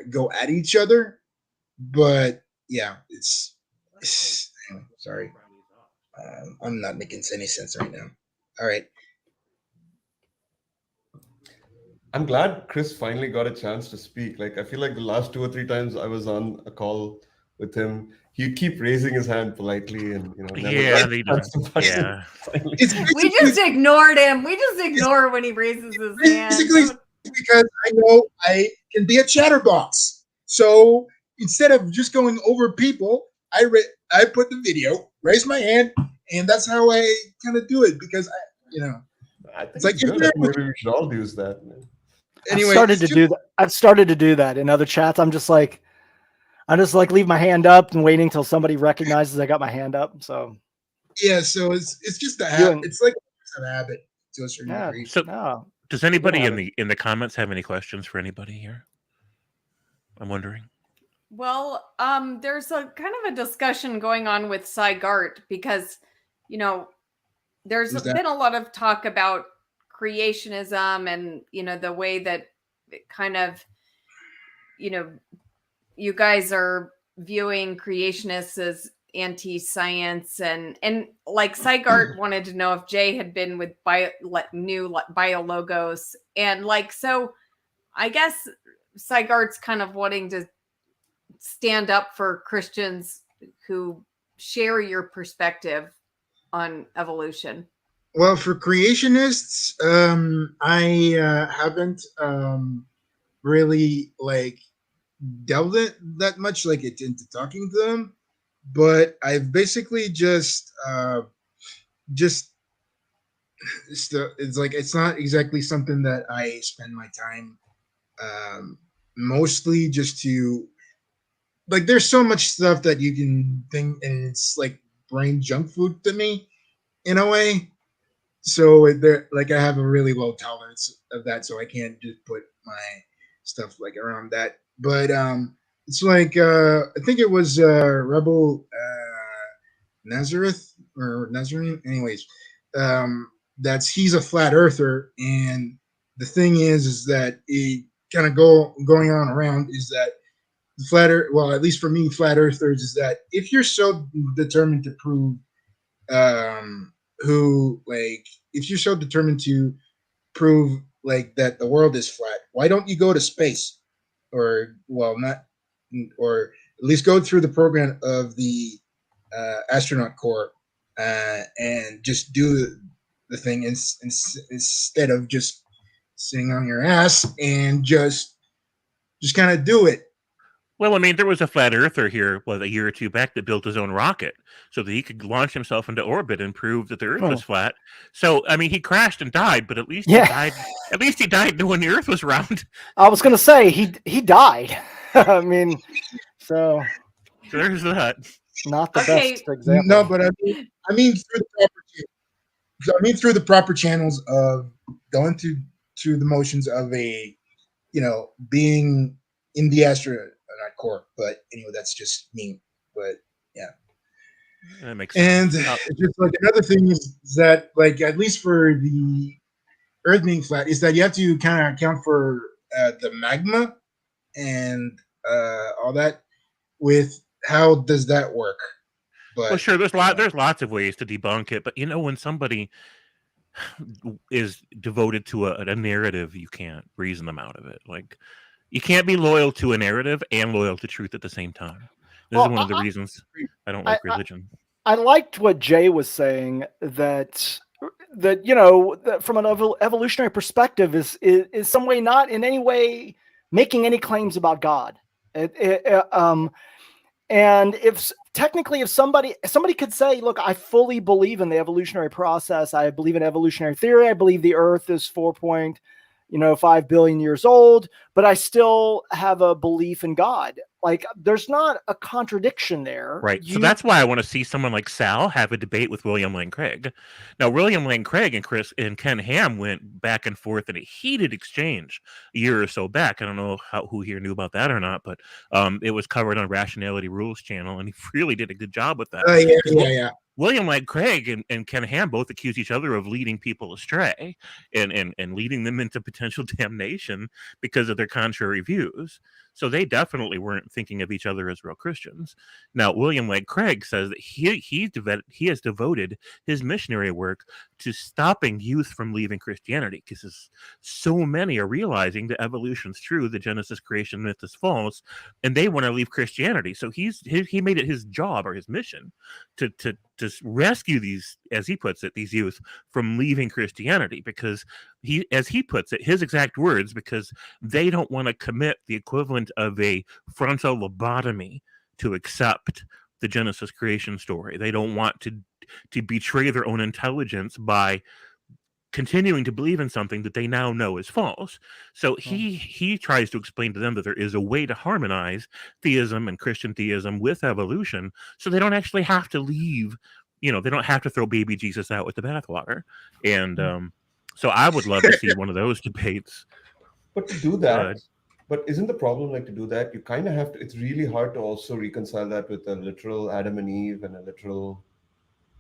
go at each other. But yeah, it's anyway, sorry. I'm not making any sense right now. All right. I'm glad Chris finally got a chance to speak. Like, I feel like the last 2 or 3 times I was on a call with him, he'd keep raising his hand politely and never Yeah, got they a chance do. to finally- Yeah. finally- We just ignored him. We just ignore when he raises his hand. Basically, because I know I can be a chatterbox. So instead of just going over people, I put the video, raise my hand, and that's how I kind of do it, because I think it's like it's good. I think maybe we should all use that. Man. anyway. I've started to do that in other chats. I'm just like leave my hand up and waiting until somebody recognizes I got my hand up. So Yeah, so it's just a habit. It's like a habit to a certain yeah. degree. So, No. does anybody Yeah. in the comments have any questions for anybody here? I'm wondering. Well, there's a kind of a discussion going on with Cygart because, there's Who's that? been a lot of talk about creationism and, the way that it kind of, you guys are viewing creationists as anti-science and like Cygart wanted to know if Jay had been with BioLogos and so I guess Cygart's kind of wanting to stand up for Christians who share your perspective on evolution. Well, for creationists, I haven't really delved it that much into talking to them, but I've basically just it's not exactly something that I spend my time mostly just to there's so much stuff that you can think, and it's like brain junk food to me in a way. So I have a really low tolerance of that, so I can't just put my stuff around that. But it's I think it was Rebel Nazareth or Nazarene. Anyways, he's a flat earther, and the thing is that it kind of going on around is that well, at least for me, flat earthers is that if you're so determined to prove if you're so determined to prove that the world is flat, why don't you go to space? Or at least go through the program of the astronaut corps and just do the thing instead of just sitting on your ass and just kind of do it. Well, I mean, there was a flat earther here, a year or two back that built his own rocket so that he could launch himself into orbit and prove that the Earth was flat. So, I mean, he crashed and died, but at least he died. At least he died knowing the Earth was round. I was going to say he died. I mean, so there's that. Not the best example. No, but I mean through the proper channels of going through the motions of a, being in the astronaut corps. But anyway, that's just me. But yeah, that makes sense. And just like another thing is that, like, at least for the Earth being flat, is that you have to kind of account for the magma and all that. With how does that work? But, well, sure, there's lots of ways to debunk it, but when somebody is devoted to a narrative, you can't reason them out of it. Like, you can't be loyal to a narrative and loyal to truth at the same time. This is one of the reasons I don't like religion. I liked what Jay was saying, that from an evolutionary perspective is some way not in any way making any claims about God. And if somebody could say, look, I fully believe in the evolutionary process. I believe in evolutionary theory. I believe the Earth is 4.5 billion years old, but I still have a belief in God. Like, there's not a contradiction there. Right. So that's why I want to see someone like Sal have a debate with William Lane Craig. Now, William Lane Craig and Ken Ham went back and forth in a heated exchange a year or so back. I don't know who here knew about that or not, but it was covered on Rationality Rules channel, and he really did a good job with that. Yeah. William Lane Craig and Ken Ham both accuse each other of leading people astray and leading them into potential damnation because of their contrary views. So they definitely weren't thinking of each other as real Christians. Now, William Lane Craig says that he has devoted his missionary work to stopping youth from leaving Christianity, because so many are realizing that evolution's true, the Genesis creation myth is false, and they want to leave Christianity. So he made it his job or his mission to rescue these, as he puts it, these youth from leaving Christianity, because as he puts it, his exact words, because they don't want to commit the equivalent of a frontal lobotomy to accept the Genesis creation story. They don't want to betray their own intelligence by continuing to believe in something that they now know is false. So he tries to explain to them that there is a way to harmonize theism and Christian theism with evolution, so they don't actually have to leave. They don't have to throw baby Jesus out with the bathwater. And so I would love to see one of those debates. But to do that, but isn't the problem, like, to do that, you kind of have to, it's really hard to also reconcile that with a literal Adam and Eve and a literal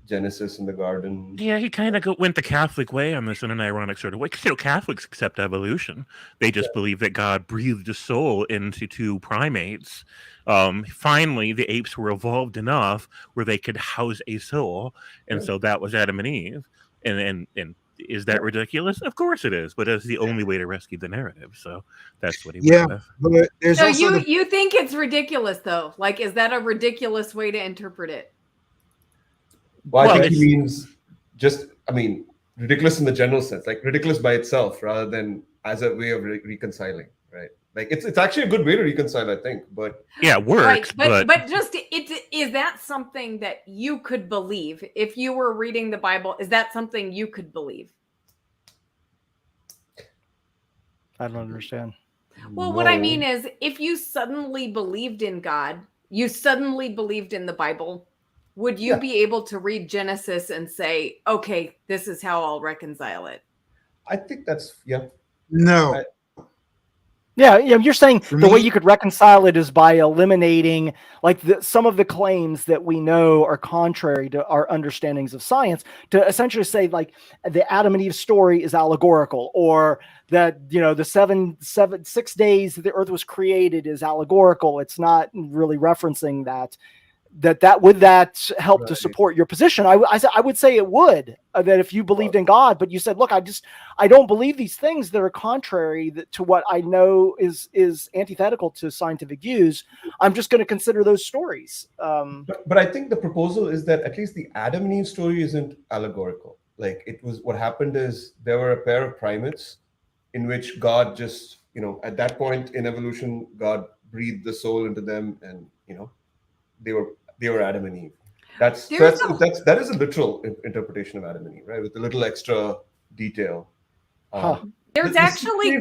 Genesis in the garden. Yeah, he kind of went the Catholic way on this in an ironic sort of way. Because Catholics accept evolution; they just believe that God breathed a soul into two primates. Finally, the apes were evolved enough where they could house a soul, and so that was Adam and Eve. And is that ridiculous? Of course it is, but it's the only way to rescue the narrative. So that's what he went with. But there's so also you think it's ridiculous, though? Like, is that a ridiculous way to interpret it? Well, I think he means ridiculous in the general sense, like ridiculous by itself rather than as a way of reconciling, right? Like, it's actually a good way to reconcile, I think, but yeah, it works. Right. But just is that something that you could believe if you were reading the Bible? Is that something you could believe? I don't understand. Well, what I mean is, if you suddenly believed in God, you suddenly believed in the Bible, would you be able to read Genesis and say, okay, this is how I'll reconcile it? I think that's, no. You're saying the way you could reconcile it is by eliminating, like, some of the claims that we know are contrary to our understandings of science, to essentially say, like, the Adam and Eve story is allegorical, or that, the 6 days that the earth was created is allegorical. It's not really referencing that would that help to Right. support your position? I would say it would, that if you believed in God, but you said, look, I don't believe these things that are contrary to what I know is antithetical to scientific views. I'm just going to consider those stories. But I think the proposal is that at least the Adam and Eve story isn't allegorical. Like, it was, what happened is there were a pair of primates in which God just, at that point in evolution, God breathed the soul into them, and they were Adam and Eve. That is a literal interpretation of Adam and Eve, right? With a little extra detail. There's actually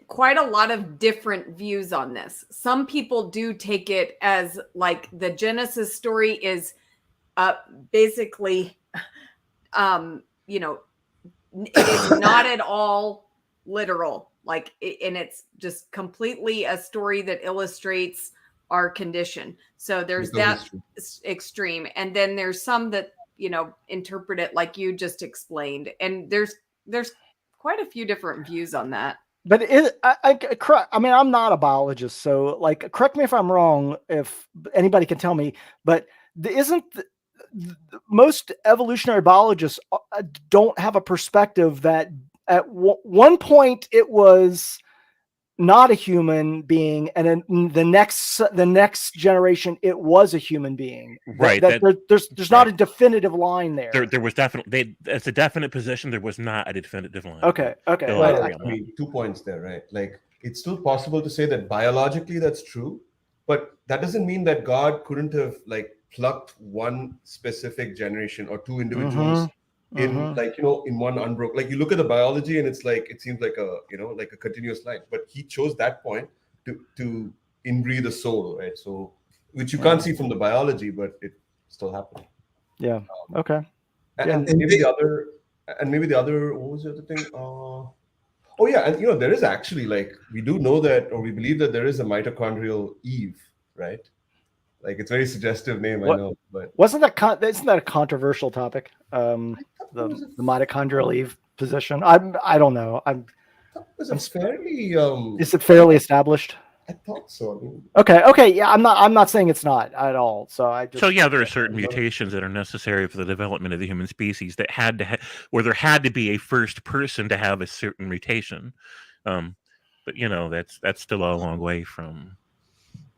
quite a lot of different views on this. Some people do take it as like the Genesis story is basically it is not at all literal, and it's just completely a story that illustrates our condition. So there's that extreme, and then there's some that interpret it like you just explained, and there's quite a few different views on that. But I mean, I'm not a biologist, so correct me if I'm wrong, if anybody can tell me, but most evolutionary biologists don't have a perspective that at one point it was not a human being, and then the next generation it was a human being. Right. There's not a definitive line there. There was definitely it's a definite position. There was not a definitive line. Okay. Well, I mean, 2 points there, right? Like, it's still possible to say that biologically that's true, but that doesn't mean that God couldn't have plucked one specific generation or two individuals in in one unbroken, you look at the biology and it's it seems like a continuous line, but he chose that point to inbreathe a soul, right? So, which you can't see from the biology, but it still happened. Yeah. Okay. And maybe the other, what was the other thing? Oh yeah, and there is actually we do know that, or we believe that there is a mitochondrial Eve, right? It's a very suggestive name, I know, but isn't that a controversial topic? The mitochondrial Eve position. I don't know. Is it fairly established? I thought so. I mean, okay. Yeah, I'm not saying it's not at all. So there are certain mutations that are necessary for the development of the human species that had to where there had to be a first person to have a certain mutation. But that's still a long way from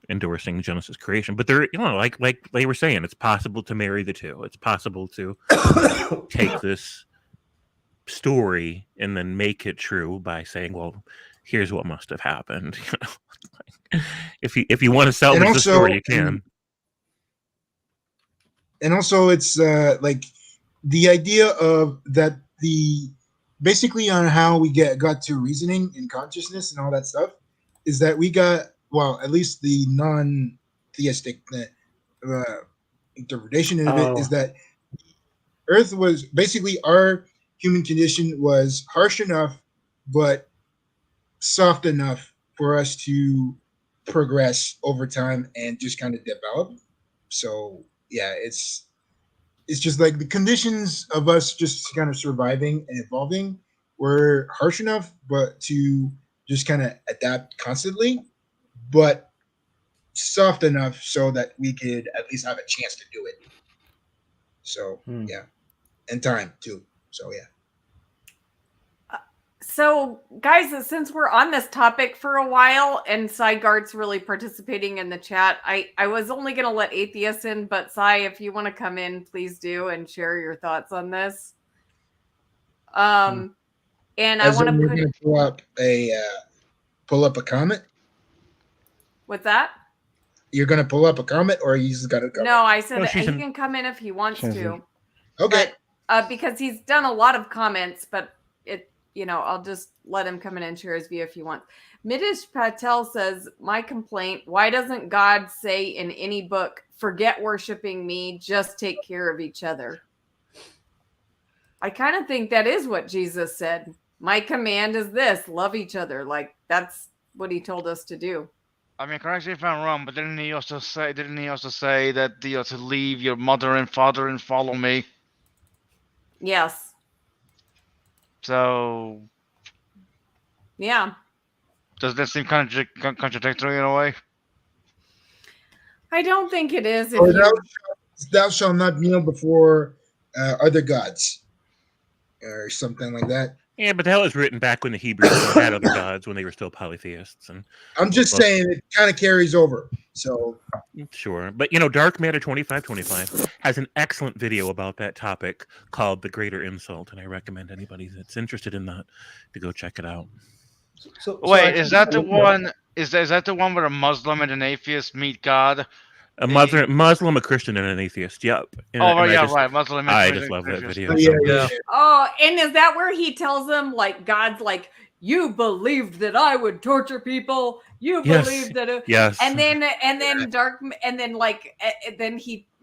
endorsing Genesis creation. But there, like they were saying, it's possible to marry the two. It's possible to take this story and then make it true by saying, well, here's what must have happened. If you want to salvage the story, you can. And also, it's the idea of that basically on how we got to reasoning and consciousness and all that stuff is that we got, well, at least the non-theistic interpretation of it is that Earth was basically, our human condition was harsh enough but soft enough for us to progress over time and just kind of develop. So yeah, it's just the conditions of us just kind of surviving and evolving were harsh enough, but to just kind of adapt constantly, but soft enough so that we could at least have a chance to do it. So yeah, and time too. So yeah. So guys, since we're on this topic for a while and Cy-Gart's really participating in the chat, I was only going to let Atheists in, but Cy, if you want to come in, please do and share your thoughts on this. And I want to pull up a comment. What's that? You're going to pull up a comment, or you just got to go? No, I said he can come in if he wants to. Okay. But, because he's done a lot of comments, but I'll just let him come in and share his view if he wants. Midish Patel says, my complaint, why doesn't God say in any book, forget worshiping me, just take care of each other? I kind of think that is what Jesus said. My command is this, love each other. That's what he told us to do. I mean, correct me if I'm wrong, but didn't he also say that to leave your mother and father and follow me? Yes. So, yeah. Does that seem contradictory in a way? I don't think it is. If Or you, thou shalt not kneel before other gods, or something like that. Yeah, but that was written back when the Hebrews still had other gods, when they were still polytheists. And I'm just saying it kind of carries over. So sure, but you know, Dark Matter 2525 has an excellent video about that topic called "The Greater Insult," and I recommend anybody that's interested in that to go check it out. So Wait, actually, is that the one? Is that the one where a Muslim and an atheist meet God? A Muslim, a Christian, and an atheist. Yep. And, Oh, and yeah, I just, right. Muslim. I and just love that atheist. video. yeah, so yeah, much. yeah. oh, and is that where he tells them like God's like, you believed that I would torture people, you Yes. believed that, Yes. and then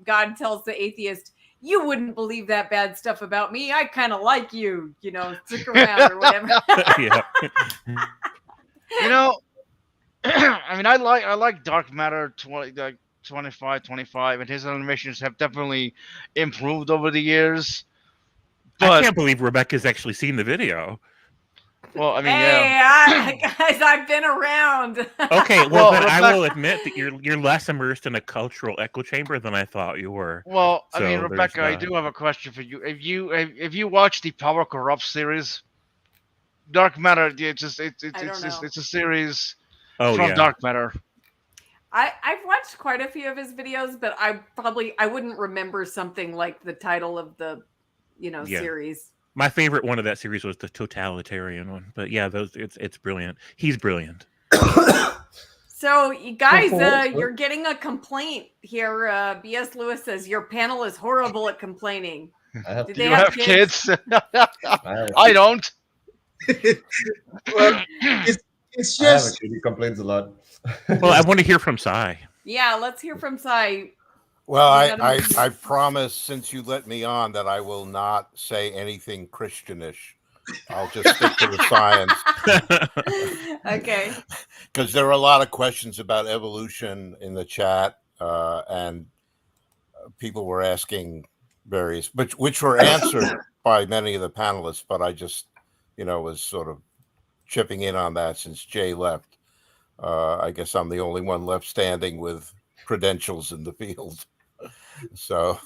God tells the atheist, you wouldn't believe that bad stuff about me. I kind of like you, stick around or whatever. Yeah. You know, I mean, I like Dark Matter 25, and his animations have definitely improved over the years. I But can't believe Rebecca's actually seen the video. well, I mean, Hey, yeah. guys, I've been around. Okay, Well, well, then I Rebecca- will admit that you're less immersed in a cultural echo chamber than I thought you were. Well, I So mean, there's Rebecca, I that. do have a question for you. If you watch the Power Corrupts series, Dark Matter, it's a series Oh from yeah. Dark Matter. I've watched quite a few of his videos, but I wouldn't remember something like the title of the Yeah. series. My favorite one of that series was the totalitarian one. But yeah, it's brilliant. He's brilliant. So you guys, what? you're getting a complaint here. B.S. Lewis says your panel is horrible at complaining. I have, Did Do they you have have kids? I I don't. Well, it's I have just actually. He complains a lot. Well, I want to hear from Cy. Yeah, let's hear from Cy. Well, You gotta I promise, since you let me on, that I will not say anything Christianish. I'll just stick to the science. Okay. Because there are a lot of questions about evolution in the chat, and people were asking various, which were answered by many of the panelists, but I just, was sort of chipping in on that since Jay left. I guess I'm the only one left standing with credentials in the field. So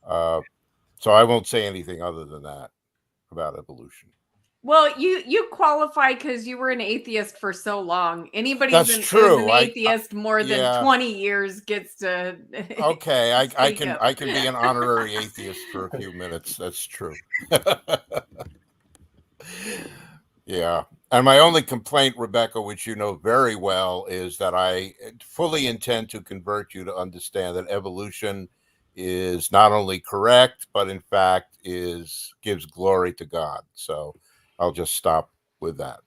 I won't say anything other than that about evolution. Well, you qualify because you were an atheist for so long. Anybody That's who's true. an atheist more than yeah. 20 years gets to. Okay, I Speak up. can be an honorary atheist for a few minutes. That's true. Yeah. And my only complaint, Rebecca, which you know very well, is that I fully intend to convert you to understand that evolution is not only correct, but in fact gives glory to God. So I'll just stop with that.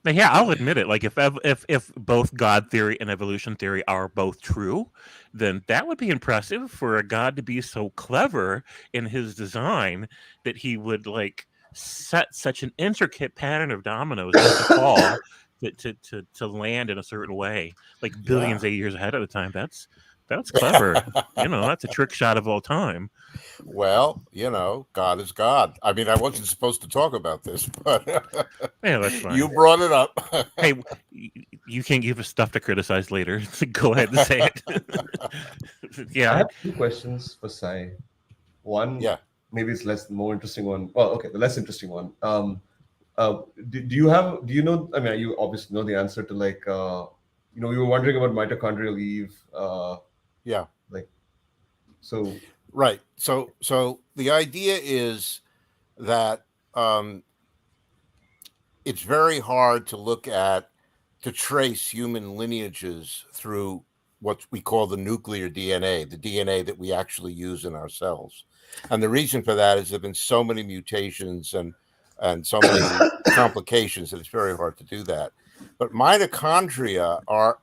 Yeah, I'll admit it. Like if both God theory and evolution theory are both true, then that would be impressive for a God to be so clever in his design that he would like set such an intricate pattern of dominoes to fall to land in a certain way, like billions of years ahead of the time. That's clever. That's a trick shot of all time. Well, God is God. I mean, I wasn't supposed to talk about this, but Yeah, that's fine. you brought it up. Hey, you can't give us stuff to criticize later. Go ahead and say it. I Yeah. have two questions for Sai. One, Yeah. maybe it's more interesting one. Well, okay, the less interesting one. Do you know? I mean, you obviously know the answer to we were wondering about mitochondrial Eve. Yeah. So Right. So the idea is that it's very hard to trace human lineages through what we call the nuclear DNA, the DNA that we actually use in our cells. And the reason for that is there have been so many mutations and so many complications that it's very hard to do that. But mitochondria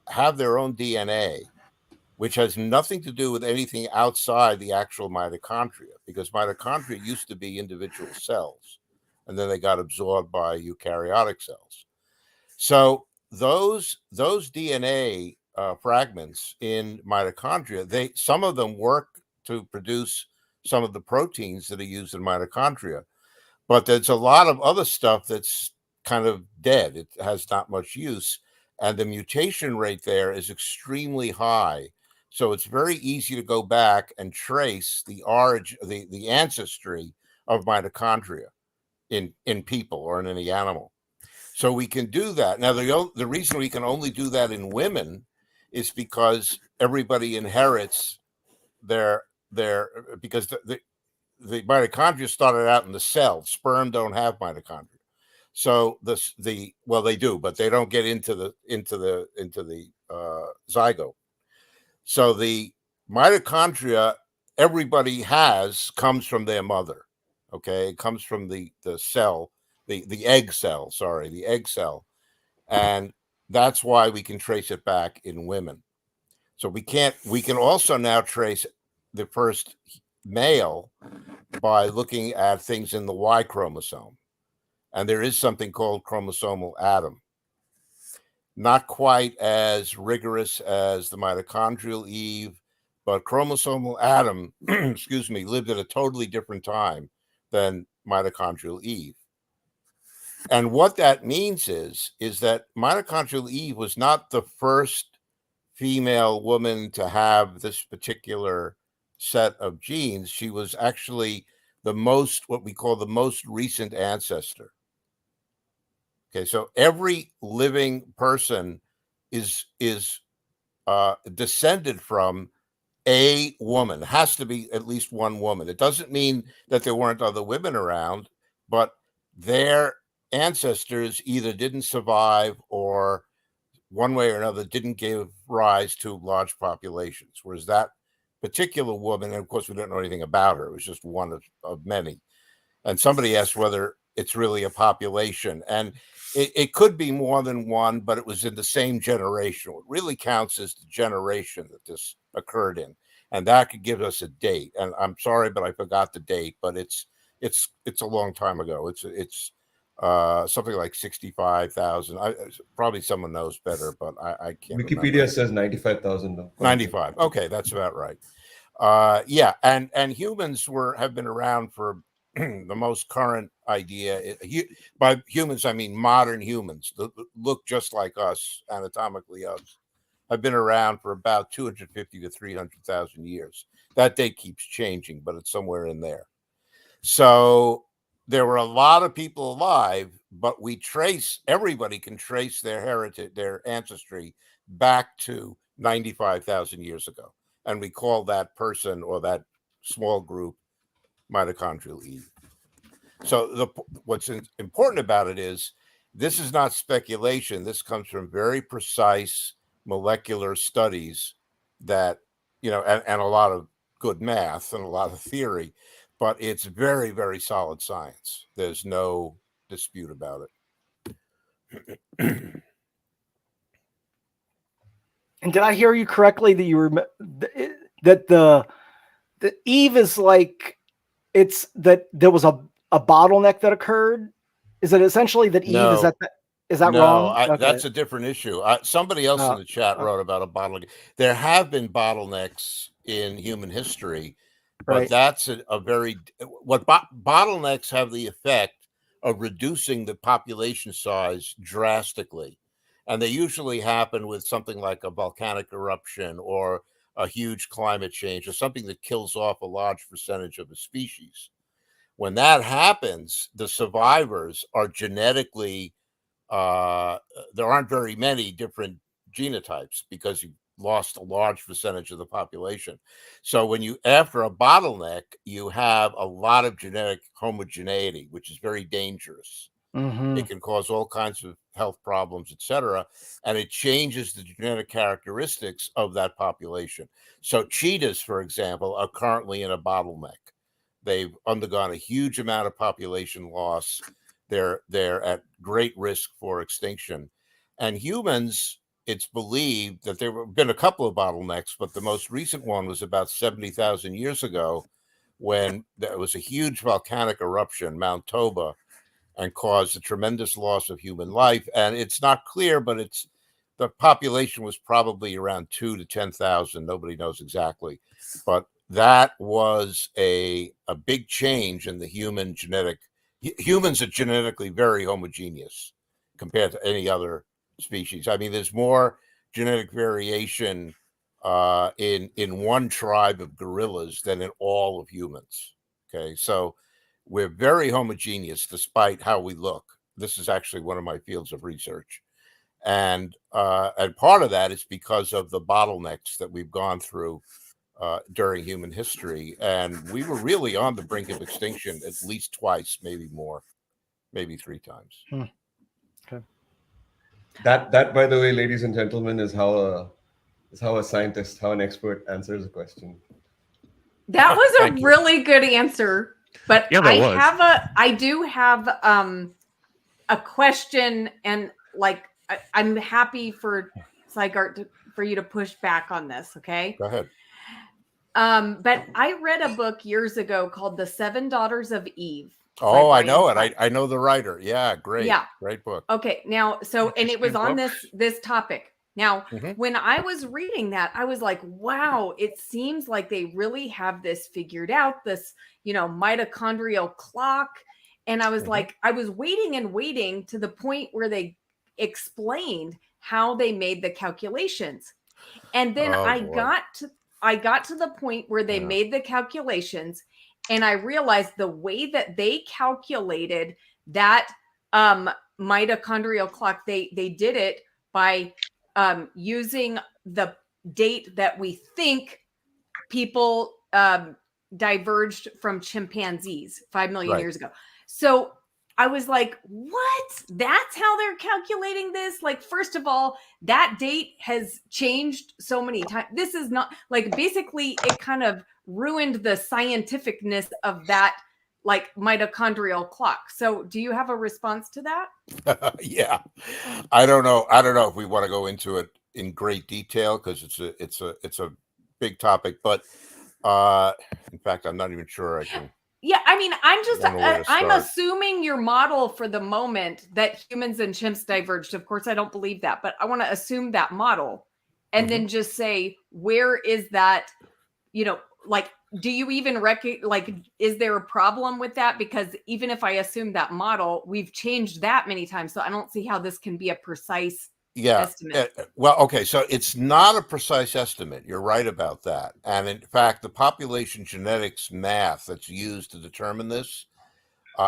have their own DNA, which has nothing to do with anything outside the actual mitochondria, because mitochondria used to be individual cells, and then they got absorbed by eukaryotic cells. So those DNA fragments in mitochondria, some of them work to produce some of the proteins that are used in mitochondria, but there's a lot of other stuff that's kind of dead. It has not much use. and the mutation rate there is extremely high. So it's very easy to go back and trace the origin, the ancestry of mitochondria in people or in any animal. So we can do that. Now, the reason we can only do that in women is because everybody inherits because the mitochondria started out in the cell. Sperm don't have mitochondria. So well, they do, but they don't get into the zygote. So the mitochondria everybody comes from their mother. Okay, it comes from the cell, the egg cell. Sorry, the egg cell, and that's why we can trace it back in women. So we can also now trace the first male by looking at things in the Y chromosome. And there is something called chromosomal Adam. Not quite as rigorous as the mitochondrial Eve, but chromosomal Adam, excuse me, lived at a totally different time than mitochondrial Eve. And what that means is that mitochondrial Eve was not the first female woman to have this particular set of genes. She was actually what we call the most recent ancestor. Okay, so every living person is descended from a woman. It has to be at least one woman. It doesn't mean that there weren't other women around, but their ancestors either didn't survive or one way or another didn't give rise to large populations. Whereas that particular woman, and of course we don't know anything about her, it was just one of many. And somebody asked whether it's really a population, and it could be more than one, but it was in the same generation. What really counts is the generation that this occurred in, and that could give us a date. And I'm sorry, but I forgot the date, but it's a long time ago. It's something like 65,000. Probably someone knows better, but I can't. Wikipedia remember. says 95,000. 95. Okay, that's about right. Yeah, and humans have been around for the most current idea. By humans, I mean modern humans that look just like us, anatomically us, have been around for about 250 to 300,000 years. That date keeps changing, but it's somewhere in there. So there were a lot of people alive, but everybody can trace their heritage, their ancestry back to 95,000 years ago. And we call that person or that small group mitochondrial Eve. So what's important about it is this is not speculation. This comes from very precise molecular studies that, and a lot of good math and a lot of theory, but it's very, very solid science. There's no dispute about it. And did I hear you correctly that you were that the Eve is like it's that there was a bottleneck that occurred? Is it essentially that Eve No. is that No, wrong? Okay. That's a different issue. Somebody else in the chat wrote about a bottleneck. There have been bottlenecks in human history, but Right. that's bottlenecks have the effect of reducing the population size drastically. And they usually happen with something like a volcanic eruption or a huge climate change or something that kills off a large percentage of a species. When that happens, the survivors are genetically, there aren't very many different genotypes because you lost a large percentage of the population. So after a bottleneck, you have a lot of genetic homogeneity, which is very dangerous. Mm-hmm. It can cause all kinds of health problems, etc., and it changes the genetic characteristics of that population. So cheetahs, for example, are currently in a bottleneck. They've undergone a huge amount of population loss. They're at great risk for extinction. And humans, it's believed that there have been a couple of bottlenecks, but the most recent one was about 70,000 years ago when there was a huge volcanic eruption, Mount Toba, and caused a tremendous loss of human life. And it's not clear, but the population was probably around 2 to 10,000. Nobody knows exactly. But that was a big change in the human genetic. Humans are genetically very homogeneous compared to any other species. I mean, there's more genetic variation in one tribe of gorillas than in all of humans. Okay, so we're very homogeneous despite how we look. This is actually one of my fields of research, and part of that is because of the bottlenecks that we've gone through during human history, and we were really on the brink of extinction at least twice, maybe more, maybe 3 times. Okay. That, by the way, ladies and gentlemen, is how a scientist, how an expert answers a question. That was a really good answer. But Yeah, that I do have a question, and like I'm happy for Sygart for you to push back on this. Okay. Go ahead. But I read a book years ago called The 7 Daughters of Eve. Oh, I know it. I know the writer. Yeah, great. Yeah. Great book. Okay. Now, so, and it was on this topic. Now, Mhm. when I was reading that, I was like, wow, it seems like they really have this figured out, this, mitochondrial clock. And I was like, I was waiting and waiting to the point where they explained how they made the calculations. And then I got to the point where they made the calculations, and I realized the way that they calculated that mitochondrial clock, they did it by using the date that we think people diverged from chimpanzees 5 million years ago. So I was like, what? That's how they're calculating this? Like, first of all, that date has changed so many times. This is not like, basically it kind of ruined the scientificness of that like mitochondrial clock. So do you have a response to that? Yeah. I don't know if we want to go into it in great detail because it's a big topic, but in fact, I'm not even sure I can. Yeah, I mean, I'm assuming your model for the moment that humans and chimps diverged. Of course, I don't believe that, but I want to assume that model and then just say, where is that, like, do you even is there a problem with that? Because even if I assume that model, we've changed that many times. So I don't see how this can be a precise estimate. Well, okay. So it's not a precise estimate. You're right about that. And in fact, the population genetics math that's used to determine this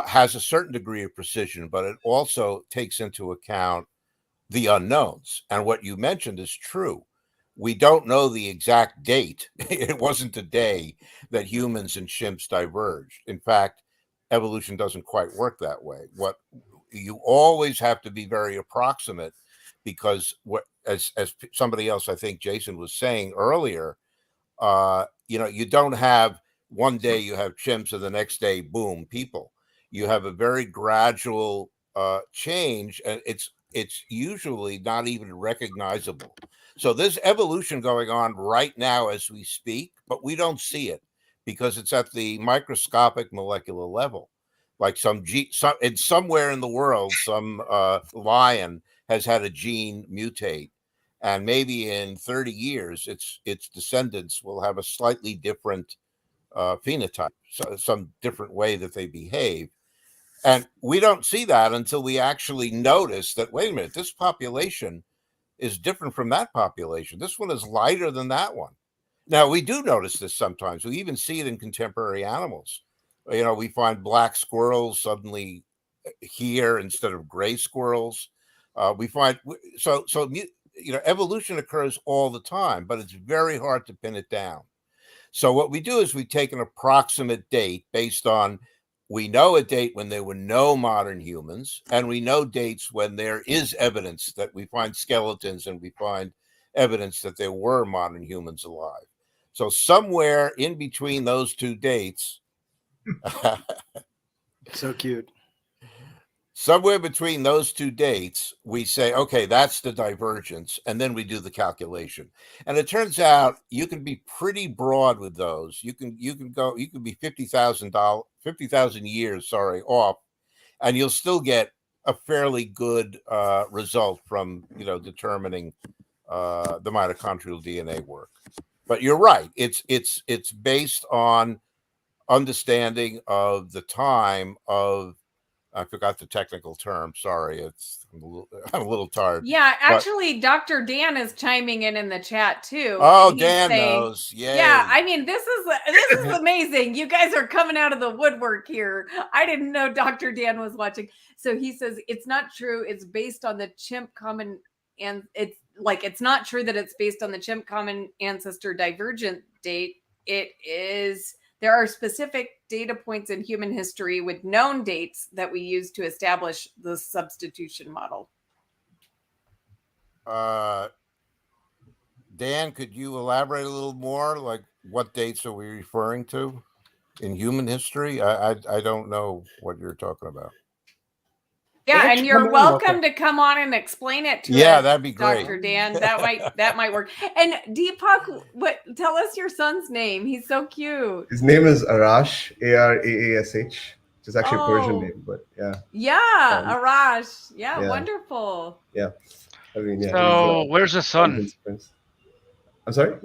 has a certain degree of precision, but it also takes into account the unknowns. And what you mentioned is true. We don't know the exact date. It wasn't the day that humans and chimps diverged. In fact, evolution doesn't quite work that way. What you always have to be very approximate, because as somebody else, I think Jason was saying earlier, you don't have one day you have chimps and the next day, boom, people. You have a very gradual change, and it's usually not even recognizable. So there's evolution going on right now as we speak, but we don't see it because it's at the microscopic molecular level. Like somewhere in the world, some lion has had a gene mutate, and maybe in 30 years, its descendants will have a slightly different phenotype, so some different way that they behave. And we don't see that until we actually notice that, wait a minute, this population is different from that population. This one is lighter than that one. Now, we do notice this sometimes. We even see it in contemporary animals. We find black squirrels suddenly here instead of gray squirrels. We find evolution occurs all the time, but it's very hard to pin it down. So what we do is we take an approximate date based on, we know a date when there were no modern humans, and we know dates when there is evidence that we find skeletons and we find evidence that there were modern humans alive. So somewhere in between those two dates, so cute. Somewhere between those two dates, we say, okay, that's the divergence, and then we do the calculation. And it turns out you can be pretty broad with those. You can be 50,000 years, off, and you'll still get a fairly good result from determining the mitochondrial DNA work. But you're right; it's based on understanding of the time of I forgot the technical term. Sorry, I'm a little tired. Yeah, actually, Dr. Dan is chiming in the chat too. Oh, and he's Dan saying, knows. Yay. Yeah, I mean, this is amazing. You guys are coming out of the woodwork here. I didn't know Dr. Dan was watching. So he says it's not true. It's based on the chimp common, and it's not true that it's based on the chimp common ancestor divergent date. It is. There are specific data points in human history with known dates that we use to establish the substitution model. Dan, could you elaborate a little more? Like, what dates are we referring to in human history? I don't know what you're talking about. Yeah, and you're welcome to come on and explain it to us. That'd be great, Dr. Dan. That might work. And Deepak, tell us your son's name. He's so cute. His name is Arash, Araash, which is actually a Persian name, but yeah. Yeah, Arash. Yeah, wonderful. Yeah. I mean, yeah. So where's the son? I'm sorry?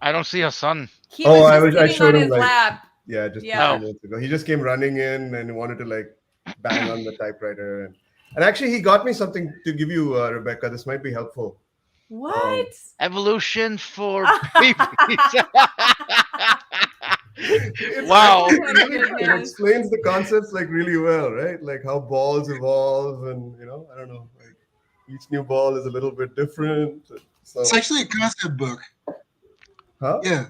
I don't see a son. I showed him his lap. Yeah, just 2 minutes ago. He just came running in and wanted to like bang on the typewriter. And actually, he got me something to give you, Rebecca. This might be helpful. What? Evolution for babies. Wow. It explains the concepts like really well, right? Like how balls evolve, and I don't know, like each new ball is a little bit different. So it's actually a concept book. Huh? Yeah.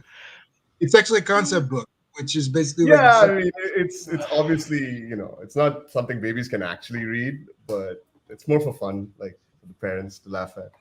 It's actually a concept book, which is basically I mean, it's obviously, it's not something babies can actually read, but it's more for fun, like for the parents to laugh at.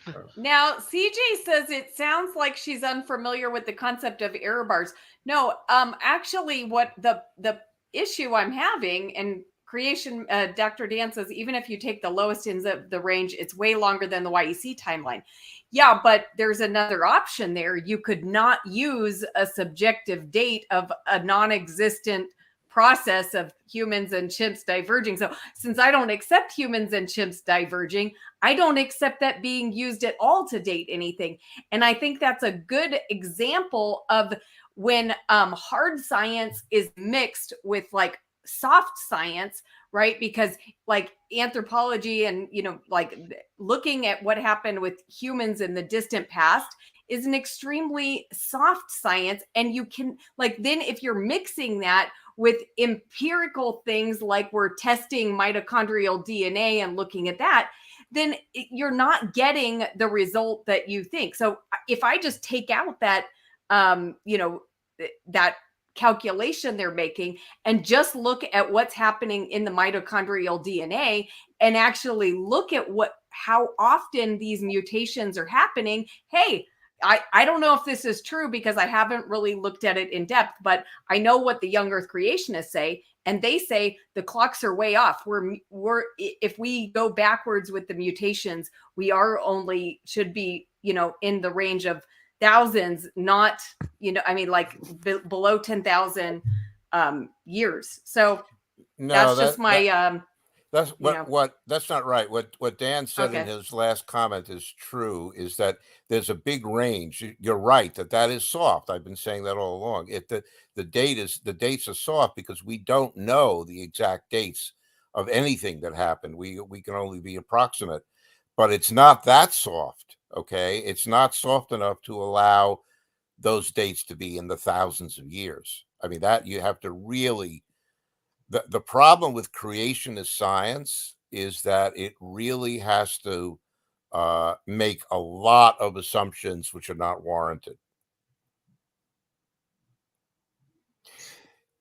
So, now, CJ says it sounds like she's unfamiliar with the concept of error bars. No, actually, what the issue I'm having, and creation, Dr. Dan says, even if you take the lowest ends of the range, it's way longer than the YEC timeline. Yeah, but there's another option there. You could not use a subjective date of a non-existent process of humans and chimps diverging. So since I don't accept humans and chimps diverging, I don't accept that being used at all to date anything. And I think that's a good example of when hard science is mixed with like soft science, right? Because like anthropology and, like looking at what happened with humans in the distant past is an extremely soft science. And you can then if you're mixing that with empirical things, like we're testing mitochondrial DNA and looking at that, then you're not getting the result that you think. So if I just take out that, that calculation they're making and just look at what's happening in the mitochondrial DNA and actually look at how often these mutations are happening. Hey, I don't know if this is true because I haven't really looked at it in depth, but I know what the young earth creationists say, and they say the clocks are way off. We're if we go backwards with the mutations, we should be, in the range of thousands, not, below 10,000 years. So that's just my that's what that's not right. What Dan said in his last comment is true, is that there's a big range. You're right that is soft. I've been saying that all along. The dates are soft because we don't know the exact dates of anything that happened. We can only be approximate, but it's not that soft. Okay, it's not soft enough to allow those dates to be in the thousands of years. I mean, that you have to really. The problem with creationist science is that it really has to make a lot of assumptions which are not warranted.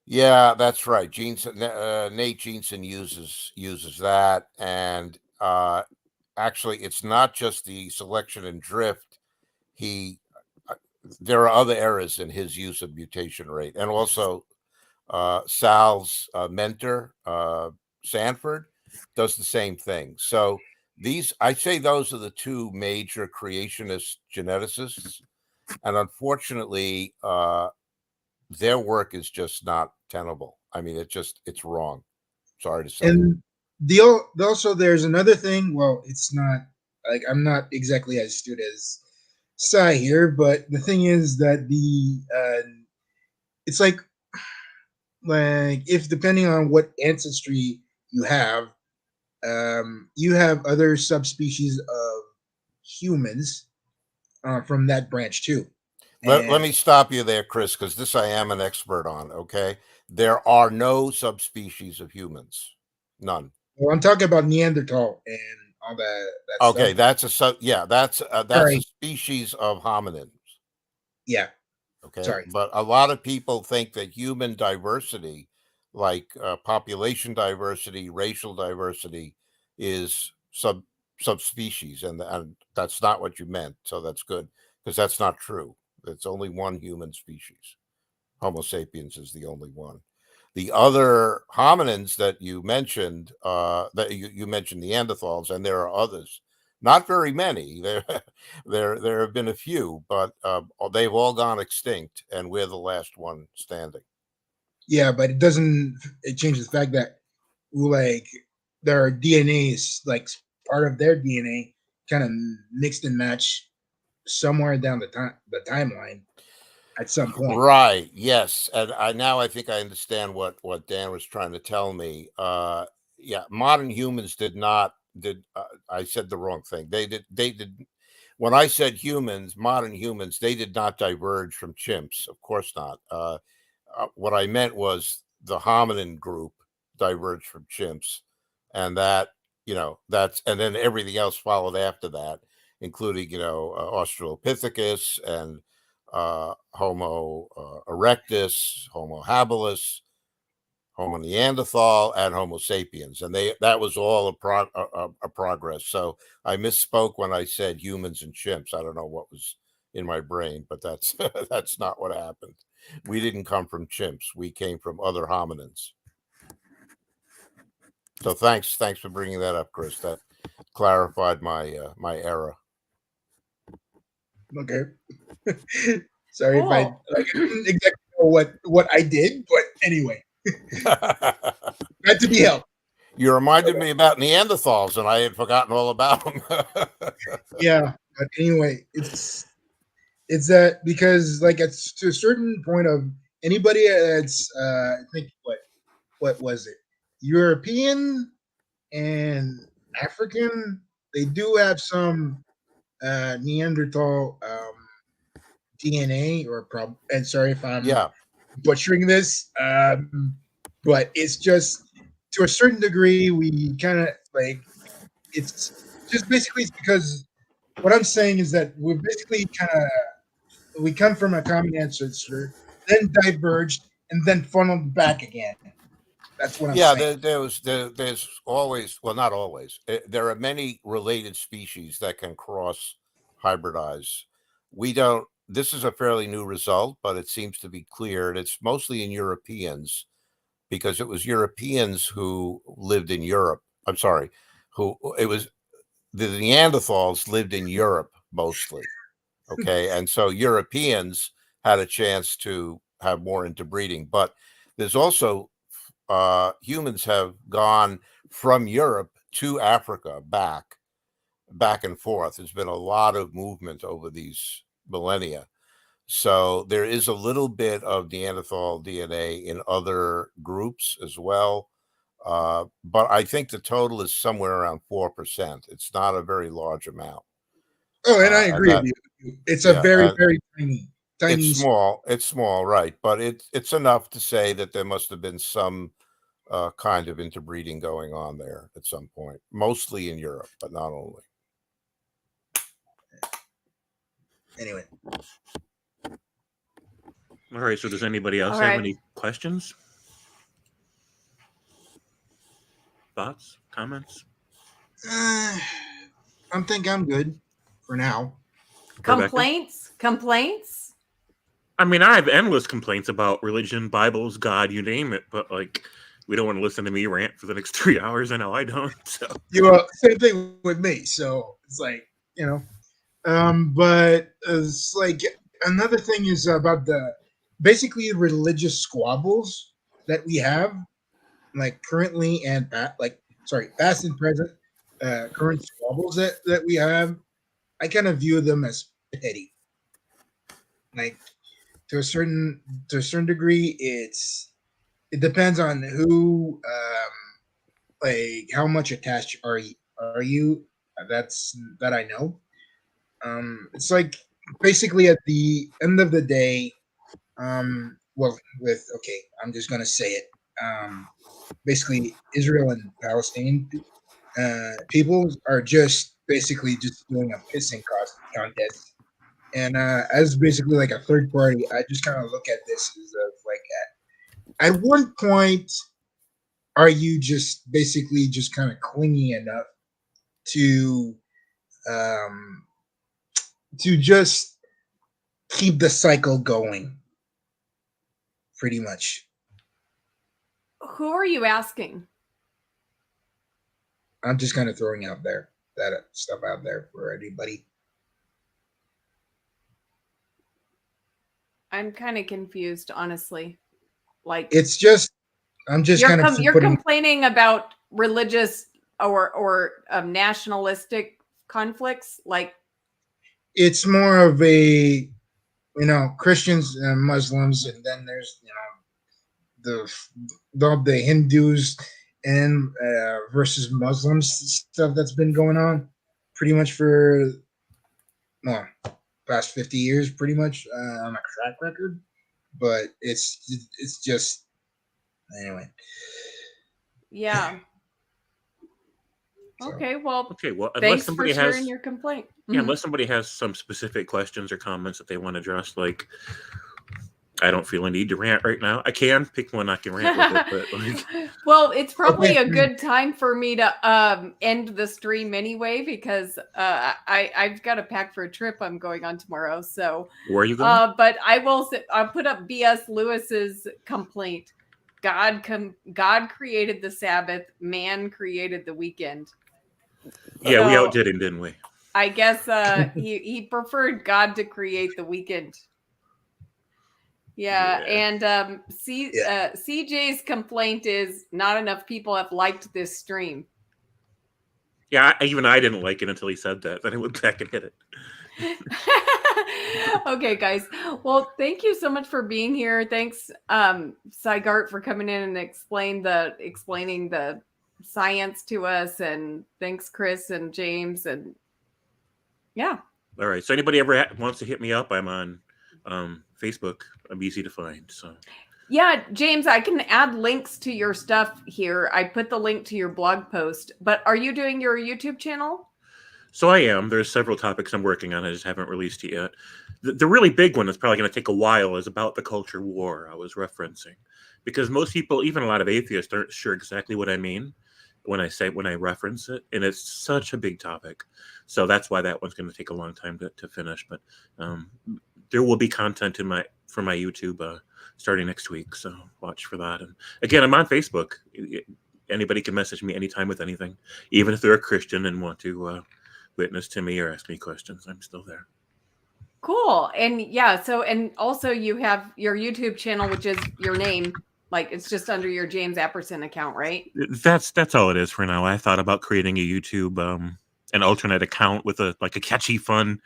Yeah, that's right. Nate Jeanson uses that, and actually, it's not just the selection and drift. There are other errors in his use of mutation rate, and also. Sal's mentor, Sanford, does the same thing. So I say those are the two major creationist geneticists, and unfortunately, their work is just not tenable. I mean, it's wrong. Sorry to say. And also there's another thing. Well, it's not like I'm not exactly as astute as Sai here, but the thing is that it's like if depending on what ancestry you have other subspecies of humans from that branch too. Let me stop you there, Chris, because this I am an expert on. Okay, there are no subspecies of humans, none. Well, I'm talking about Neanderthal and all that Okay, stuff. that's a species of hominins. Yeah. Okay, Sorry. but a lot of people think that human diversity, like population diversity, racial diversity, is subspecies, and that's not what you meant. So that's good, because that's not true. It's only one human species. Homo sapiens is the only one. The other hominins that you mentioned, that you mentioned Neanderthals, and there are others. Not very many. There have been a few, but they've all gone extinct, and we're the last one standing. Yeah, but it changes the fact that like their DNAs, like part of their DNA, kind of mixed and matched somewhere down the timeline at some point. Right. Yes. And I think I understand what Dan was trying to tell me. Yeah, modern humans I said the wrong thing. They did when I said humans, modern humans, they did not diverge from chimps. Of course not. What I meant was the hominin group diverged from chimps, and and then everything else followed after that, including Australopithecus and Homo erectus, Homo habilis, Homo Neanderthal, and Homo sapiens, and that was all a progress. So I misspoke when I said humans and chimps. I don't know what was in my brain, but that's that's not what happened. We didn't come from chimps. We came from other hominins. So thanks for bringing that up, Chris. That clarified my my error. Okay. Sorry Cool. if I didn't exactly know what I did, but anyway, glad to be helped. You reminded me about Neanderthals, and I had forgotten all about them. Yeah, but anyway, it's that because like it's to a certain point of anybody that's I think what was it, European and African, they do have some Neanderthal DNA and sorry if I'm butchering this, but it's just to a certain degree we kind of like it's just basically it's because what I'm saying is that we're basically we come from a common ancestor, then diverged, and then funneled back again. That's what I'm saying. There's always, well, not always. There are many related species that can cross hybridize. This is a fairly new result, but it seems to be clear. And it's mostly in Europeans because it was Europeans who lived in Europe. I'm sorry, the Neanderthals lived in Europe mostly. Okay. And so Europeans had a chance to have more interbreeding, but there's also humans have gone from Europe to Africa back and forth. There's been a lot of movement over these millennia. So there is a little bit of Neanderthal DNA in other groups as well. But I think the total is somewhere around 4%. It's not a very large amount. Oh, and I agree with you. It's a very, very tiny. It's small, right? But it's enough to say that there must have been some kind of interbreeding going on there at some point, mostly in Europe, but not only. Anyway. All right. So does anybody else have any questions? Thoughts? Comments? I think I'm good for now. Complaints? I mean, I have endless complaints about religion, Bibles, God, you name it, but like, we don't want to listen to me rant for the next 3 hours. I know I don't. So same thing with me. So it's like, but it's like another thing is about the basically religious squabbles that we have, like currently and past and present, current squabbles that we have. I kind of view them as petty. Like to a certain degree, it depends on who like how much attached are you? That I know. It's like basically at the end of the day, well, with okay, I'm just gonna say it. Basically, Israel and Palestine people are just basically just doing a pissing contest. And as basically like a third party, I just kind of look at this as of like at one point, are you just basically just kind of clingy enough to um, just keep the cycle going? Pretty much. Who are you asking? I'm just kind of throwing out there that stuff out there for anybody. I'm kind of confused, honestly. Like It's just I'm just kind of you're putting. complaining about religious or nationalistic conflicts, like It's more of a Christians and Muslims, and then there's the Hindus and versus Muslims stuff that's been going on pretty much for past 50 years, pretty much on a track record. But it's just anyway. yeah. So. Okay, well, unless thanks for somebody sharing has your complaint. yeah, unless somebody has some specific questions or comments that they want to address, like I don't feel a need to rant right now. I can pick one I can rant with it, but like well, it's probably a good time for me to end the stream anyway, because I've got a pack for a trip I'm going on tomorrow. So where are you going? But I'll put up B.S. Lewis's complaint. God created the Sabbath, man created the weekend. Yeah, so, we outdid him, didn't we? I guess he preferred God to create the weekend. Yeah. And CJ's complaint is not enough people have liked this stream. Yeah, even I didn't like it until he said that. Then I went back and hit it. Okay, guys. Well, thank you so much for being here. Thanks, Sygart, for coming in and explaining the science to us, and thanks, Chris and James, and yeah. All right. So anybody ever wants to hit me up, I'm on Facebook. I'm easy to find. So yeah, James, I can add links to your stuff here. I put the link to your blog post. But are you doing your YouTube channel? So I am. There's several topics I'm working on. I just haven't released it yet. The really big one that's probably going to take a while is about the culture war I was referencing, because most people, even a lot of atheists, aren't sure exactly what I mean when I reference it, and it's such a big topic. So that's why that one's going to take a long time to finish. But there will be content for my YouTube starting next week, so watch for that. And again, I'm on Facebook. Anybody can message me anytime with anything, even if they're a Christian and want to witness to me or ask me questions. I'm still there. Cool. And yeah, so and also you have your YouTube channel, which is your name. Like it's just under your James Apperson account, right? That's all it is for now. I thought about creating a YouTube an alternate account with a catchy, fun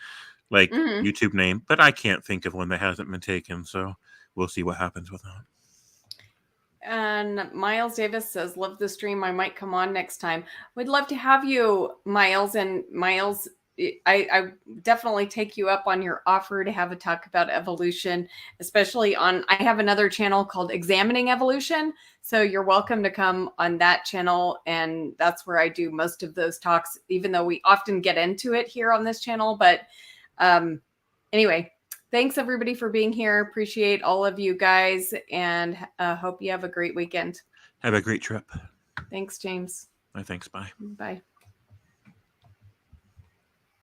YouTube name, but I can't think of one that hasn't been taken. So we'll see what happens with that. And Miles Davis says, love the stream. I might come on next time. We'd love to have you, Miles. And Miles, I definitely take you up on your offer to have a talk about evolution, especially I have another channel called Examining Evolution. So you're welcome to come on that channel. And that's where I do most of those talks, even though we often get into it here on this channel. But anyway, thanks everybody for being here. Appreciate all of you guys, and hope you have a great weekend. Have a great trip. Thanks, James. Thanks. Bye. Bye.